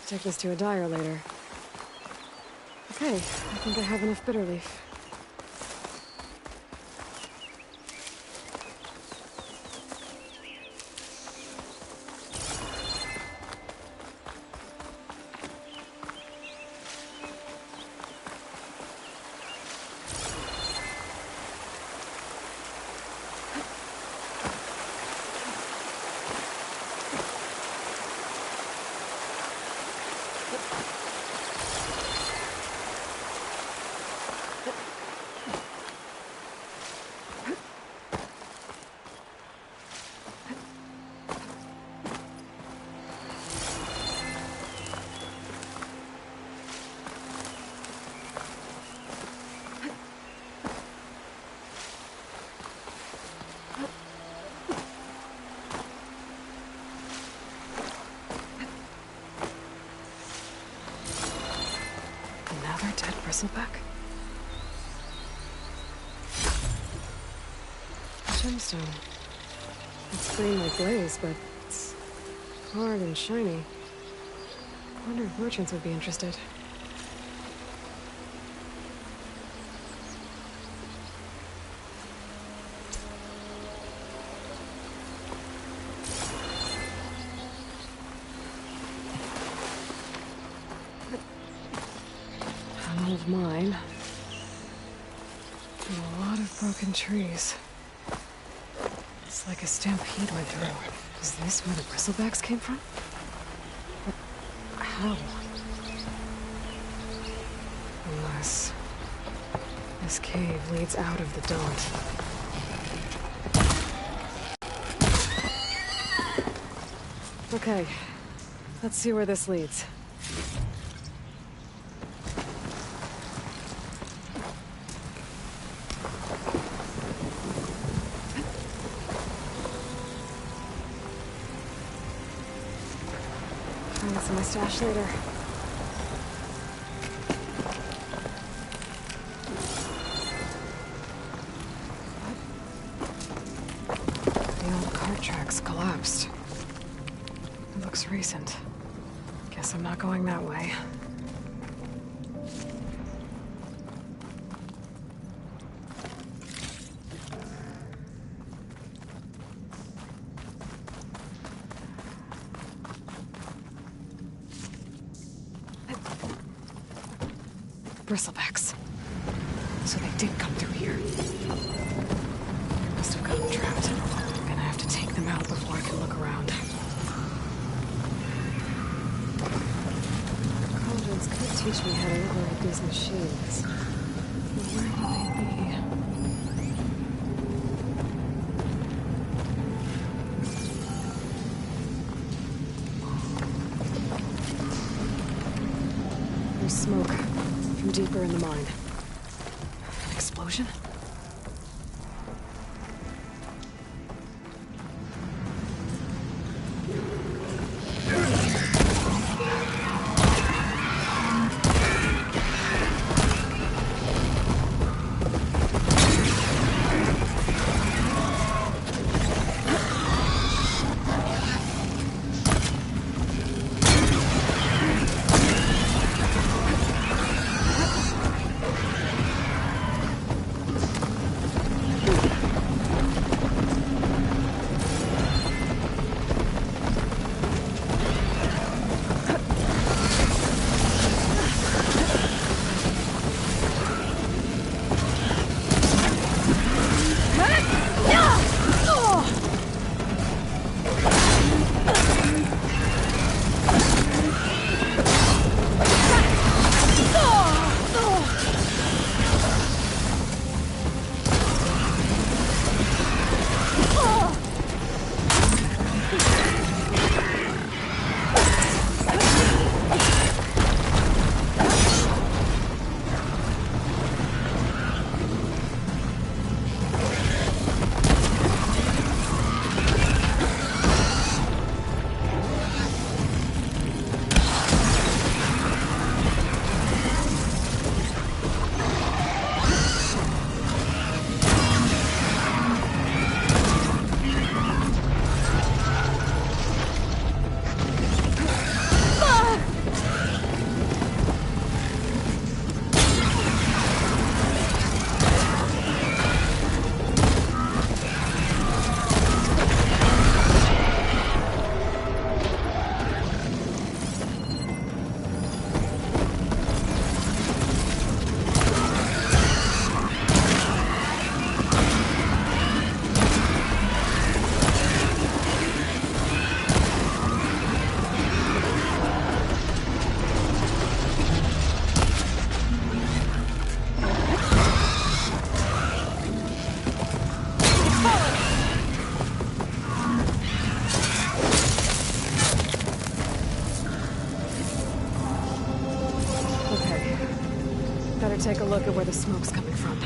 Take this to a dyer later. Okay, I think I have enough bitter leaf. Another dead bristleback? A gemstone. It's green like glaze, but it's hard and shiny. I wonder if merchants would be interested. An old mine. And a lot of broken trees. It's like a stampede went through. Is this where the bristlebacks came from? But how? Unless this cave leads out of the Daunt. Okay, let's see where this leads. Find this in my stash later. The old cart tracks collapsed. It looks recent. Guess I'm not going that way. Bristlebacks. So they did come through here. Must have gotten trapped. I'm gonna have to take them out before I can look around. Cauldrons could teach me how to operate these machines. Where will they be? There's smoke from deeper in the mine. An explosion? Take a look at where the smoke's coming from.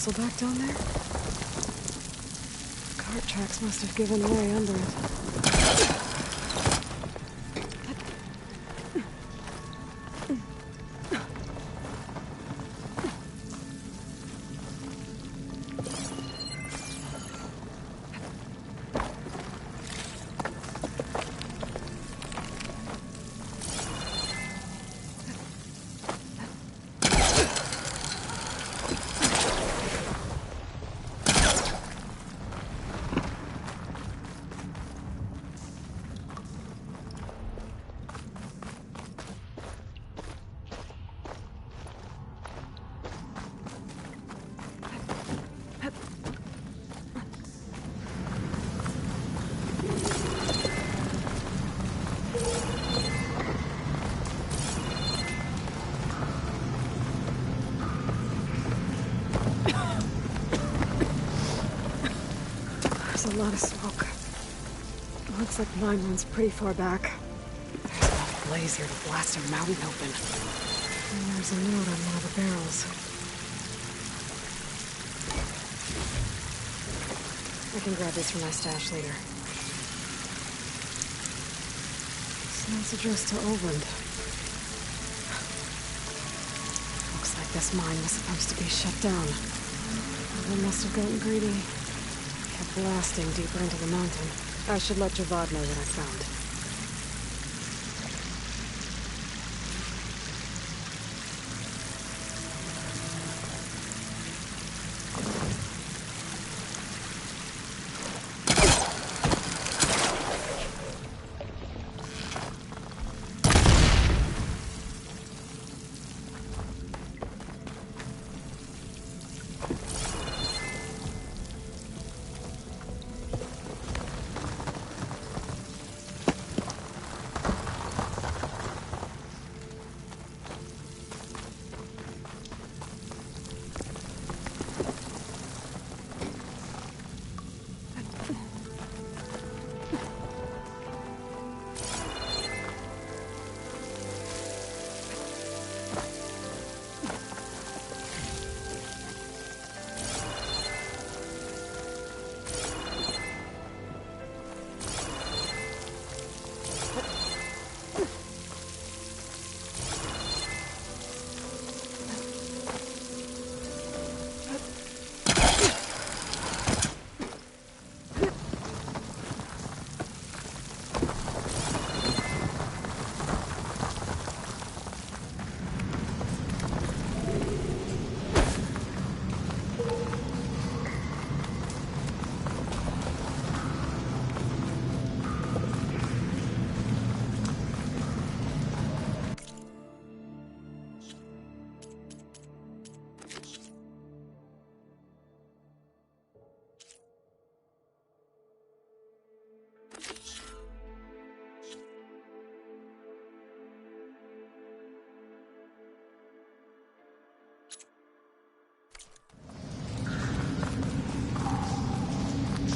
bristleback down there? Cart tracks must have given way under it. There's a lot of smoke. Looks like the mine runs pretty far back. There's enough blaze here to blast a mountain open. And there's a note on one of the barrels. I can grab this from my stash later. This note's addressed to Oland. Looks like this mine was supposed to be shut down. They must have gotten greedy. Kept blasting deeper into the mountain. I should let Javad know what I found.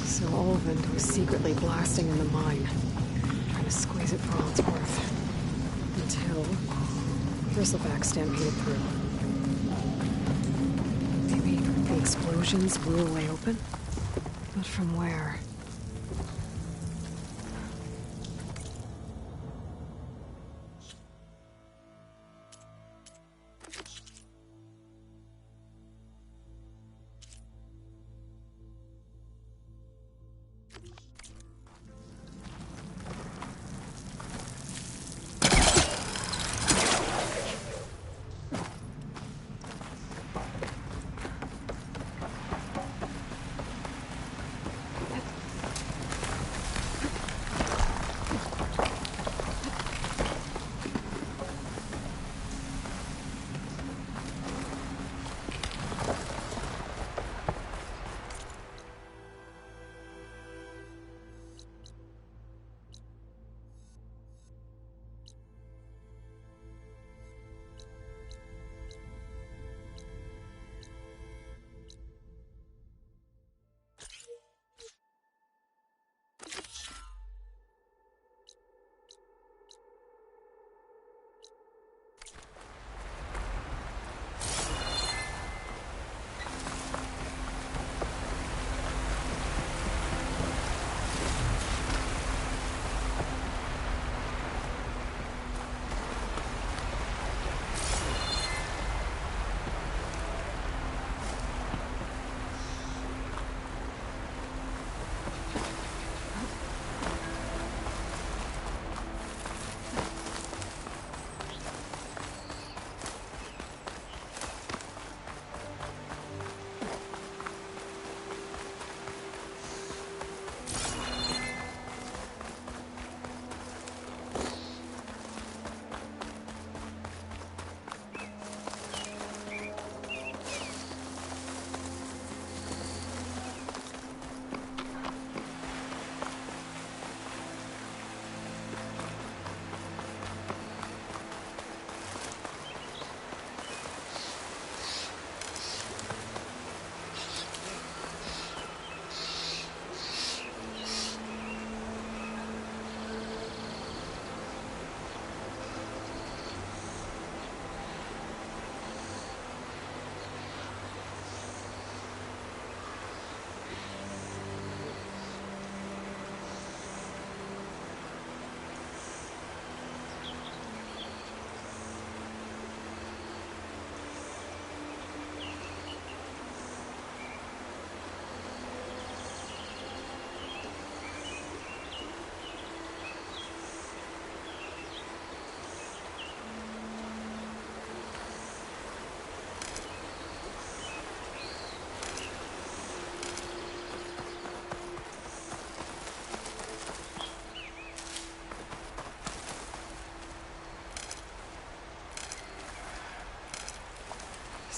So Olvind was secretly blasting in the mine, trying to squeeze it for all it's worth. Until Bristleback stampeded through. Maybe the explosions blew a way open? But from where?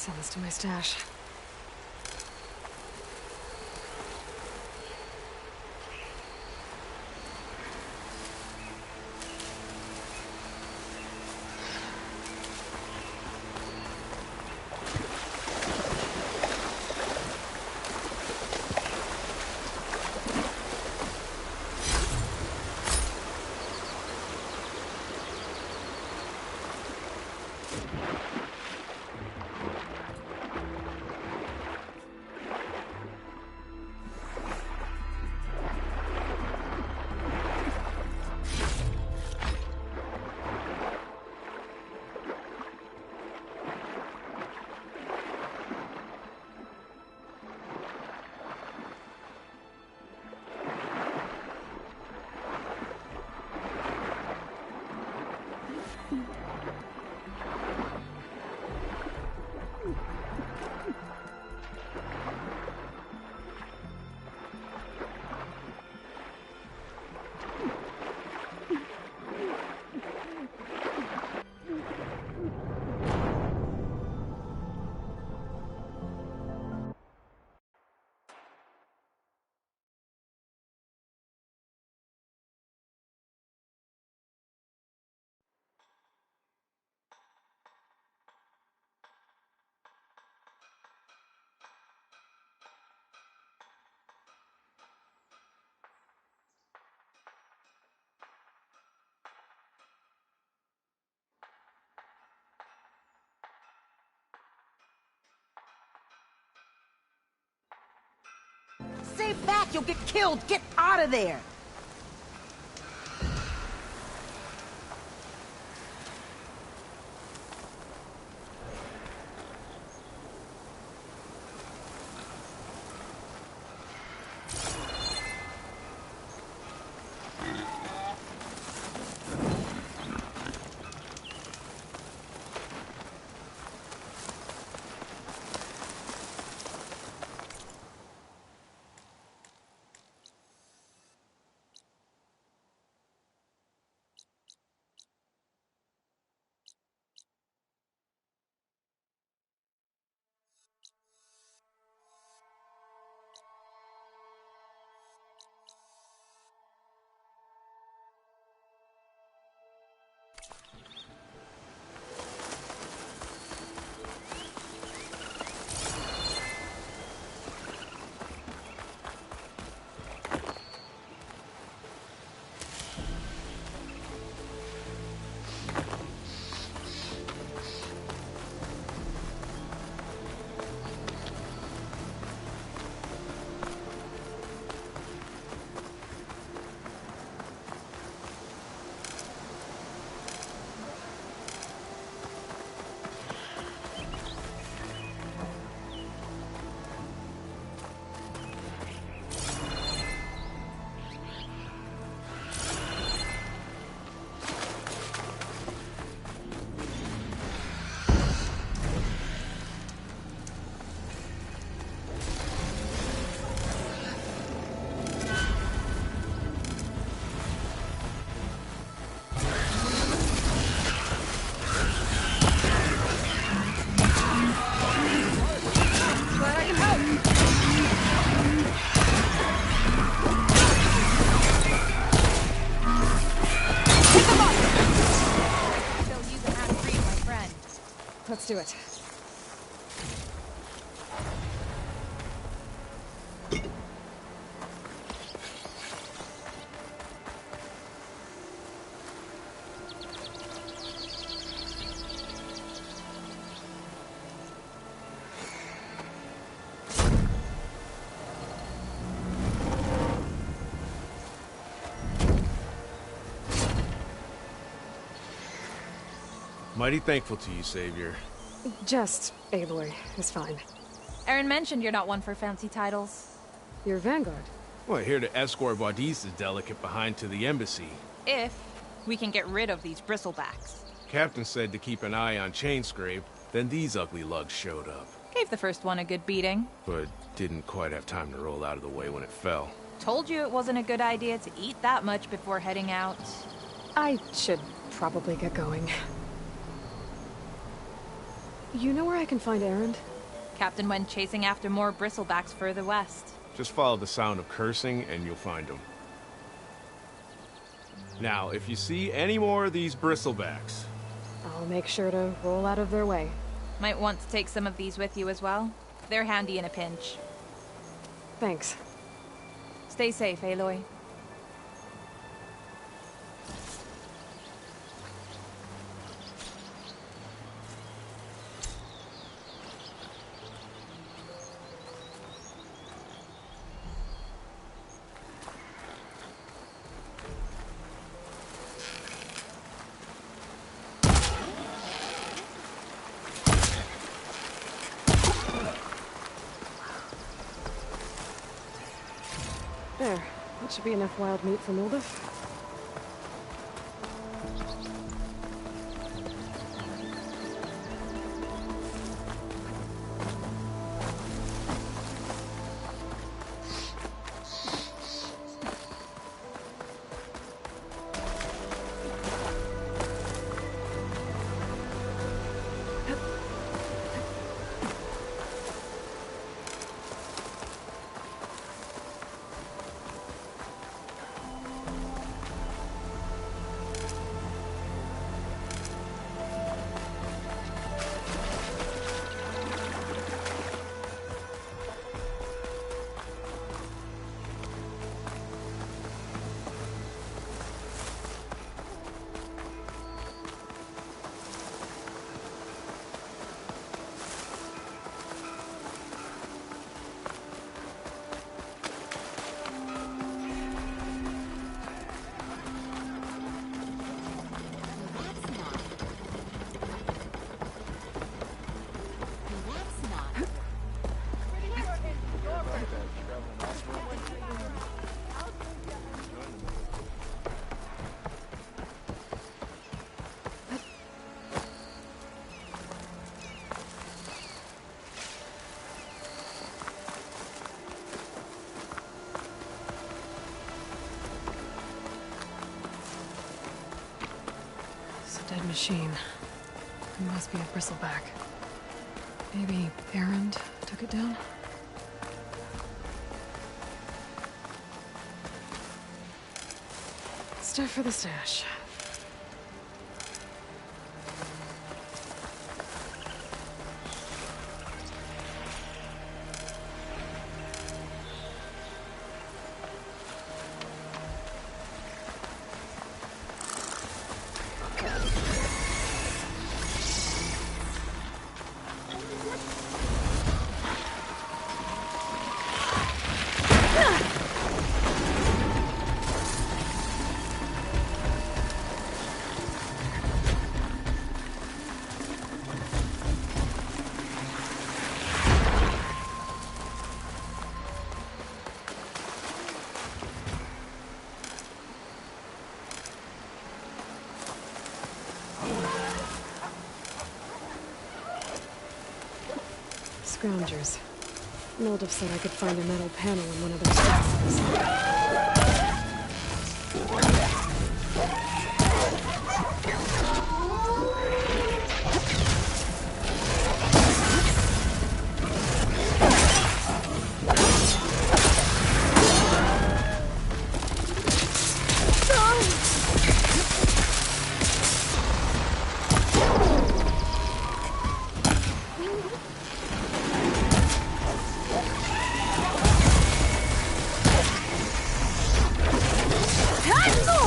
Send this to my stash. Stay back, you'll get killed. Get out of there. Let's do it. Mighty thankful to you, Savior. Just Aloy is fine. Aaron mentioned you're not one for fancy titles. You're Vanguard. Well, here to escort Wadis's delicate behind to the embassy. If we can get rid of these bristlebacks. Captain said to keep an eye on Chainscrape, then these ugly lugs showed up. Gave the first one a good beating. But didn't quite have time to roll out of the way when it fell. Told you it wasn't a good idea to eat that much before heading out. I should probably get going. You know where I can find Erend? Captain went chasing after more bristlebacks further west. Just follow the sound of cursing and you'll find him. Now, if you see any more of these bristlebacks... I'll make sure to roll out of their way. Might want to take some of these with you as well. They're handy in a pinch. Thanks. Stay safe, Aloy. There. That should be enough wild meat for Muldif. Dead machine. It must be a bristleback. Maybe Erend took it down? Stuff for the stash. Scroungers. Muldif said I could find a metal panel in one of their storehouses. Time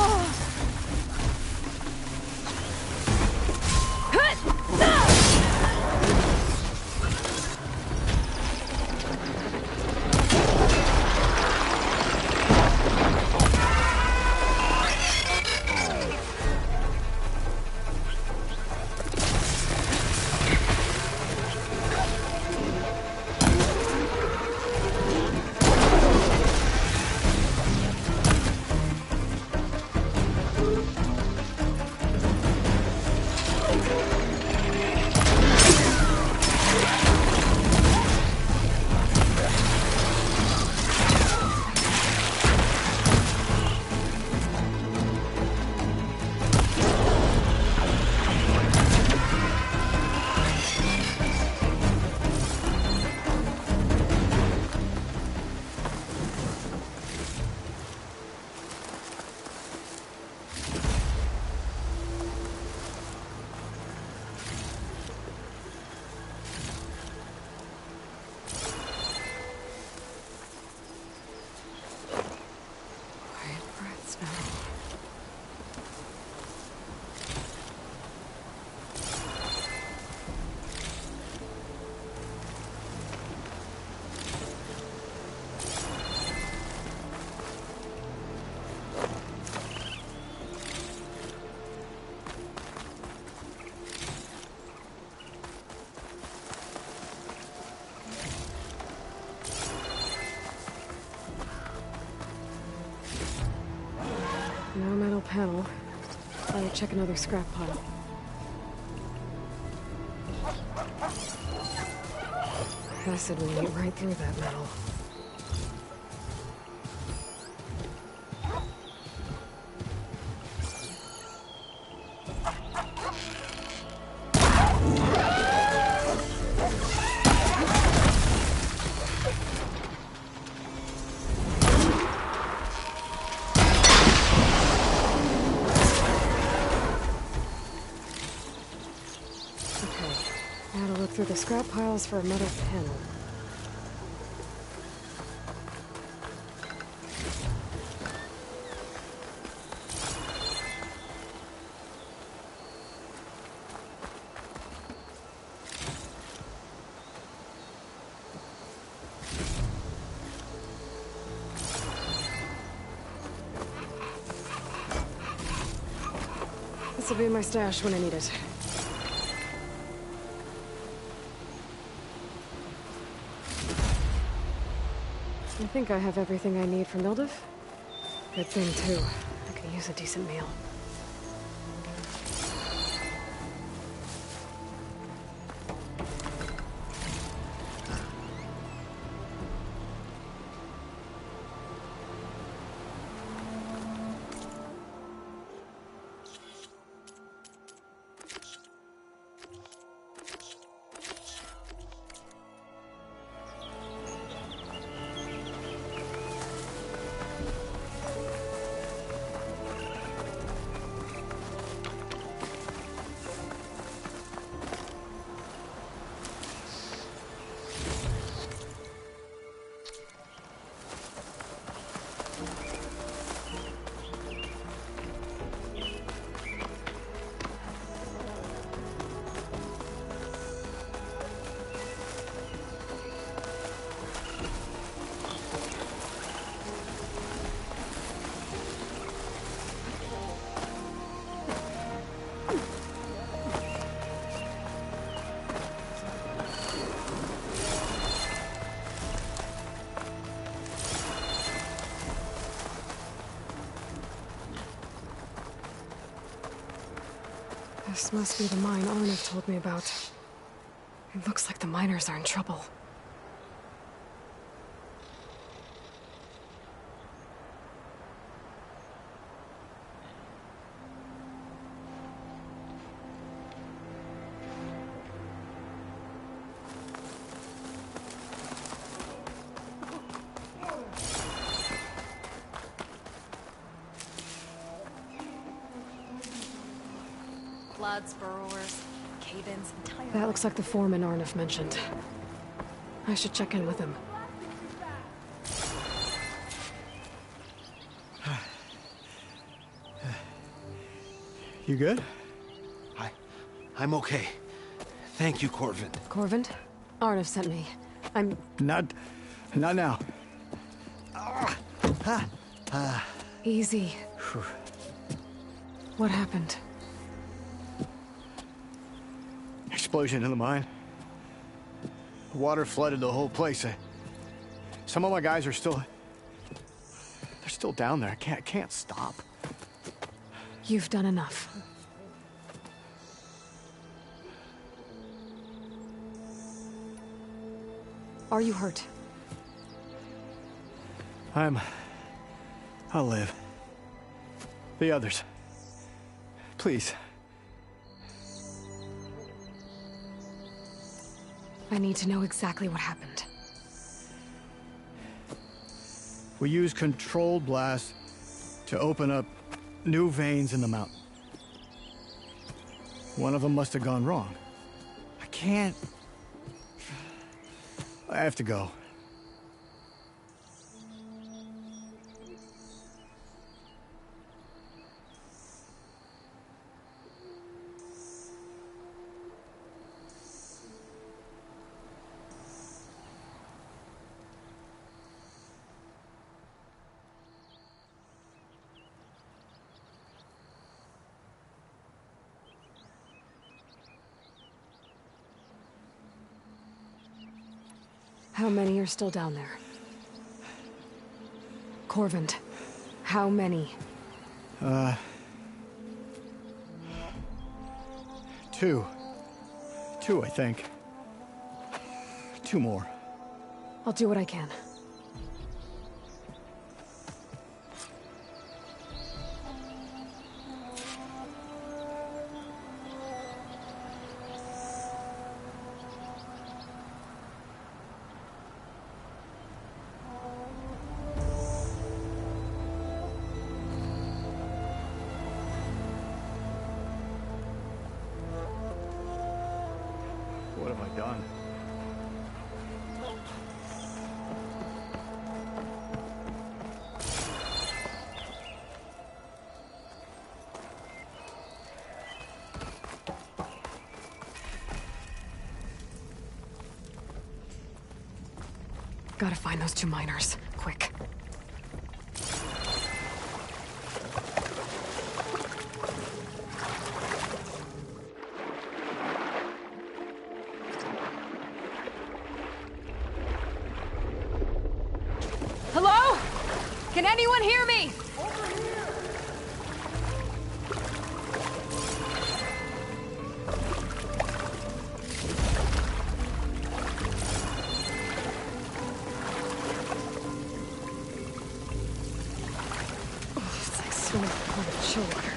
panel. I would check another scrap pile. Acid would eat right through that metal. Through the scrap piles for a metal panel. This will be my stash when I need it. I think I have everything I need from Ildov. Good thing, too. I can use a decent meal. This must be the mine Arnav told me about. It looks like the miners are in trouble. Floods, burrowers, cave-ins, entire... That looks like the foreman Arnav mentioned. I should check in with him. You good? I'm okay. Thank you, Corvin. Corvin? Arnav sent me. I'm... Not now. Easy. What happened? Explosion in the mine. The water flooded the whole place. Some of my guys are still... They're still down there. I can't stop. You've done enough. Are you hurt? I'll live. The others. Please. I need to know exactly what happened. We used controlled blasts to open up new veins in the mountain. One of them must have gone wrong. I have to go. How many are still down there? Corvin, how many? Two, I think. 2 more. I'll do what I can. What have I done? Gotta find those 2 miners. Quick. Hello? Can anyone hear me? It's like swimming in a pond of chill water.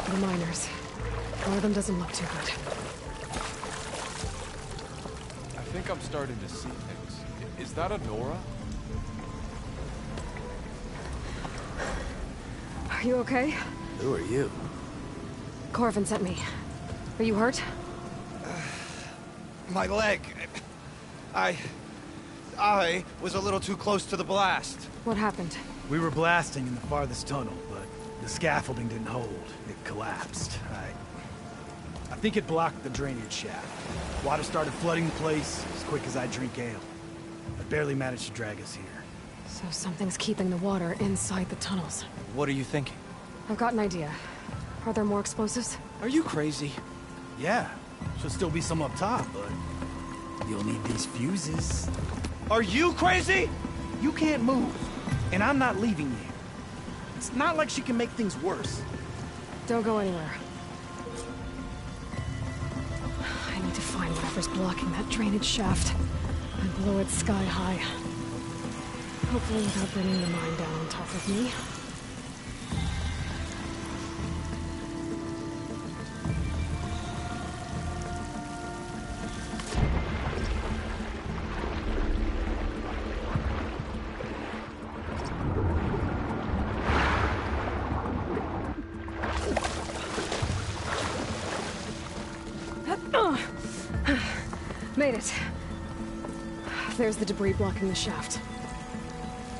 The miners. One of them doesn't look too good. I think I'm starting to see things. Is that a Nora? Are you okay? Who are you? Corvin sent me. Are you hurt? My leg. I was a little too close to the blast. What happened? We were blasting in the farthest tunnel, but the scaffolding didn't hold. It collapsed. I think it blocked the drainage shaft. Water started flooding the place as quick as I drink ale. I barely managed to drag us here. So something's keeping the water inside the tunnels. What are you thinking? I've got an idea. Are there more explosives? Are you crazy? Yeah, should still be some up top, but you'll need these fuses. Are you crazy? You can't move, and I'm not leaving you. It's not like she can make things worse. Don't go anywhere. I need to find whatever's blocking that drainage shaft and blow it sky high. Hopefully without bringing the mine down on top of me. Made it. There's the debris blocking the shaft.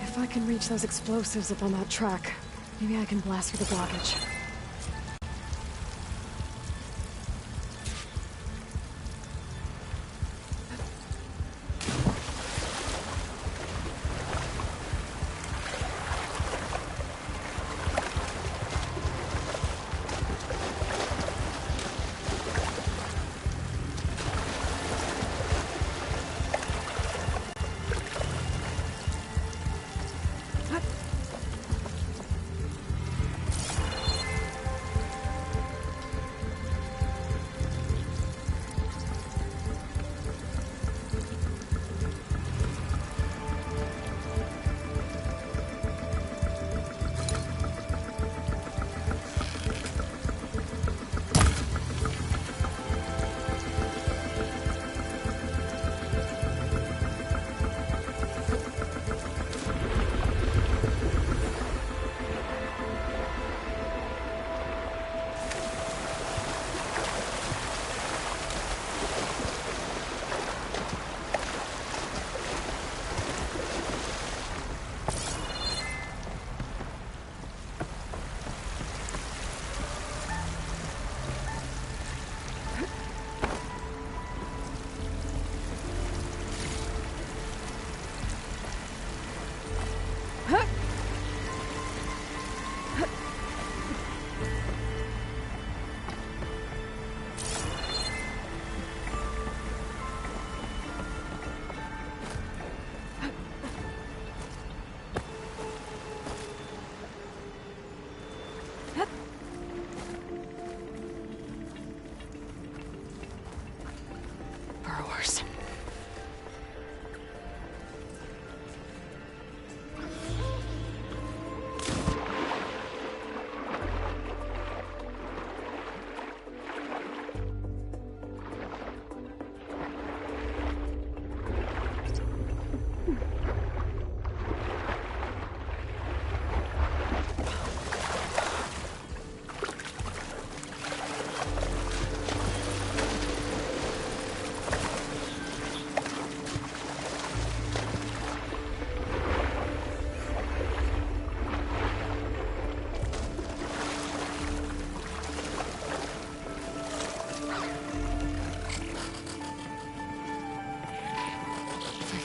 If I can reach those explosives up on that track, maybe I can blast through the blockage.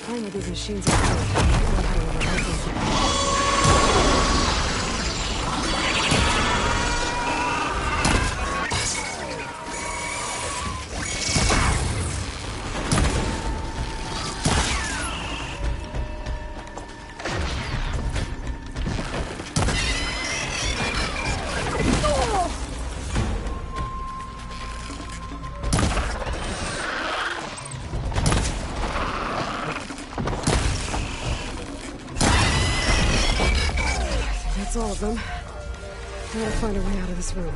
I know these machines are good. I don't know how to override them. That's all of them. I gotta find a way out of this room.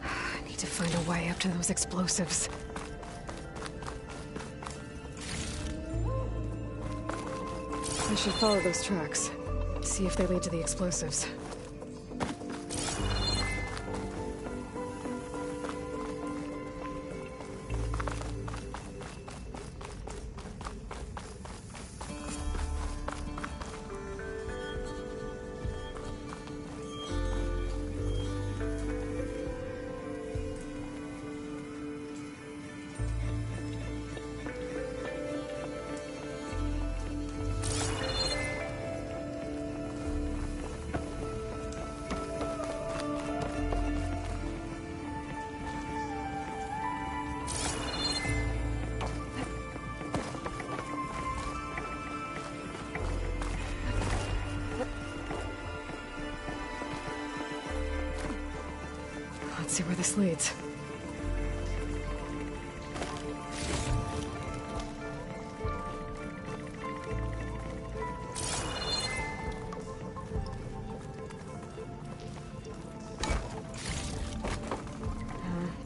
I need to find a way up to those explosives. I should follow those tracks. See if they lead to the explosives. Let's see where this leads.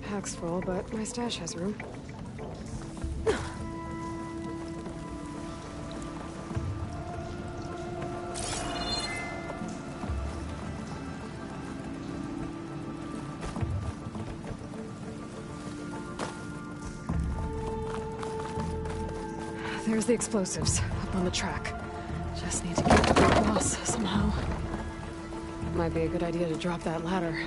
Pack's full, but my stash has room. There's the explosives, up on the track. Just need to get to the boss somehow. Might be a good idea to drop that ladder.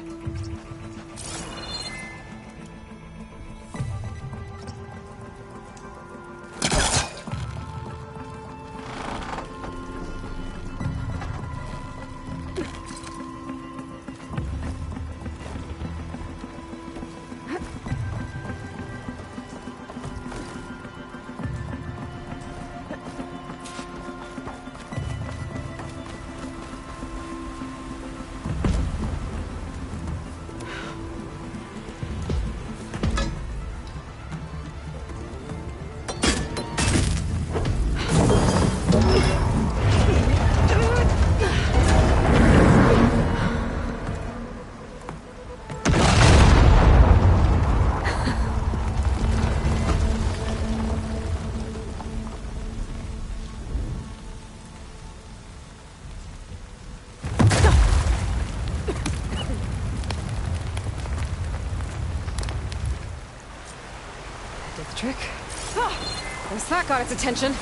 Did the trick. Ah, at least that got its attention.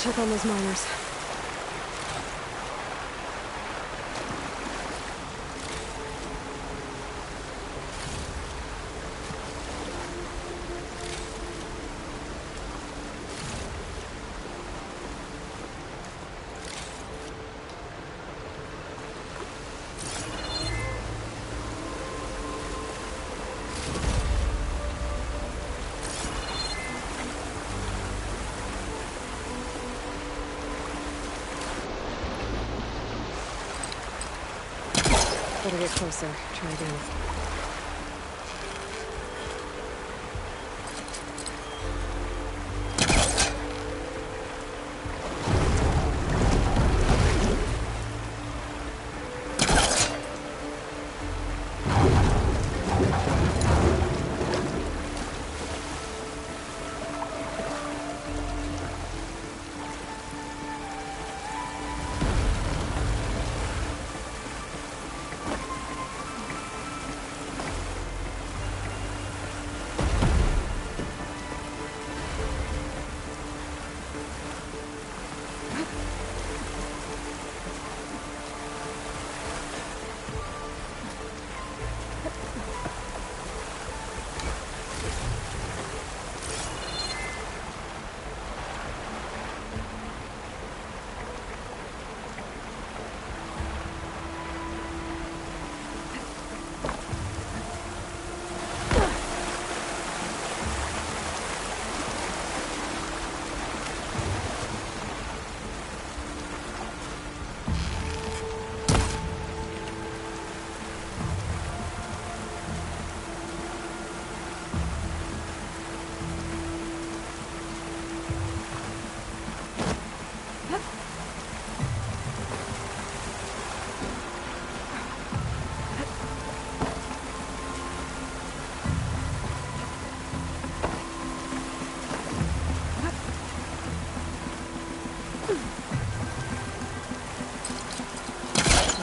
check on those miners. Better get closer. Try again.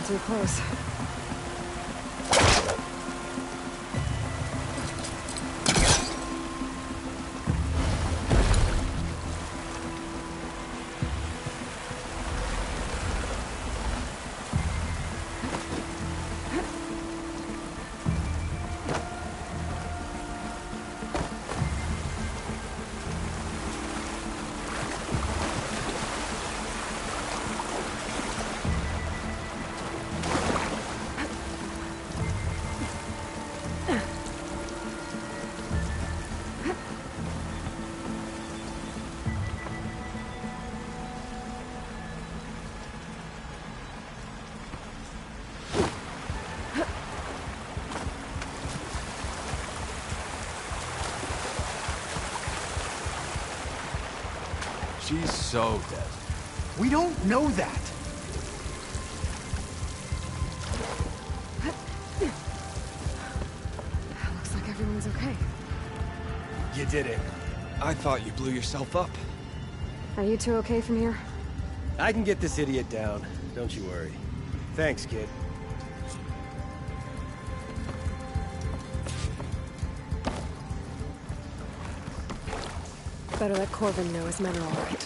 Too close. She's so dead. We don't know that. Looks like everyone's okay. You did it. I thought you blew yourself up. Are you two okay from here? I can get this idiot down. Don't you worry. Thanks, kid. Better let Corbin know his men are all right.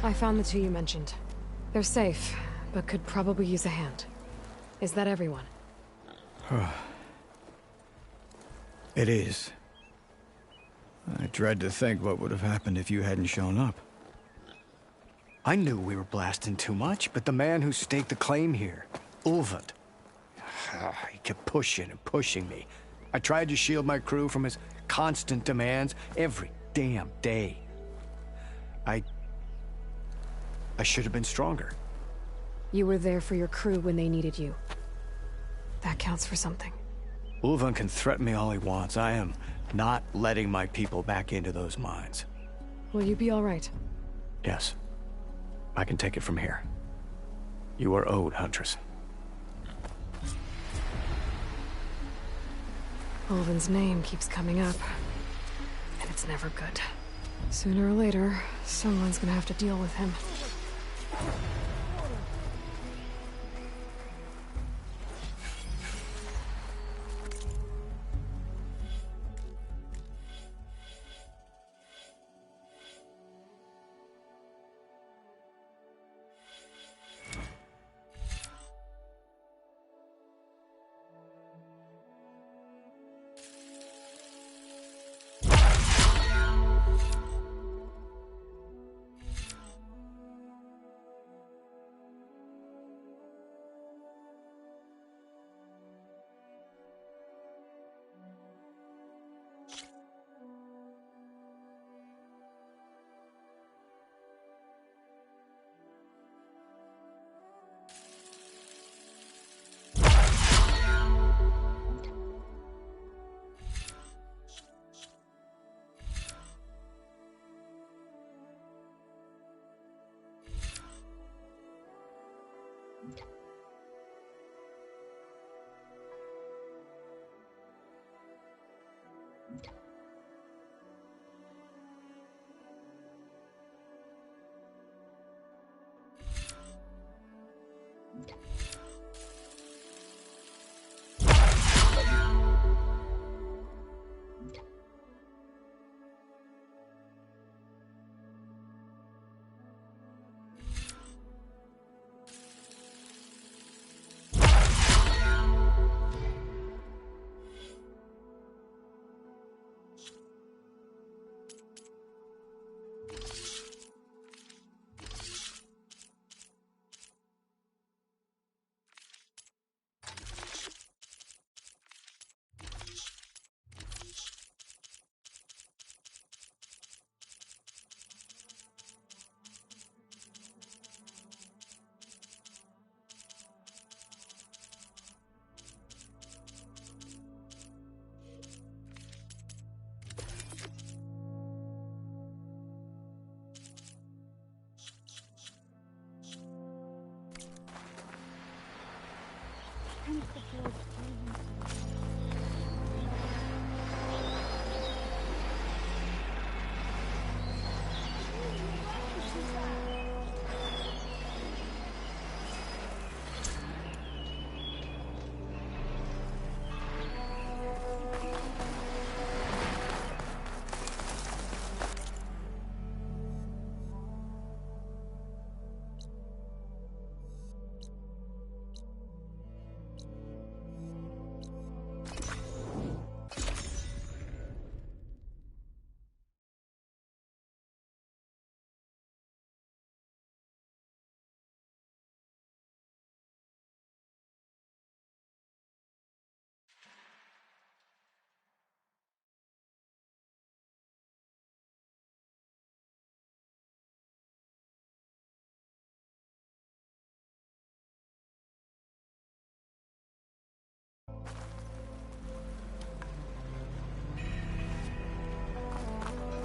I found the two you mentioned. They're safe, but could probably use a hand. Is that everyone? It is. I dread to think what would have happened if you hadn't shown up. I knew we were blasting too much, but the man who staked the claim here, Ulvund, he kept pushing and pushing me. I tried to shield my crew from his constant demands every damn day. I should have been stronger. You were there for your crew when they needed you. That counts for something. Ulvund can threaten me all he wants. I am not letting my people back into those mines. Will you be all right? Yes. I can take it from here. You are owed, Huntress. Ulvund's name keeps coming up. It's never good. Sooner or later, someone's gonna have to deal with him.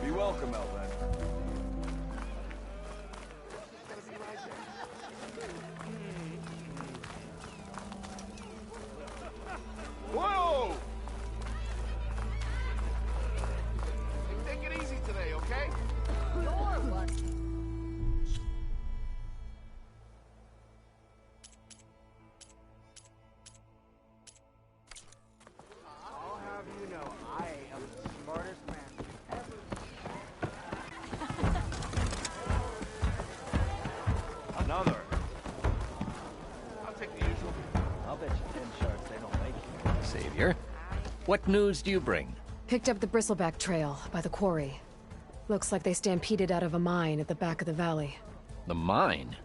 Be welcome, Elvin. Whoa! Hey, take it easy today, okay? I'll have you know, I am the smartest man ever. Another. I'll take the usual. I'll bet you 10 sharks they don't make you. Savior, what news do you bring? Picked up the bristleback trail by the quarry. Looks like they stampeded out of a mine at the back of the valley. The mine?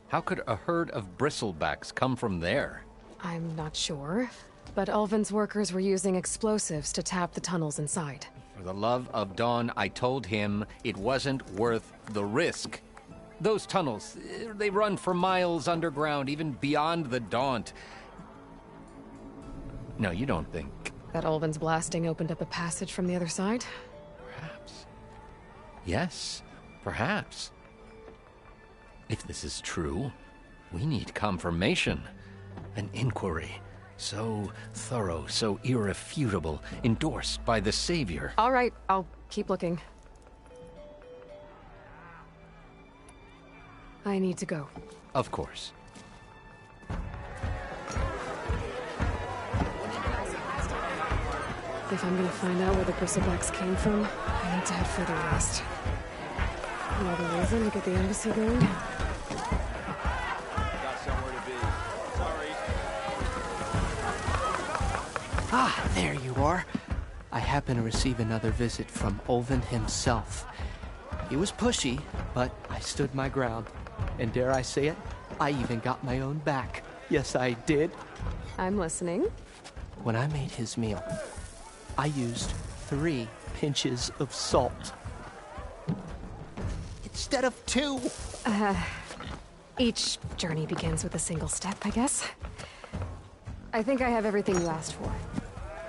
How could a herd of bristlebacks come from there? I'm not sure, but Ulvin's workers were using explosives to tap the tunnels inside. For the love of Dawn, I told him it wasn't worth the risk. Those tunnels, they run for miles underground, even beyond the Daunt. No, you don't think... That Ulvin's blasting opened up a passage from the other side? Perhaps. Yes, perhaps. If this is true, we need confirmation. An inquiry. So thorough, so irrefutable, endorsed by the Savior. All right, I'll keep looking. I need to go. Of course. If I'm gonna find out where the bristlebacks came from, I need to head further west. Another reason to get the embassy going? Got somewhere to be. Sorry. Ah, there you are. I happen to receive another visit from Olvin himself. He was pushy, but I stood my ground. And dare I say it, I even got my own back. Yes, I did. I'm listening. When I made his meal, I used 3 pinches of salt. Instead of 2. Each journey begins with a single step, I guess. I think I have everything you asked for.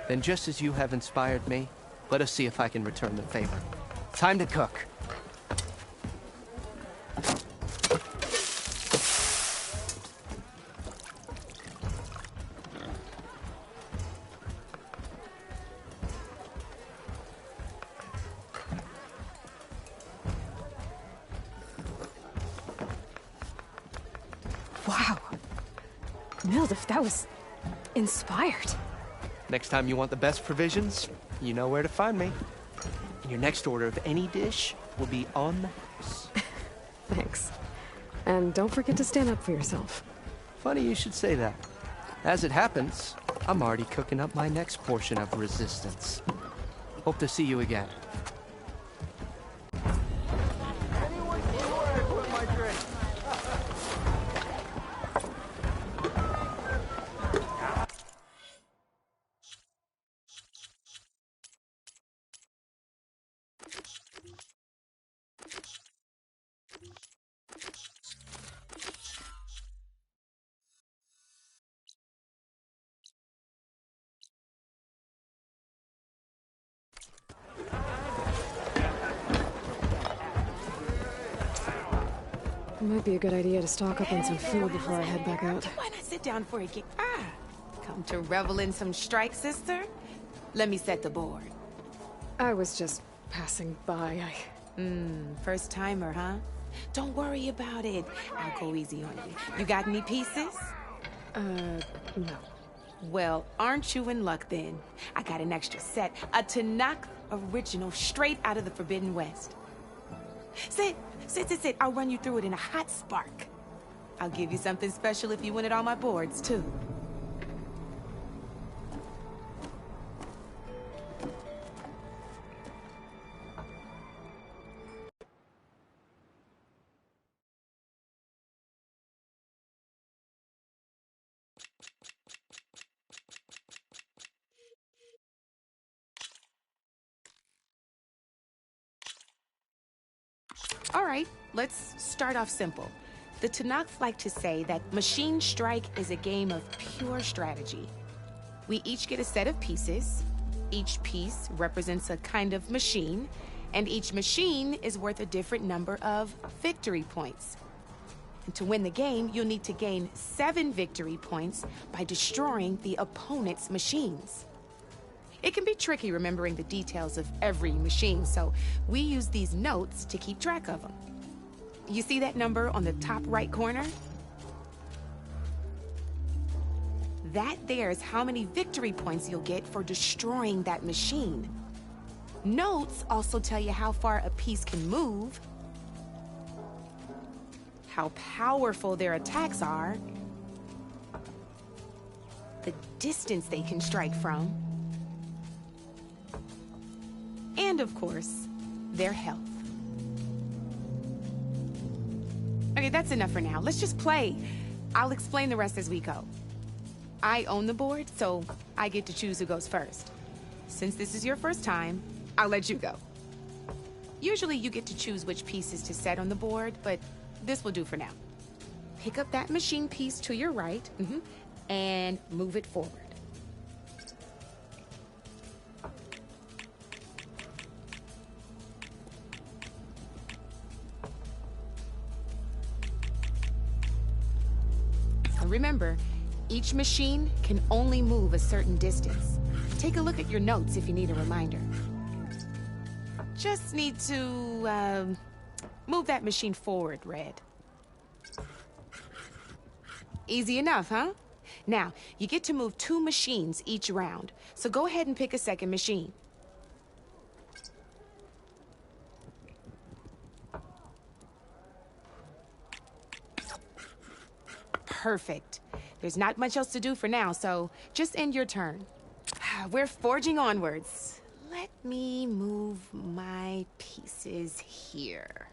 Then just as you have inspired me, let us see if I can return the favor. Time to cook. Wow. Mildef, that was inspired. Next time you want the best provisions, you know where to find me. And your next order of any dish will be on the house. Thanks. And don't forget to stand up for yourself. Funny you should say that. As it happens, I'm already cooking up my next portion of resistance. Hope to see you again. Anyone see where I put my drink? It might be a good idea to stock up on some food before I head back out. Why not sit down for a game? Come to revel in some strike, sister? Let me set the board. I was just passing by. First timer, huh? Don't worry about it. I'll go easy on you. You got any pieces? No. Well, aren't you in luck then? I got an extra set, a Tanakh original straight out of the Forbidden West. Sit. I'll run you through it in a hot spark. I'll give you something special if you win it on my boards, too. All right, let's start off simple. The Tanakh like to say that Machine Strike is a game of pure strategy. We each get a set of pieces. Each piece represents a kind of machine, and each machine is worth a different number of victory points. And to win the game, you'll need to gain 7 victory points by destroying the opponent's machines. It can be tricky remembering the details of every machine, so we use these notes to keep track of them. You see that number on the top right corner? That there is how many victory points you'll get for destroying that machine. Notes also tell you how far a piece can move, how powerful their attacks are, the distance they can strike from, and of course, their health. Okay, that's enough for now. Let's just play. I'll explain the rest as we go. I own the board, so I get to choose who goes first. Since this is your first time, I'll let you go. Usually you get to choose which pieces to set on the board, but this will do for now. Pick up that machine piece to your right, and move it forward. Remember, Each machine can only move a certain distance. Take a look at your notes if you need a reminder. Just need to, move that machine forward, Red. Easy enough, huh? Now, you get to move 2 machines each round, so go ahead and pick a second machine. Perfect. There's not much else to do for now, so just end your turn. We're forging onwards. Let me move my pieces here.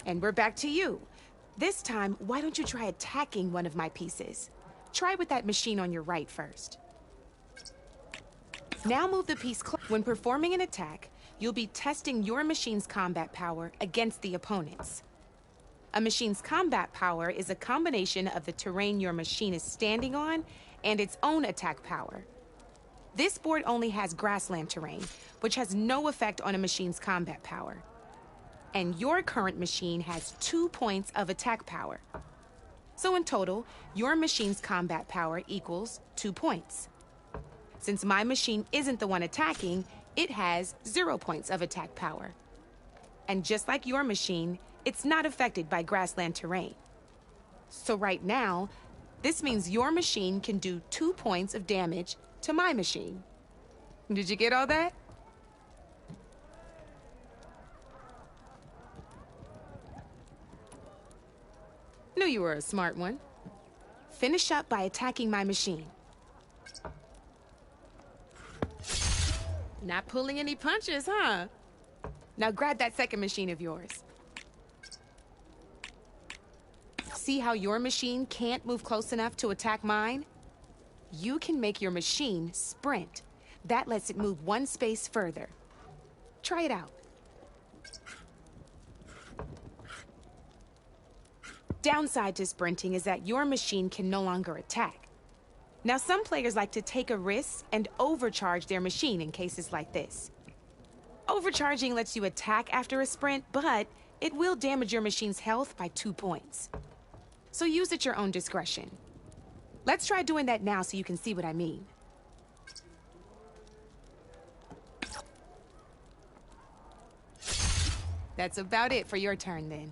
And we're back to you. This time, why don't you try attacking one of my pieces? Try with that machine on your right first. Now move the piece close. When performing an attack, you'll be testing your machine's combat power against the opponent's. A machine's combat power is a combination of the terrain your machine is standing on and its own attack power. This board only has grassland terrain, which has no effect on a machine's combat power. And your current machine has 2 points of attack power. So in total, your machine's combat power equals 2 points. Since my machine isn't the one attacking, it has 0 points of attack power. And just like your machine, it's not affected by grassland terrain. So right now, this means your machine can do 2 points of damage to my machine. Did you get all that? Knew you were a smart one. Finish up by attacking my machine. Not pulling any punches, huh? Now grab that second machine of yours. See how your machine can't move close enough to attack mine? You can make your machine sprint. That lets it move 1 space further. Try it out. Downside to sprinting is that your machine can no longer attack. Now, some players like to take a risk and overcharge their machine in cases like this. Overcharging lets you attack after a sprint, but it will damage your machine's health by 2 points. So use at your own discretion. Let's try doing that now so you can see what I mean. That's about it for your turn, then.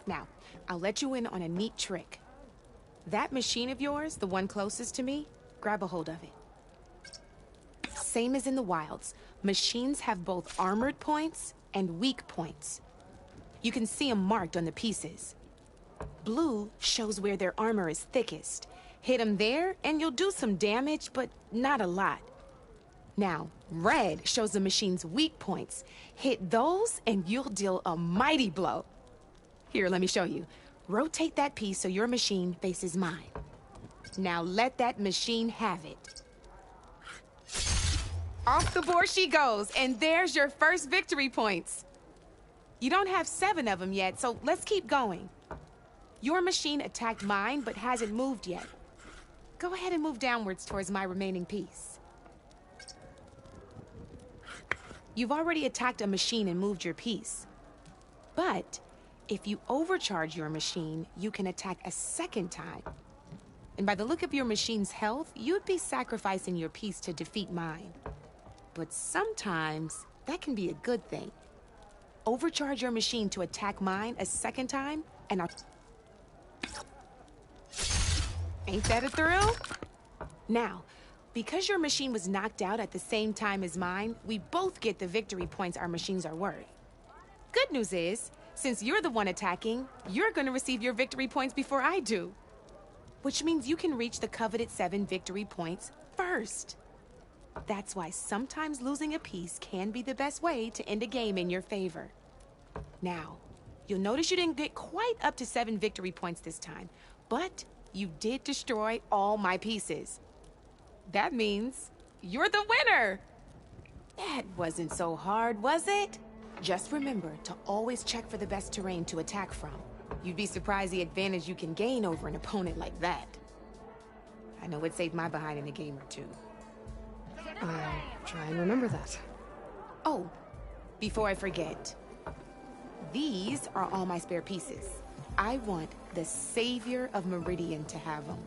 Now, I'll let you in on a neat trick. That machine of yours, the one closest to me, grab a hold of it. Same as in the wilds, machines have both armored points and weak points. You can see them marked on the pieces. Blue shows where their armor is thickest. Hit them there, and you'll do some damage, but not a lot. Now, red shows the machine's weak points. Hit those, and you'll deal a mighty blow. Here, let me show you. Rotate that piece so your machine faces mine. Now let that machine have it. Off the board she goes, and there's your first victory points. You don't have 7 of them yet, so let's keep going. Your machine attacked mine, but hasn't moved yet. Go ahead and move downwards towards my remaining piece. You've already attacked a machine and moved your piece. But if you overcharge your machine, you can attack a second time. And by the look of your machine's health, you'd be sacrificing your piece to defeat mine. But sometimes, that can be a good thing. Overcharge your machine to attack mine a second time, and I'll... Ain't that a thrill? Now, because your machine was knocked out at the same time as mine, we both get the victory points our machines are worth. Good news is, since you're the one attacking, you're gonna receive your victory points before I do. Which means you can reach the coveted 7 victory points first. That's why sometimes losing a piece can be the best way to end a game in your favor. Now, you'll notice you didn't get quite up to 7 victory points this time, but you did destroy all my pieces. That means you're the winner! That wasn't so hard, was it? Just remember to always check for the best terrain to attack from. You'd be surprised the advantage you can gain over an opponent like that. I know it saved my behind in a game or two. I'll try and remember that. Oh, before I forget, these are all my spare pieces. I want the Savior of Meridian to have them.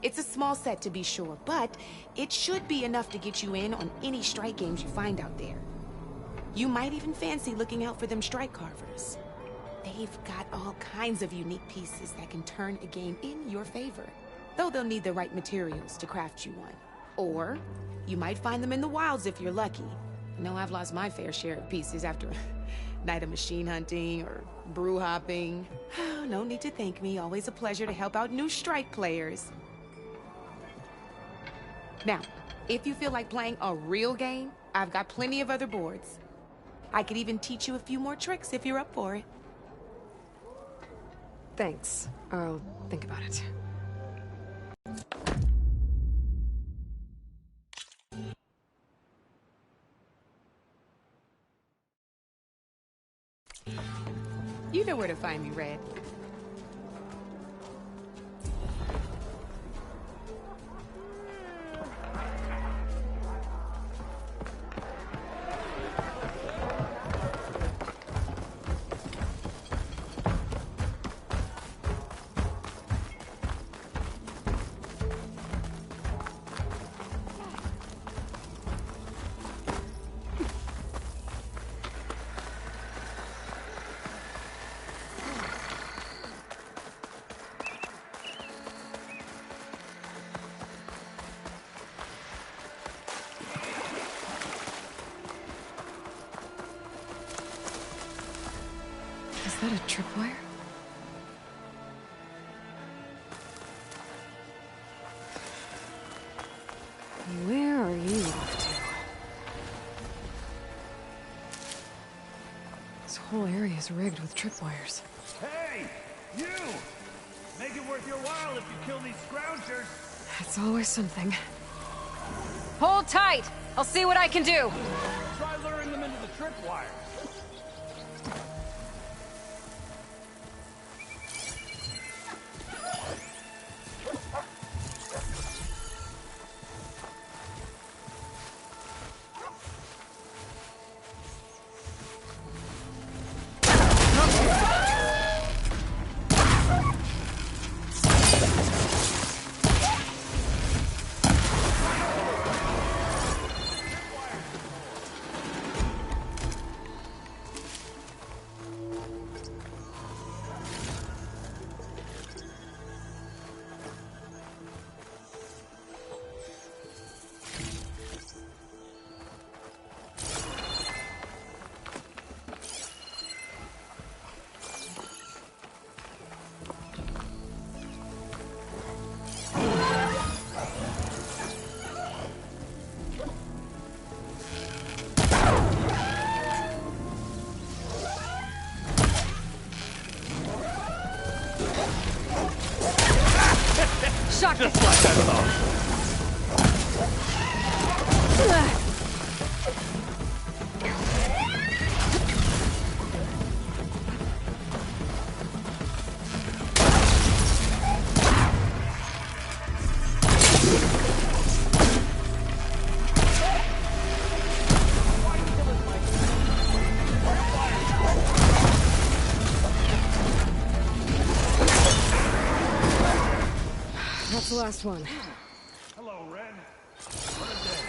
It's a small set to be sure, but it should be enough to get you in on any strike games you find out there. You might even fancy looking out for them strike carvers. They've got all kinds of unique pieces that can turn a game in your favor, though they'll need the right materials to craft you one. Or you might find them in the wilds if you're lucky. I know I've lost my fair share of pieces after a night of machine hunting or brew hopping. Oh, no need to thank me. Always a pleasure to help out new strike players. Now, if you feel like playing a real game, I've got plenty of other boards. I could even teach you a few more tricks if you're up for it. Thanks. I'll think about it. You know where to find me, Red. Is that a tripwire? Where are you off to? This whole area is rigged with tripwires. Hey! You! Make it worth your while if you kill these scroungers! It's always something. Hold tight! I'll see what I can do! Try luring them into the tripwire. Just like I thought. That's the last one. Hello, Red. What a day.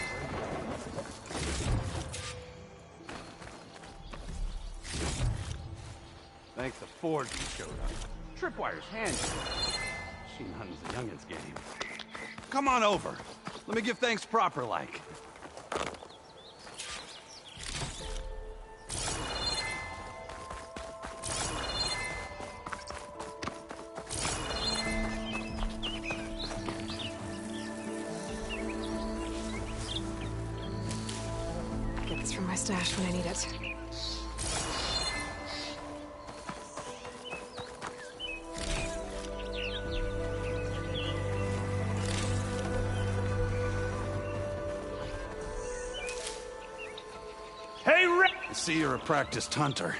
Thanks to Ford you showed up. Tripwire's handy. Machine hunting's the youngins' game. Come on over. Let me give thanks proper like. Get this from my stash when I need it. Hey, Red! I see you're a practiced hunter.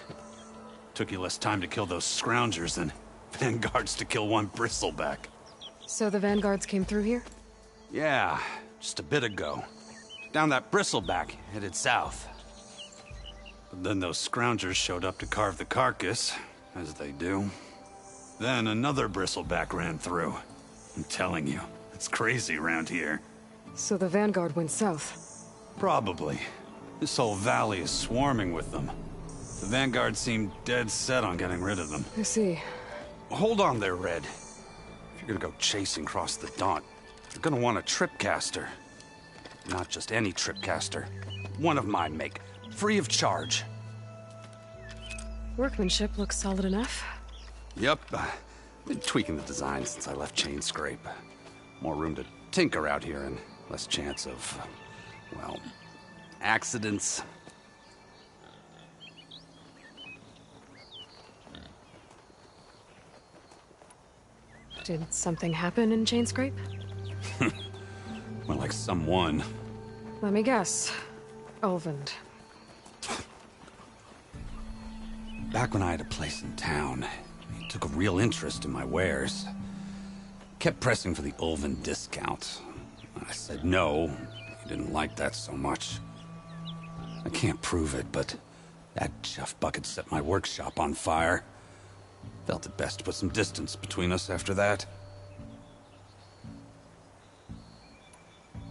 Took you less time to kill those scroungers than vanguards to kill one bristleback. So the vanguards came through here? Yeah, just a bit ago. Down that bristleback, headed south. But then those scroungers showed up to carve the carcass, as they do. Then another bristleback ran through. I'm telling you, it's crazy around here. So the Vanguard went south? Probably. This whole valley is swarming with them. The Vanguard seemed dead set on getting rid of them. I see. Hold on there, Red. If you're gonna go chasing across the Daunt, you're gonna want a tripcaster. Not just any tripcaster. One of my make. Free of charge. Workmanship looks solid enough. Yep. Been tweaking the design since I left Chain Scrape. More room to tinker out here and less chance of, well, accidents. Did something happen in Chain Scrape? More like someone. Let me guess. Ulvund. Back when I had a place in town, he took a real interest in my wares. Kept pressing for the Ulvund discount. I said no. He didn't like that so much. I can't prove it, but that chuff bucket set my workshop on fire. Felt it best to put some distance between us after that.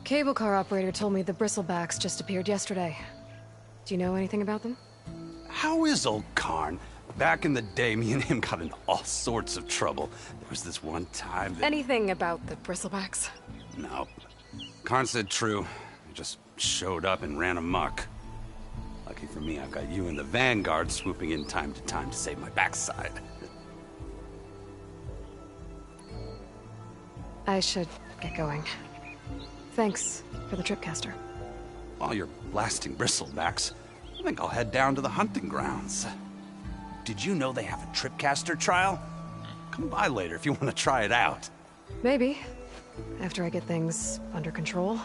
Cable car operator told me the Bristlebacks just appeared yesterday. Do you know anything about them? How is old Karn? Back in the day, me and him got into all sorts of trouble. There was this one time that... Anything about the Bristlebacks? No. Karn said true. He just showed up and ran amok. Lucky for me, I've got you and the Vanguard swooping in time to save my backside. I should get going. Thanks for the tripcaster. While you're blasting bristlebacks, I think I'll head down to the hunting grounds. Did you know they have a tripcaster trial? Come by later if you want to try it out. Maybe. After I get things under control.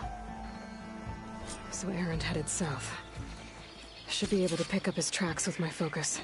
So Erend headed south. Should be able to pick up his tracks with my focus.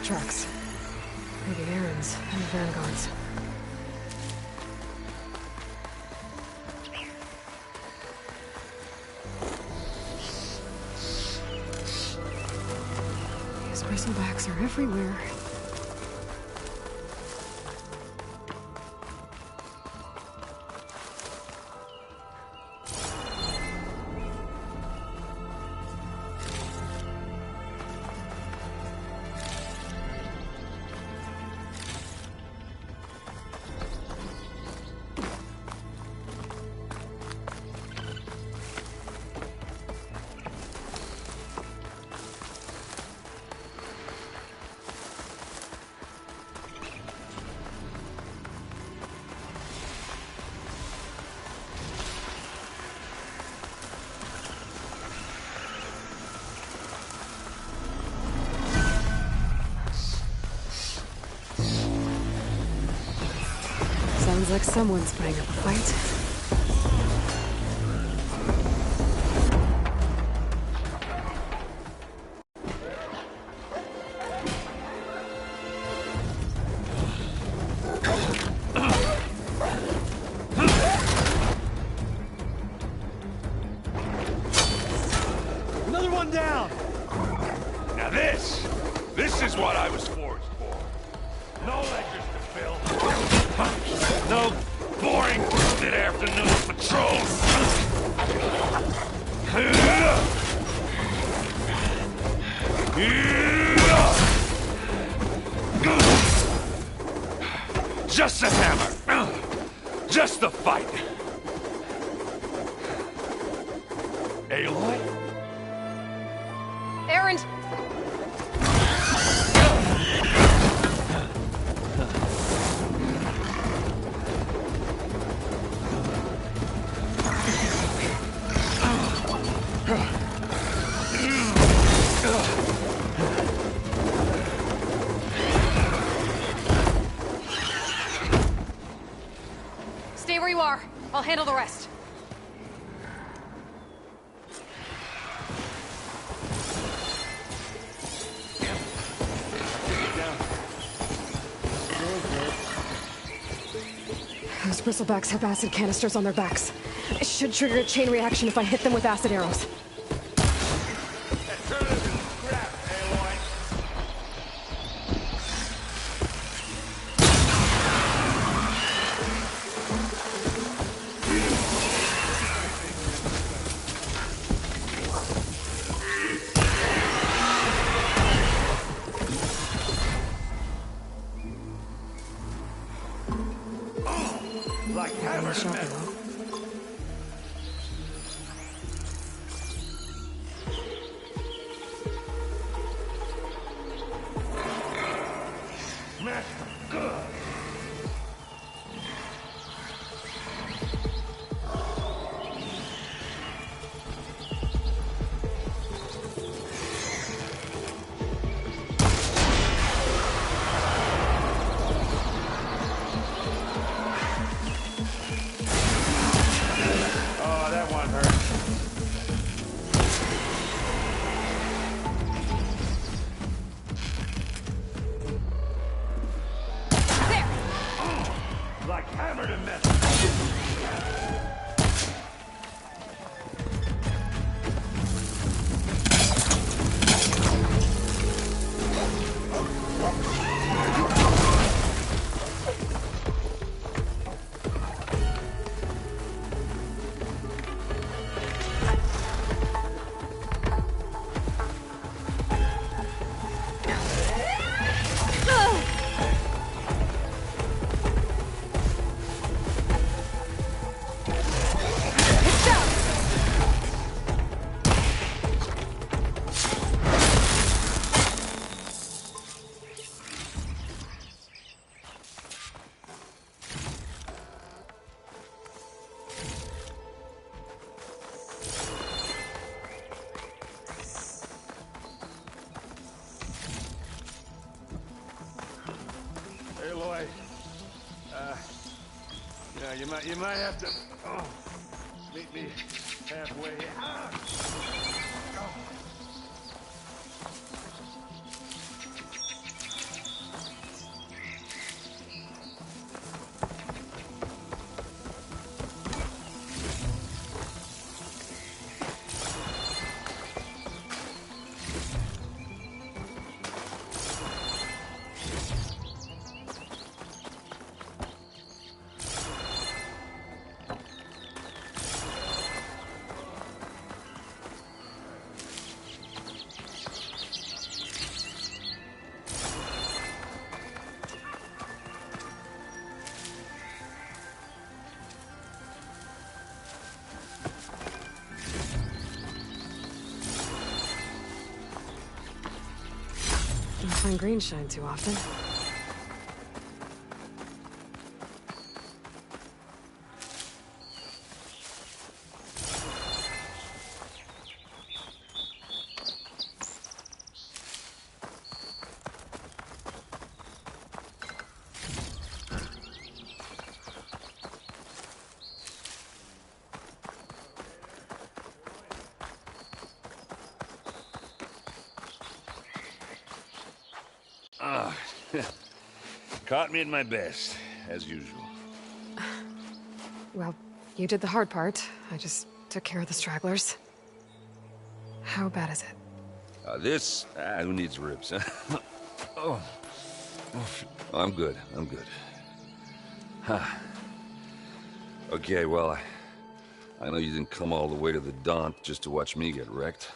Tracks. Maybe Erend's and the Vanguard's. These bristlebacks are everywhere. Sounds like someone's putting up a fight. Another one down! Now this is what I was forged for. No ledgers to fill. No boring mid-afternoon patrols. Just a hammer. Just the fight. Aloy? Erend! Stay where you are. I'll handle the rest. Those bristlebacks have acid canisters on their backs. It should trigger a chain reaction if I hit them with acid arrows. Like hammer to metal. Good. Oh, that one hurt. Like hammer to metal. Hey, Lloyd. You might have to meet me halfway. Don't find green shine too often. Caught me at my best, as usual. Well, you did the hard part. I just took care of the stragglers. How bad is it? Who needs ribs, huh? Oh, I'm good. Huh. Okay, well, I know you didn't come all the way to the Daunt just to watch me get wrecked.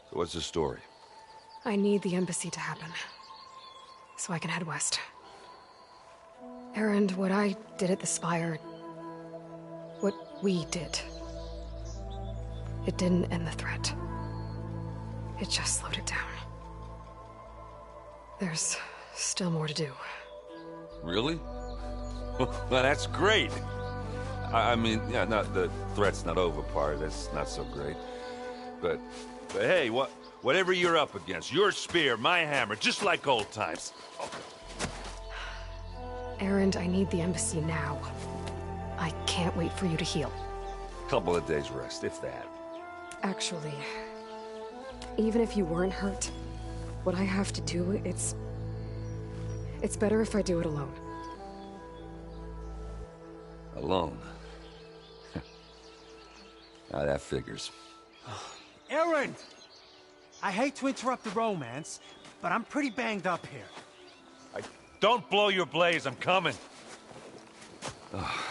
So what's the story? I need the embassy to happen, so I can head west. Erend, what I did at the Spire... what we did... it didn't end the threat. It just slowed it down. There's still more to do. Really? Well, that's great. I mean, yeah, not the threat's not over part, that's not so great. But hey, whatever you're up against, your spear, my hammer, just like old times. Erend, I need the embassy now. I can't wait for you to heal. Couple of days rest, if that. Actually, even if you weren't hurt, what I have to do, it's better if I do it alone. Alone? Now that figures. Aaron! I hate to interrupt the romance, but I'm pretty banged up here. Don't blow your blaze, I'm coming. Oh,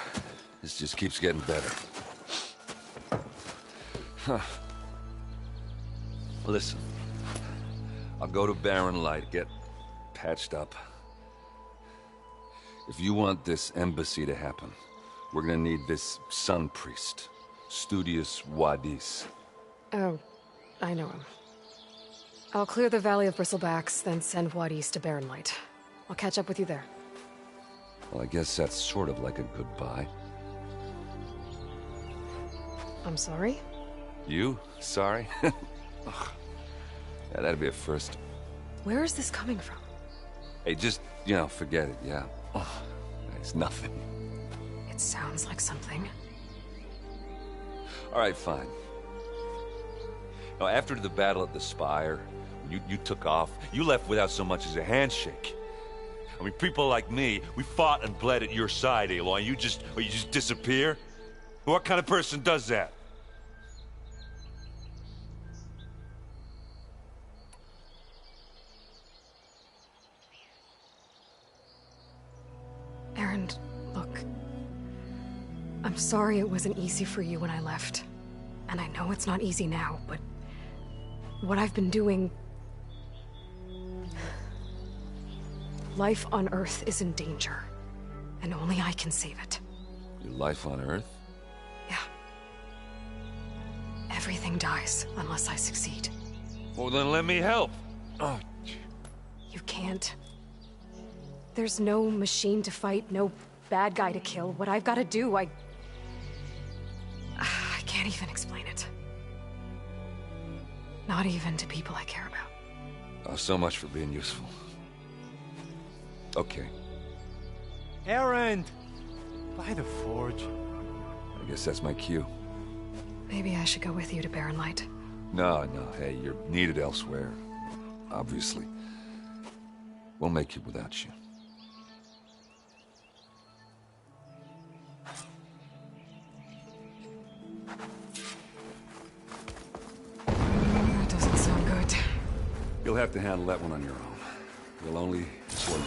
this just keeps getting better. Huh. Listen, I'll go to Barren Light, get patched up. If you want this embassy to happen, we're gonna need this sun priest, Studius Wadis. Oh, I know him. I'll clear the Valley of Bristlebacks, then send Wadis to Barren Light. I'll catch up with you there. Well, I guess that's sort of like a goodbye. I'm sorry? You? Sorry? Ugh. Yeah, that'd be a first. Where is this coming from? Hey, just, forget it, yeah? Ugh. It's nothing. It sounds like something. All right, fine. Now, after the battle at the Spire, you took off, you left without so much as a handshake. I mean, people like me, we fought and bled at your side, Aloy. You just disappear? What kind of person does that? Aaron, look. I'm sorry it wasn't easy for you when I left. And I know it's not easy now, but what I've been doing... Life on Earth is in danger, and only I can save it. Your life on Earth? Yeah. Everything dies unless I succeed. Well, then let me help. Oh. You can't. There's no machine to fight, no bad guy to kill. What I've got to do, I can't even explain it. Not even to people I care about. Oh, so much for being useful. Okay. Aaron! By the forge. I guess that's my cue. Maybe I should go with you to Barren Light. No, hey, you're needed elsewhere. Obviously. We'll make it without you. That doesn't sound good. You'll have to handle that one on your own. You'll only swim.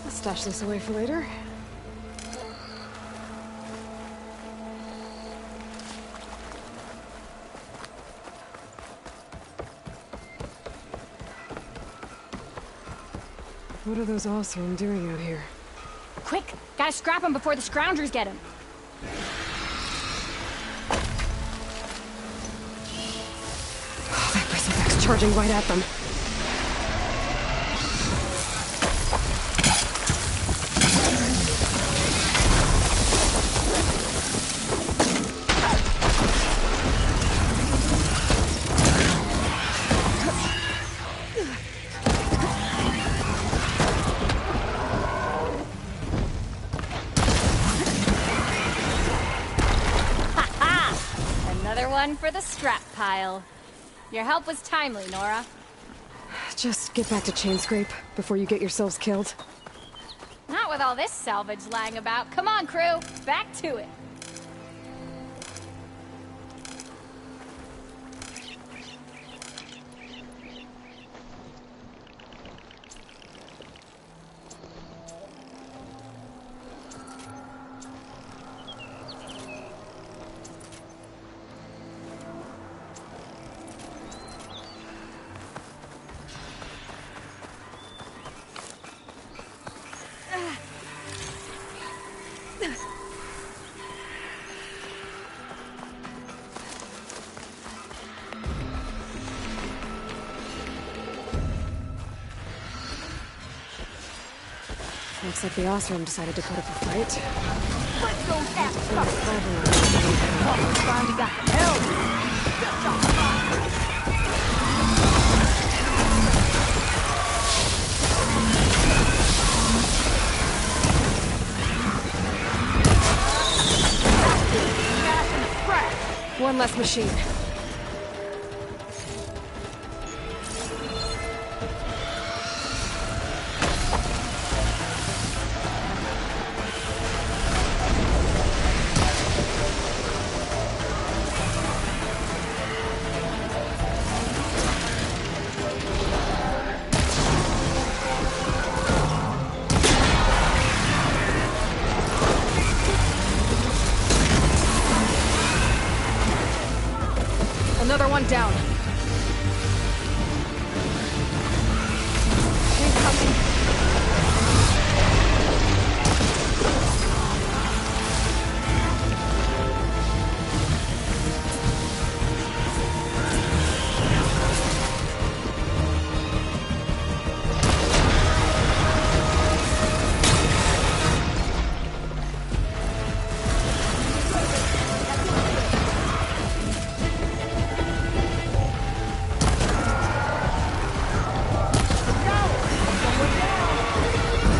Stash this away for later. What are those Oseram doing out here? Quick! Gotta scrap him before the Scroungers get him. Oh, that bristleback's charging right at them. For the scrap pile. Your help was timely, Nora. Just get back to Chainscrape before you get yourselves killed. Not with all this salvage lying about. Come on, crew. Back to it. Looks like the Osram decided to put up a fight. Let's go finally got the hell. One less machine. Another one down. Incoming.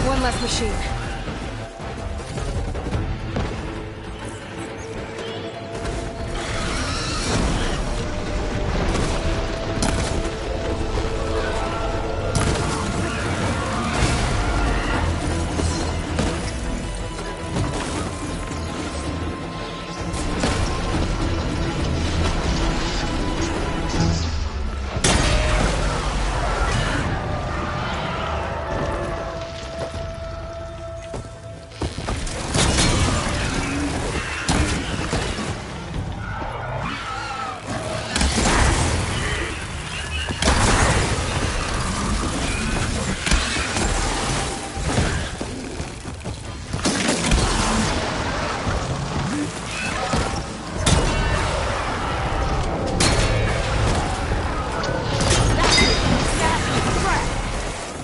One less machine.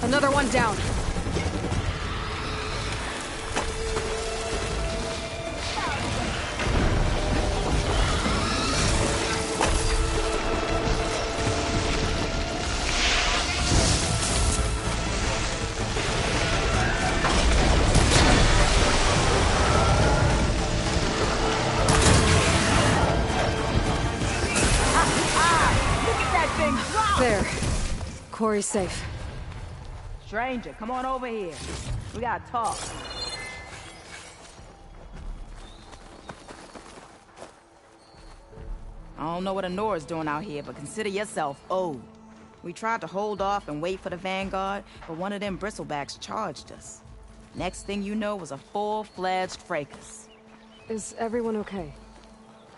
Another one down. Look at that thing drop! There. Quarry's safe. Stranger, come on over here. We gotta talk. I don't know what Honora's doing out here, but consider yourself owed. We tried to hold off and wait for the Vanguard, but one of them bristlebacks charged us. Next thing you know was a full-fledged fracas. Is everyone okay?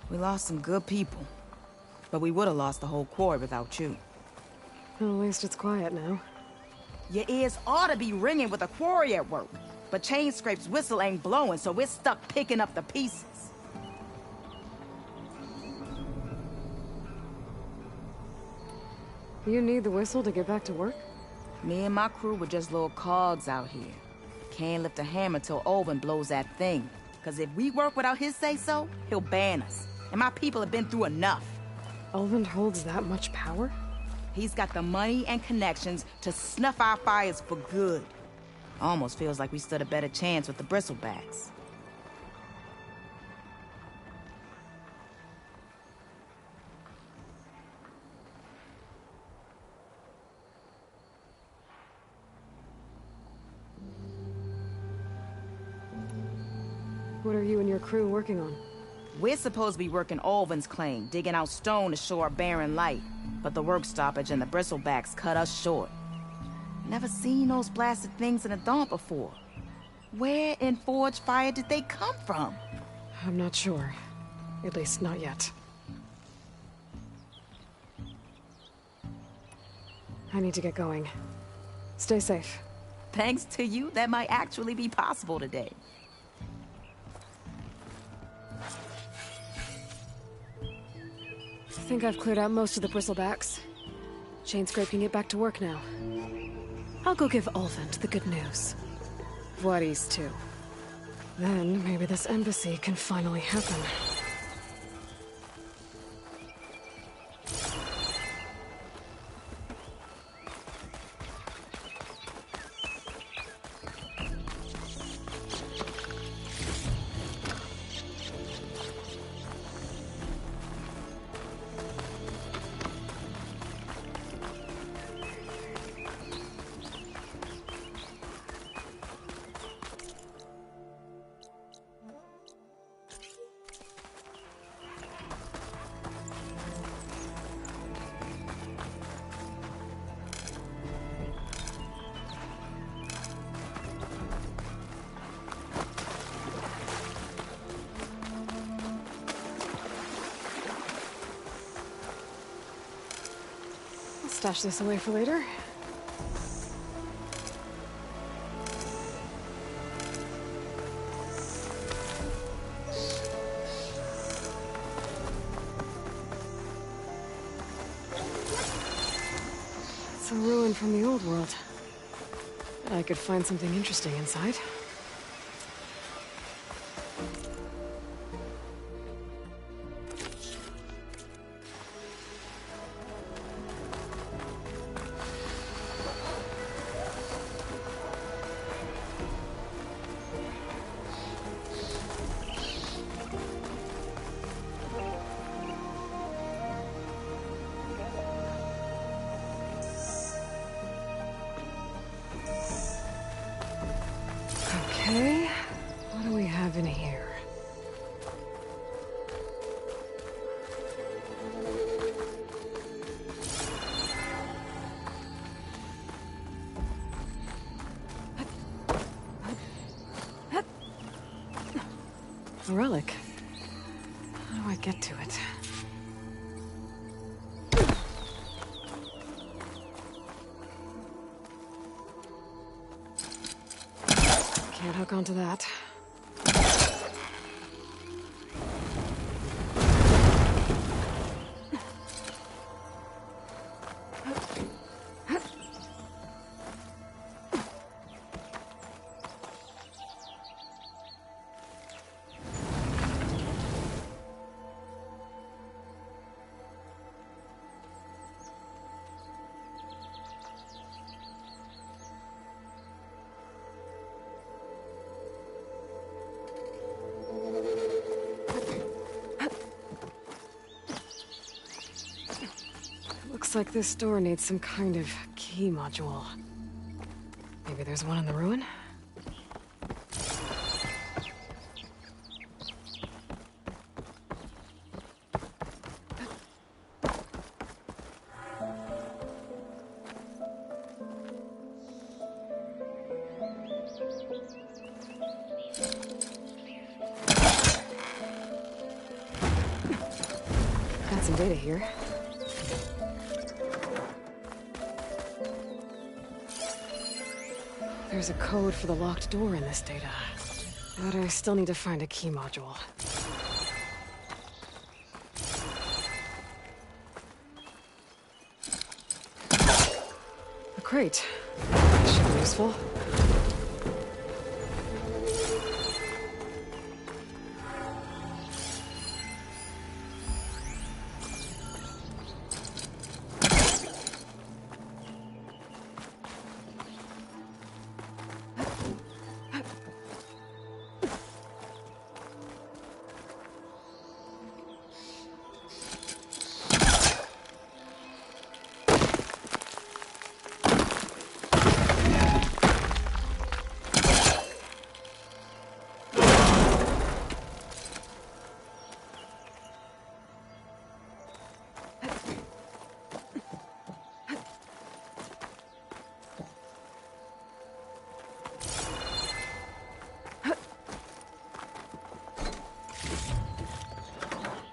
We lost some good people, but we would have lost the whole quarry without you. Well, at least it's quiet now. Your ears ought to be ringing with a quarry at work, but Chainscrape's whistle ain't blowing, so we're stuck picking up the pieces. You need the whistle to get back to work? Me and my crew were just little cogs out here. Can't lift a hammer till Olvin blows that thing. Cause if we work without his say-so, he'll ban us. And my people have been through enough. Olvin holds that much power? He's got the money and connections to snuff our fires for good. Almost feels like we stood a better chance with the bristlebacks. What are you and your crew working on? We're supposed to be working Olvin's claim, digging out stone to show our barren light. But the work stoppage and the bristlebacks cut us short. Never seen those blasted things in a Dawn before. Where in Forge Fire did they come from? I'm not sure. At least not yet. I need to get going. Stay safe. Thanks to you, that might actually be possible today. I think I've cleared out most of the bristlebacks. Chainscrape can get back to work now. I'll go give Olvin the good news. Juarez too. Then maybe this embassy can finally happen. Stash this away for later. It's a ruin from the old world. Bet I could find something interesting inside. Okay, what do we have in here? A relic. How do I get to it? Can't hook onto that. Looks like this door needs some kind of key module. Maybe there's one in the ruin? Got some data here. There's a code for the locked door in this data. But I still need to find a key module. A crate. This should be useful.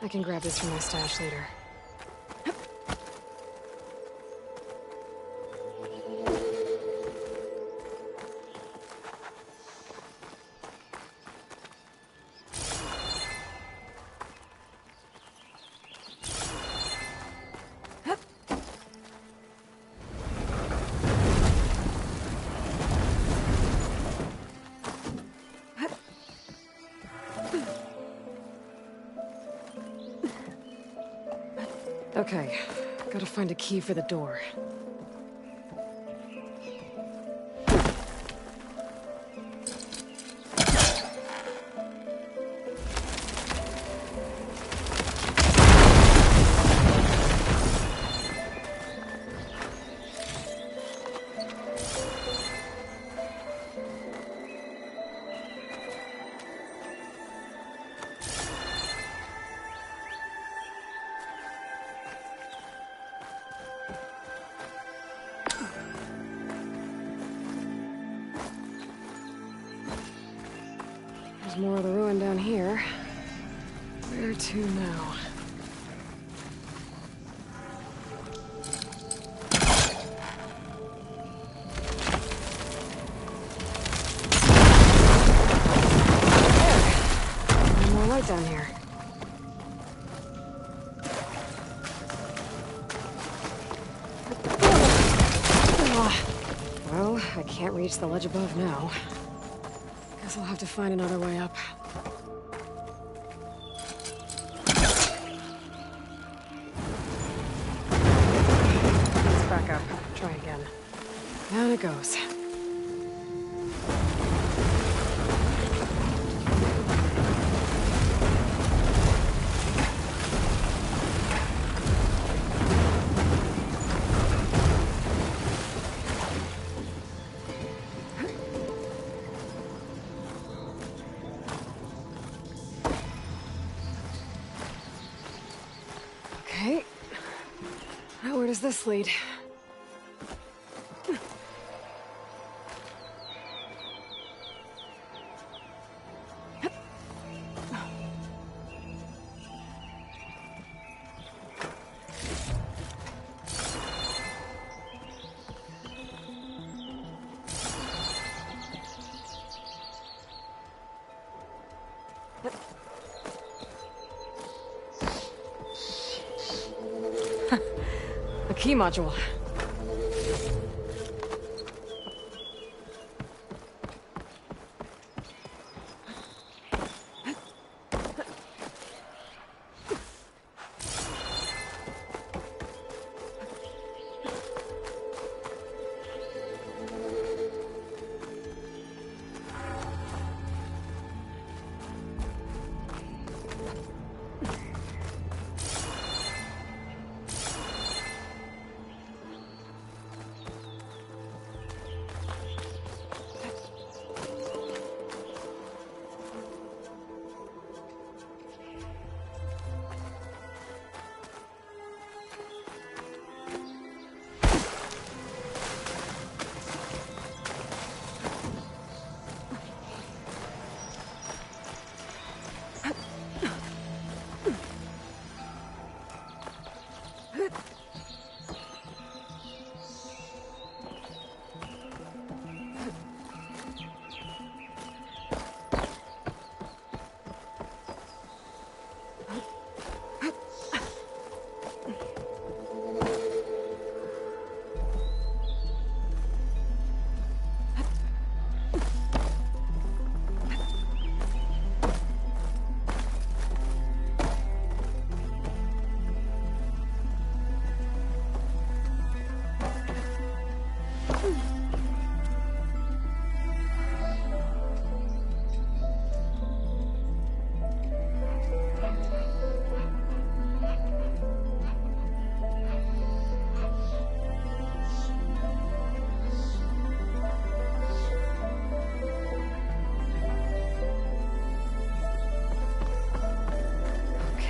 I can grab this from my stash later. Okay, gotta find a key for the door. There's more of the ruin down here. Where to now? There's more light down here. Well, I can't reach the ledge above now. Guess I'll have to find another way up. Let's back up. Try again. Down it goes. Okay. Now where does this lead? A key module.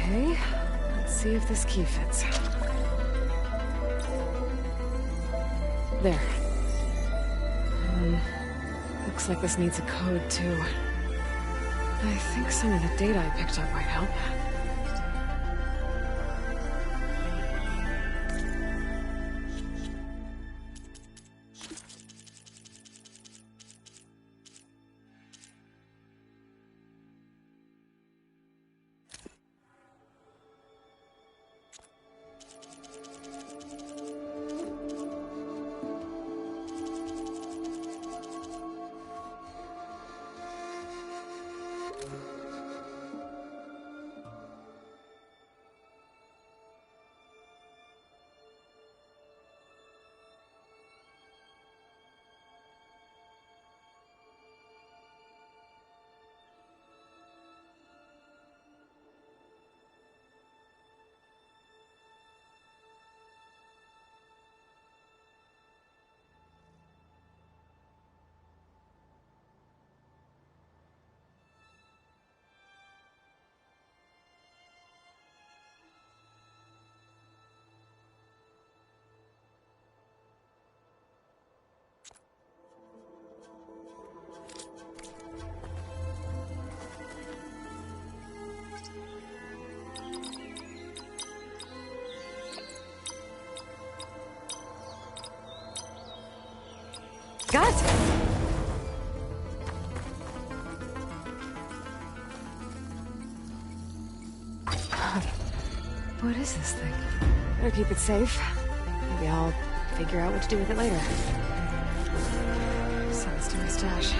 Okay, let's see if this key fits. There. Looks like this needs a code, too. I think some of the data I picked up might help. Got it! What is this thing? Better keep it safe. Maybe I'll figure out what to do with it later. Sends to my stash.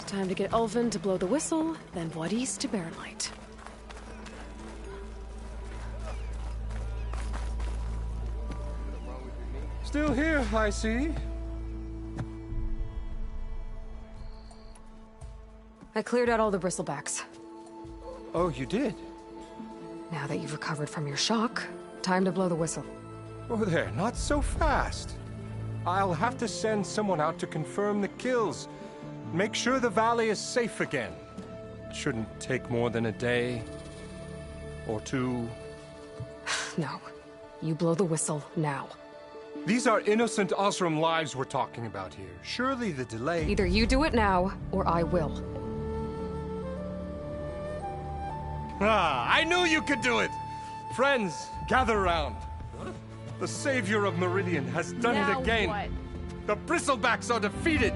Time to get Ulvin to blow the whistle, then Wadis to bear light. Still here, I see. I cleared out all the bristlebacks. Oh, you did? Now that you've recovered from your shock, time to blow the whistle. Oh there, not so fast. I'll have to send someone out to confirm the kills. Make sure the valley is safe again. It shouldn't take more than a day. Or two. No. You blow the whistle now. These are innocent Osram lives we're talking about here. Surely the delay... Either you do it now, or I will. Ah, I knew you could do it! Friends, gather round. The savior of Meridian has done it again. What? The bristlebacks are defeated.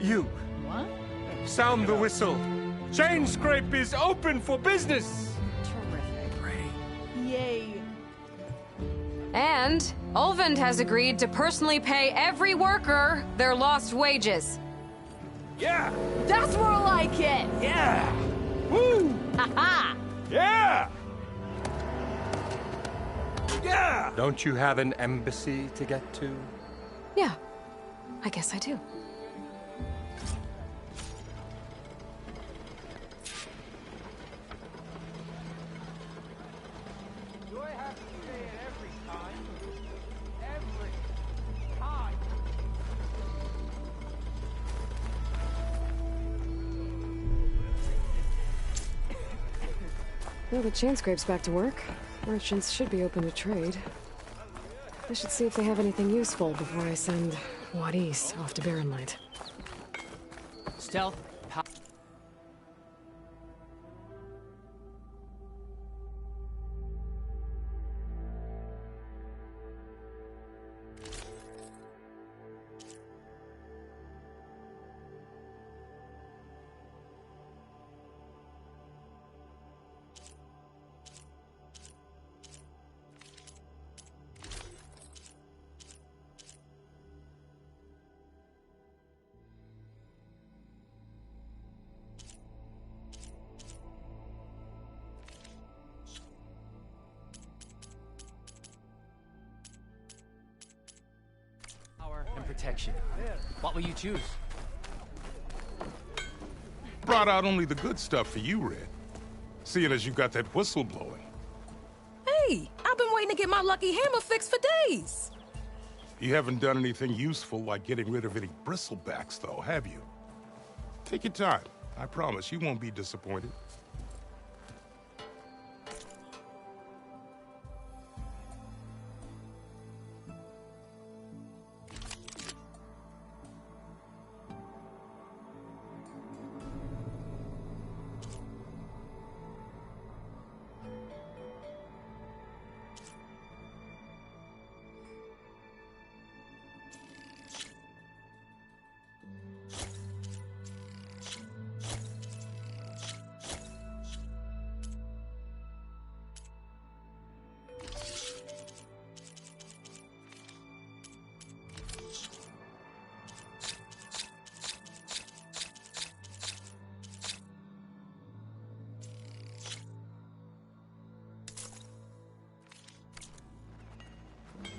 You. What? Sound the whistle. Chain Scrape is open for business. Terrific. Yay. And Ulvin has agreed to personally pay every worker their lost wages. Yeah. That's more like it. Yeah. Woo. Ha-ha. Yeah. Yeah. Don't you have an embassy to get to? Yeah. I guess I do. Do I have to stay at every Now that Chainscrape's back to work, merchants should be open to trade. I should see if they have anything useful before I send Wadis off to Barren Light. Stealth. And protection. What will you choose? Brought out only the good stuff for you, Red. Seeing as you got that whistle blowing. Hey, I've been waiting to get my lucky hammer fixed for days. You haven't done anything useful like getting rid of any bristlebacks, though, have you? Take your time. I promise you won't be disappointed.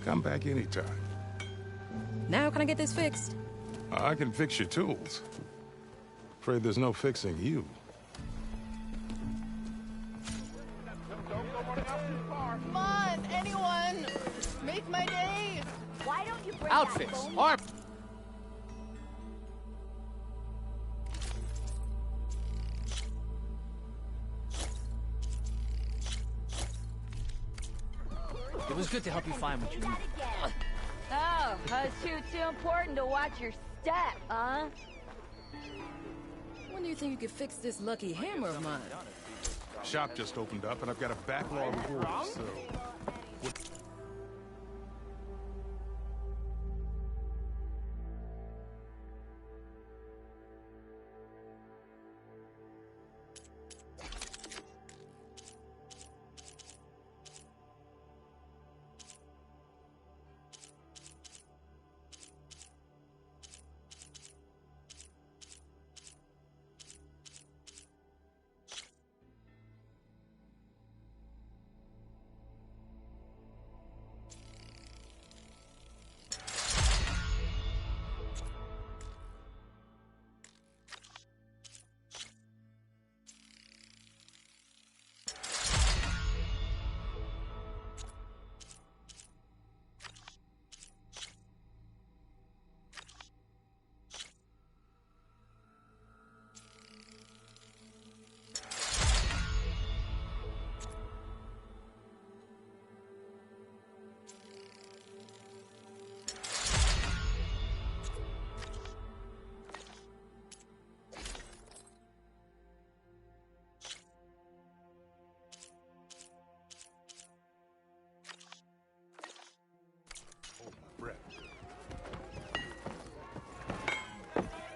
Come back anytime. Now can I get this fixed? I can fix your tools. Afraid there's no fixing you. Come on, anyone! Make my day! Why don't you bring Outfits. Arm. It was good to help you find what you need. Oh, it's too important to watch your step, huh? When do you think you could fix this lucky hammer of mine? Shop just opened up and I've got a backlog of orders, so...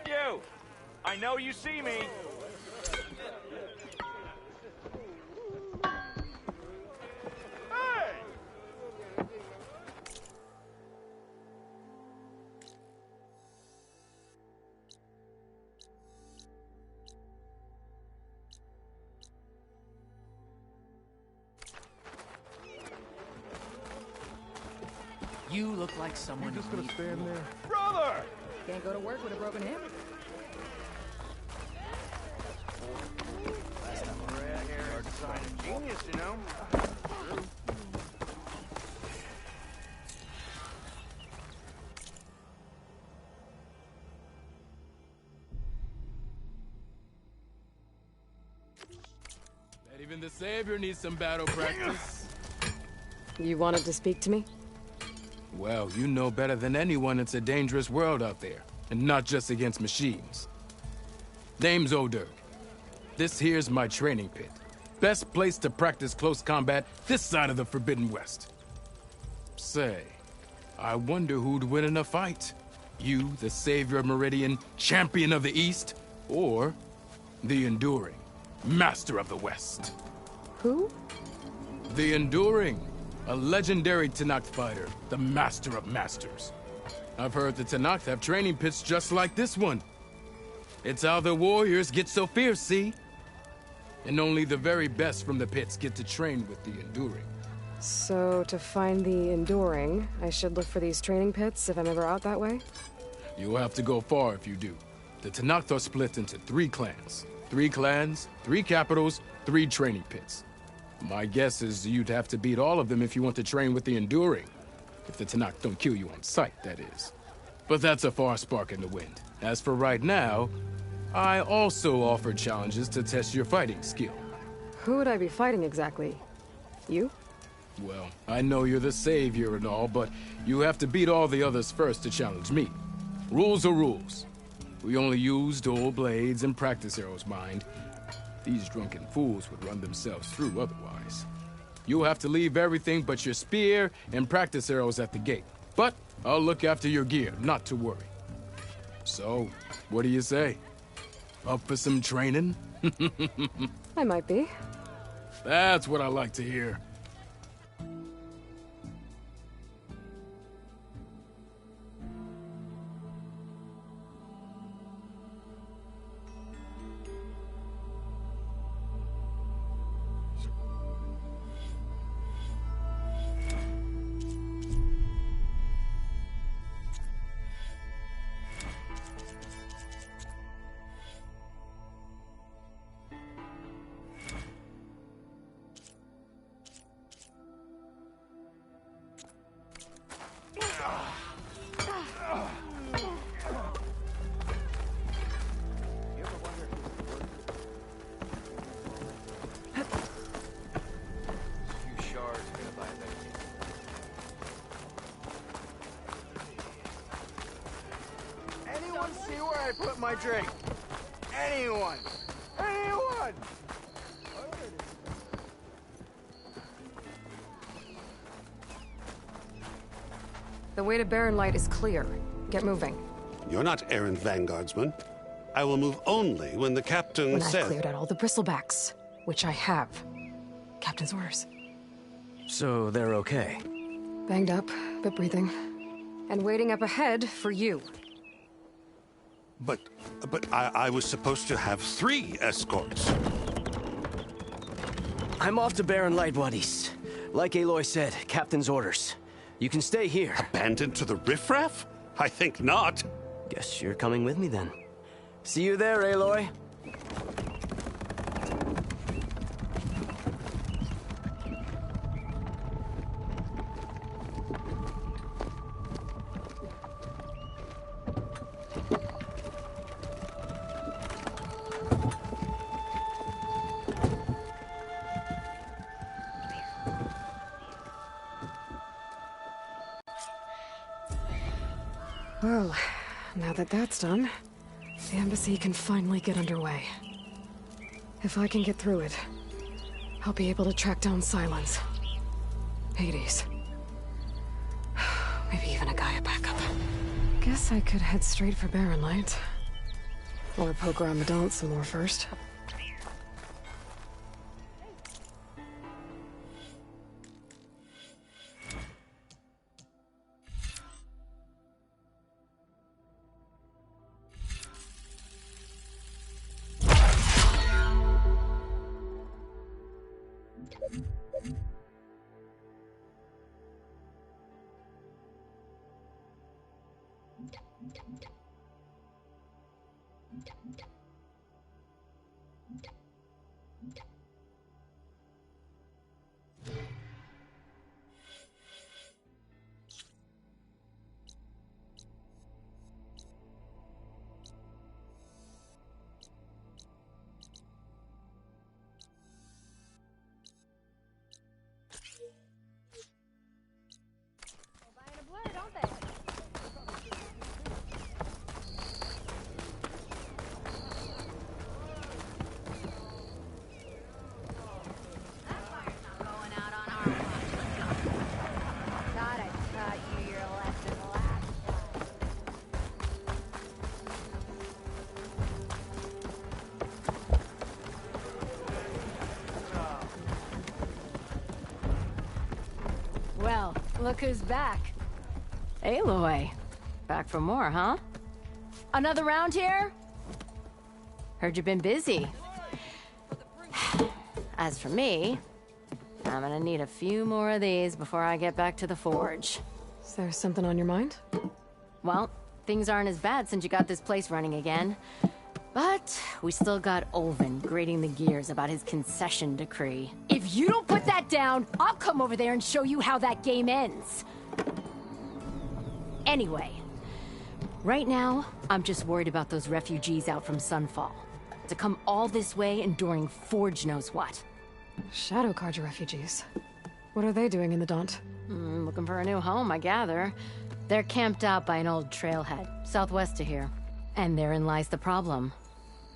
You! I know you see me! Hey! You look like someone. You just gonna stand there? Brother! Can't go to work with a broken hammer. Red hair, sign of genius, you know? True. Even the Savior needs some battle practice. You wanted to speak to me? Well, you know better than anyone it's a dangerous world out there, and not just against machines. Name's O'Dirk. This here's my training pit. Best place to practice close combat this side of the Forbidden West. Say, I wonder who'd win in a fight. You, the Savior of Meridian, Champion of the East, or the Enduring, Master of the West. Who? The Enduring, a legendary Tenakth fighter, the Master of Masters. I've heard the Tenakth have training pits just like this one. It's how the warriors get so fierce, see? And only the very best from the pits get to train with the Enduring. So, to find the Enduring, I should look for these training pits if I'm ever out that way? You'll have to go far if you do. The Tenakth are split into 3 clans. 3 clans, 3 capitals, 3 training pits. My guess is you'd have to beat all of them if you want to train with the Enduring. If the Tenakth don't kill you on sight, that is. But that's a far spark in the wind. As for right now, I also offer challenges to test your fighting skill. Who would I be fighting exactly? You? Well, I know you're the Savior and all, but you have to beat all the others first to challenge me. Rules are rules. We only use dual blades and practice arrows, mind. These drunken fools would run themselves through otherwise. You'll have to leave everything but your spear and practice arrows at the gate. But I'll look after your gear, not to worry. So, what do you say? Up for some training? I might be. That's what I like to hear. Anyone see where I put my drink? Anyone? Anyone? The way to Barren Light is clear. Get moving. You're not errant vanguardsman. I will move only when the captain When says... I've cleared out all the bristlebacks, which I have. Captain's orders. So they're okay? Banged up, but breathing. And waiting up ahead for you. But I was supposed to have 3 escorts. I'm off to Barren Light, buddies. Like Aloy said, captain's orders. You can stay here. Abandoned to the riffraff? I think not. Guess you're coming with me then. See you there, Aloy. Well, now that that's done, the embassy can finally get underway. If I can get through it, I'll be able to track down Silence, Hades, maybe even a Gaia backup. Guess I could head straight for Barren Light. Or poke around the Daunt some more first. Look who's back. Aloy. Back for more, huh? Another round here? Heard you've been busy. As for me, I'm gonna need a few more of these before I get back to the forge. Is there something on your mind? Well, things aren't as bad since you got this place running again. But we still got Olvin grating the gears about his concession decree. If you don't put that down, I'll come over there and show you how that game ends. Anyway, right now, I'm just worried about those refugees out from Sunfall. To come all this way enduring Forge knows what. Shadow Carja refugees. What are they doing in the Daunt? Looking for a new home, I gather. They're camped out by an old trailhead, southwest of here. And therein lies the problem.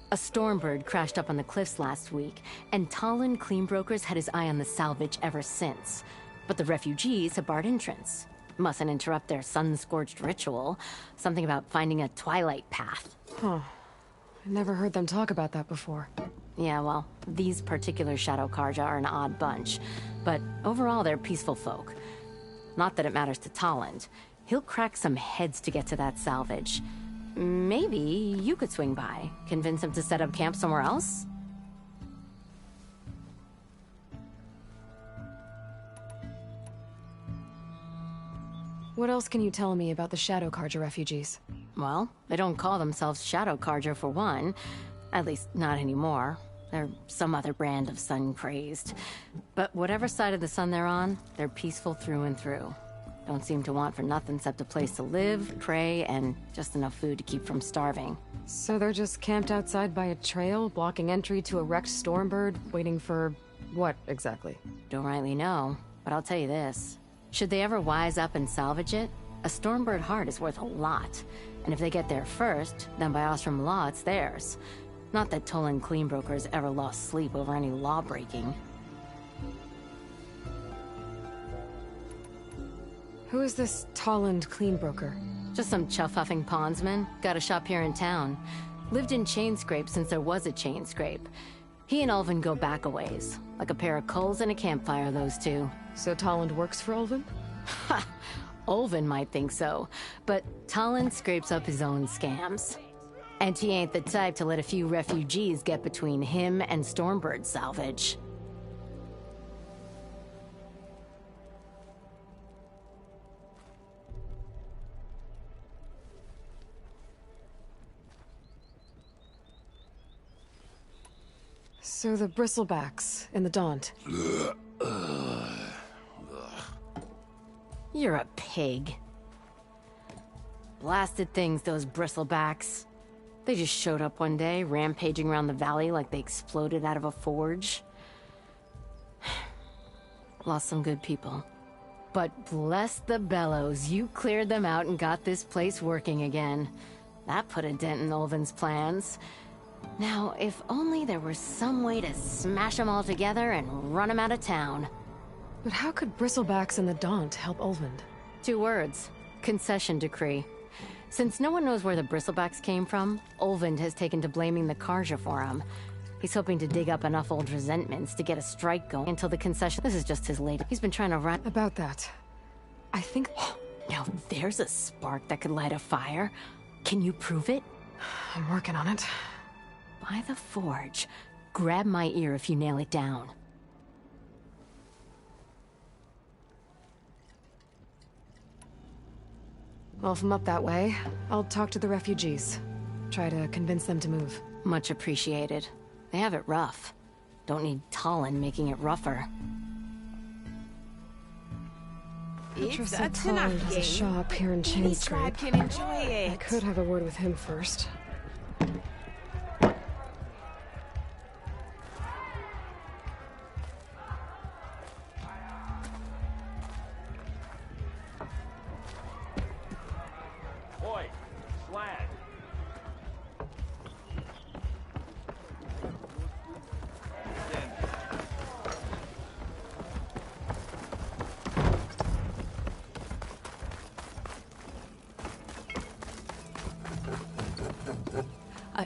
A Stormbird crashed up on the cliffs last week, and Talon Cleanbrokers had his eye on the salvage ever since. But the refugees have barred entrance. Mustn't interrupt their sun-scorched ritual. Something about finding a twilight path. Huh. I never heard them talk about that before. Yeah, well, these particular Shadow Carja are an odd bunch. But overall, they're peaceful folk. Not that it matters to Talon. He'll crack some heads to get to that salvage. Maybe you could swing by, convince him to set up camp somewhere else? What else can you tell me about the Shadow Carja refugees? Well, they don't call themselves Shadow Carja for one. At least, not anymore. They're some other brand of sun-crazed. But whatever side of the sun they're on, they're peaceful through and through. Don't seem to want for nothing except a place to live, pray, and just enough food to keep from starving. So they're just camped outside by a trail, blocking entry to a wrecked Stormbird, waiting for what, exactly? Don't rightly know, but I'll tell you this. Should they ever wise up and salvage it, a Stormbird heart is worth a lot. And if they get there first, then by Ostrom law, it's theirs. Not that Tolan Cleanbrokers ever lost sleep over any law-breaking. Who is this Tolland Cleanbroker? Just some chuff-huffing pondsman. Got a shop here in town. Lived in Chainscrape since there was a Chainscrape. He and Ulvin go back a ways. Like a pair of coals and a campfire, those two. So Tolland works for Ulvin? Ha! Ulvin might think so, but Tolland scrapes up his own scams. And he ain't the type to let a few refugees get between him and Stormbird salvage. So the bristlebacks in the Daunt. You're a pig. Blasted things, those bristlebacks. They just showed up one day, rampaging around the valley like they exploded out of a forge. Lost some good people. But bless the bellows, you cleared them out and got this place working again. That put a dent in Ulvin's plans. Now, if only there were some way to smash them all together and run them out of town. But how could bristlebacks in the Daunt help Ulvin? 2 words. Concession decree. Since no one knows where the bristlebacks came from, Ulvin has taken to blaming the Carja for them. He's hoping to dig up enough old resentments to get a strike going until the concession... This is just his latest. He's been trying to run... About that, I think... Now there's a spark that could light a fire. Can you prove it? I'm working on it. By the forge. Grab my ear if you nail it down. Well, if I'm up that way, I'll talk to the refugees. Try to convince them to move. Much appreciated. They have it rough. Don't need Talon making it rougher. It's a Talon Tanakh has a game. shop here in Any tribe Chainscrape. can enjoy it. I could have a word with him first. Boy, slag.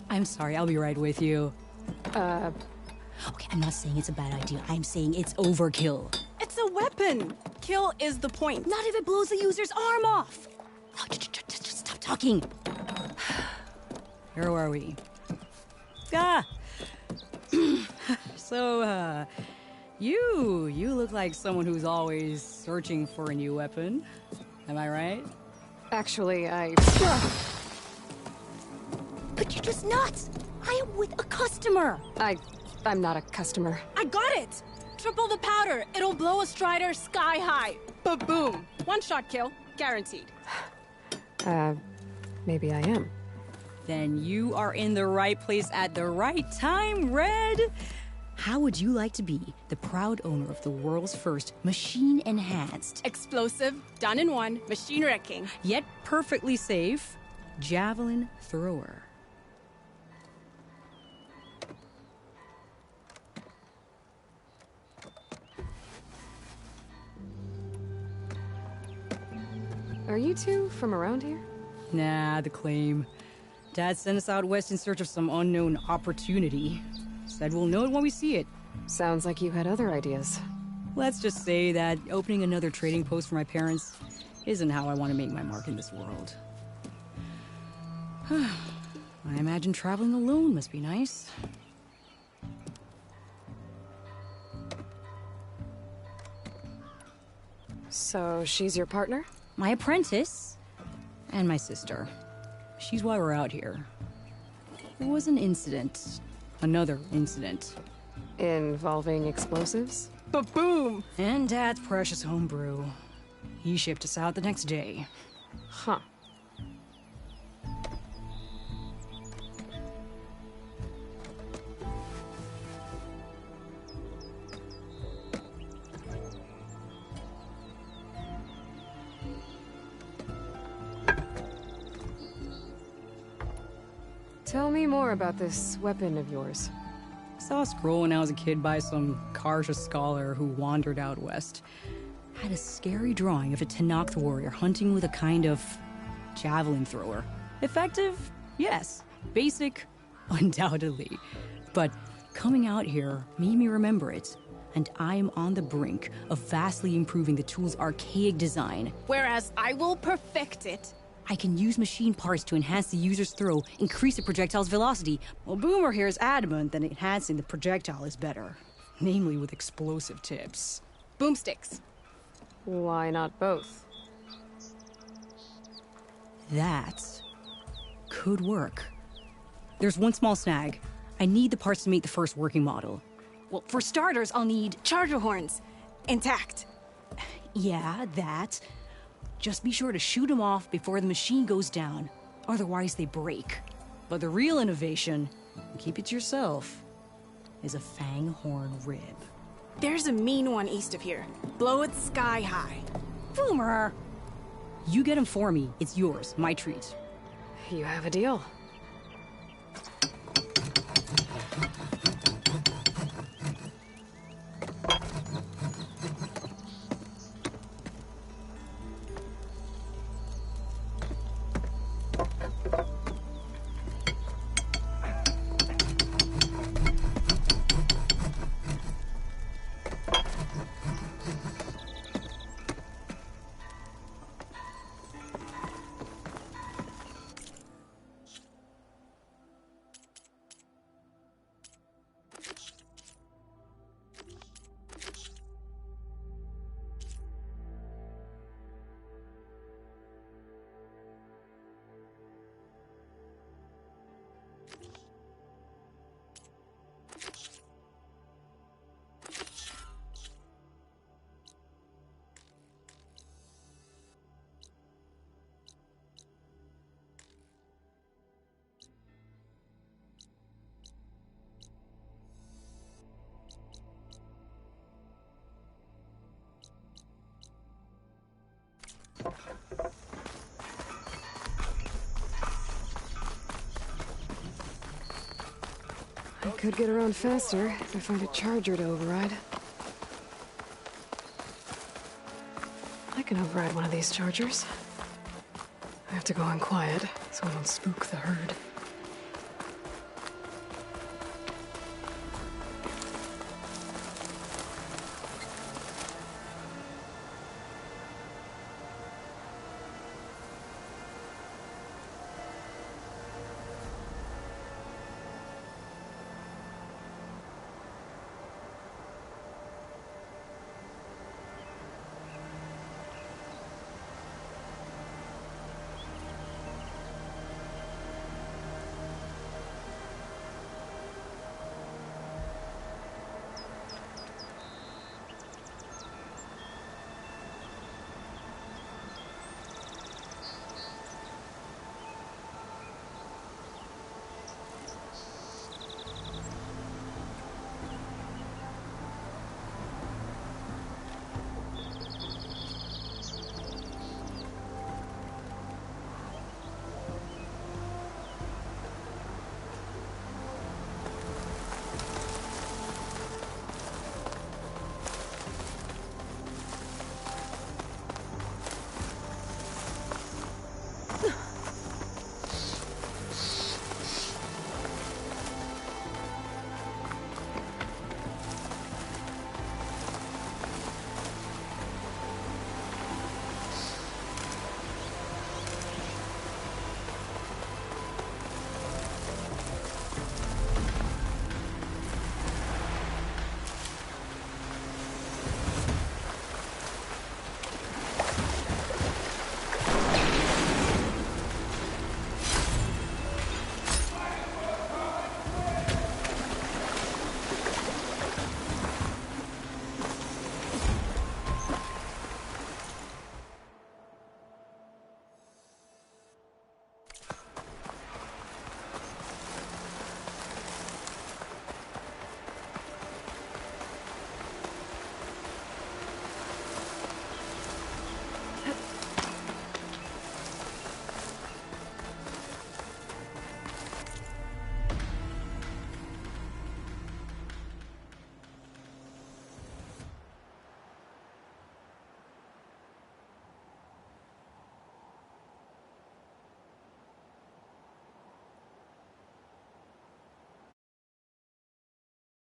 I'm sorry, I'll be right with you. Okay, I'm not saying it's a bad idea. I'm saying it's overkill. It's a weapon. kill is the point. Not if it blows the user's arm off. Oh, just stop talking. Where are we? So, you look like someone who's always searching for a new weapon. Am I right? Actually, But you're just nuts! I am with a customer! I'm not a customer. I got it! Triple the powder. It'll blow a Strider sky high. Ba-boom. One-shot kill. Guaranteed. Maybe I am. Then you are in the right place at the right time, Red! How would you like to be the proud owner of the world's first machine-enhanced, explosive, done in one, machine wrecking, yet perfectly safe, javelin thrower? Are you two from around here? Nah, the claim. Dad sent us out west in search of some unknown opportunity. Said we'll know it when we see it. Sounds like you had other ideas. Let's just say that opening another trading post for my parents isn't how I want to make my mark in this world. I imagine traveling alone must be nice. So she's your partner? My apprentice and my sister. She's why we're out here. There was an incident. Another incident. Involving explosives? Ba-boom! And Dad's precious homebrew. He shipped us out the next day. Huh. Tell me more about this weapon of yours. Saw a scroll when I was a kid by some Karja scholar who wandered out west. Had a scary drawing of a Tenakth warrior hunting with a kind of javelin thrower. Effective? Yes. Basic? Undoubtedly. But coming out here made me remember it. And I am on the brink of vastly improving the tool's archaic design. Whereas I will perfect it. I can use machine parts to enhance the user's throw, increase the projectile's velocity. Well, Boomer here is adamant that enhancing the projectile is better. Namely with explosive tips. Boomsticks. Why not both? That could work. There's one small snag. I need the parts to make the first working model. Well, for starters, I'll need charger horns. Intact. Yeah, that. Just be sure to shoot them off before the machine goes down. Otherwise, they break. But the real innovation, keep it to yourself, is a fanghorn rib. There's a mean one east of here. Blow it sky high. Boomer! You get him for me. It's yours. My treat. You have a deal. I could get around faster if I find a charger to override. I can override one of these chargers. I have to go in quiet so I don't spook the herd.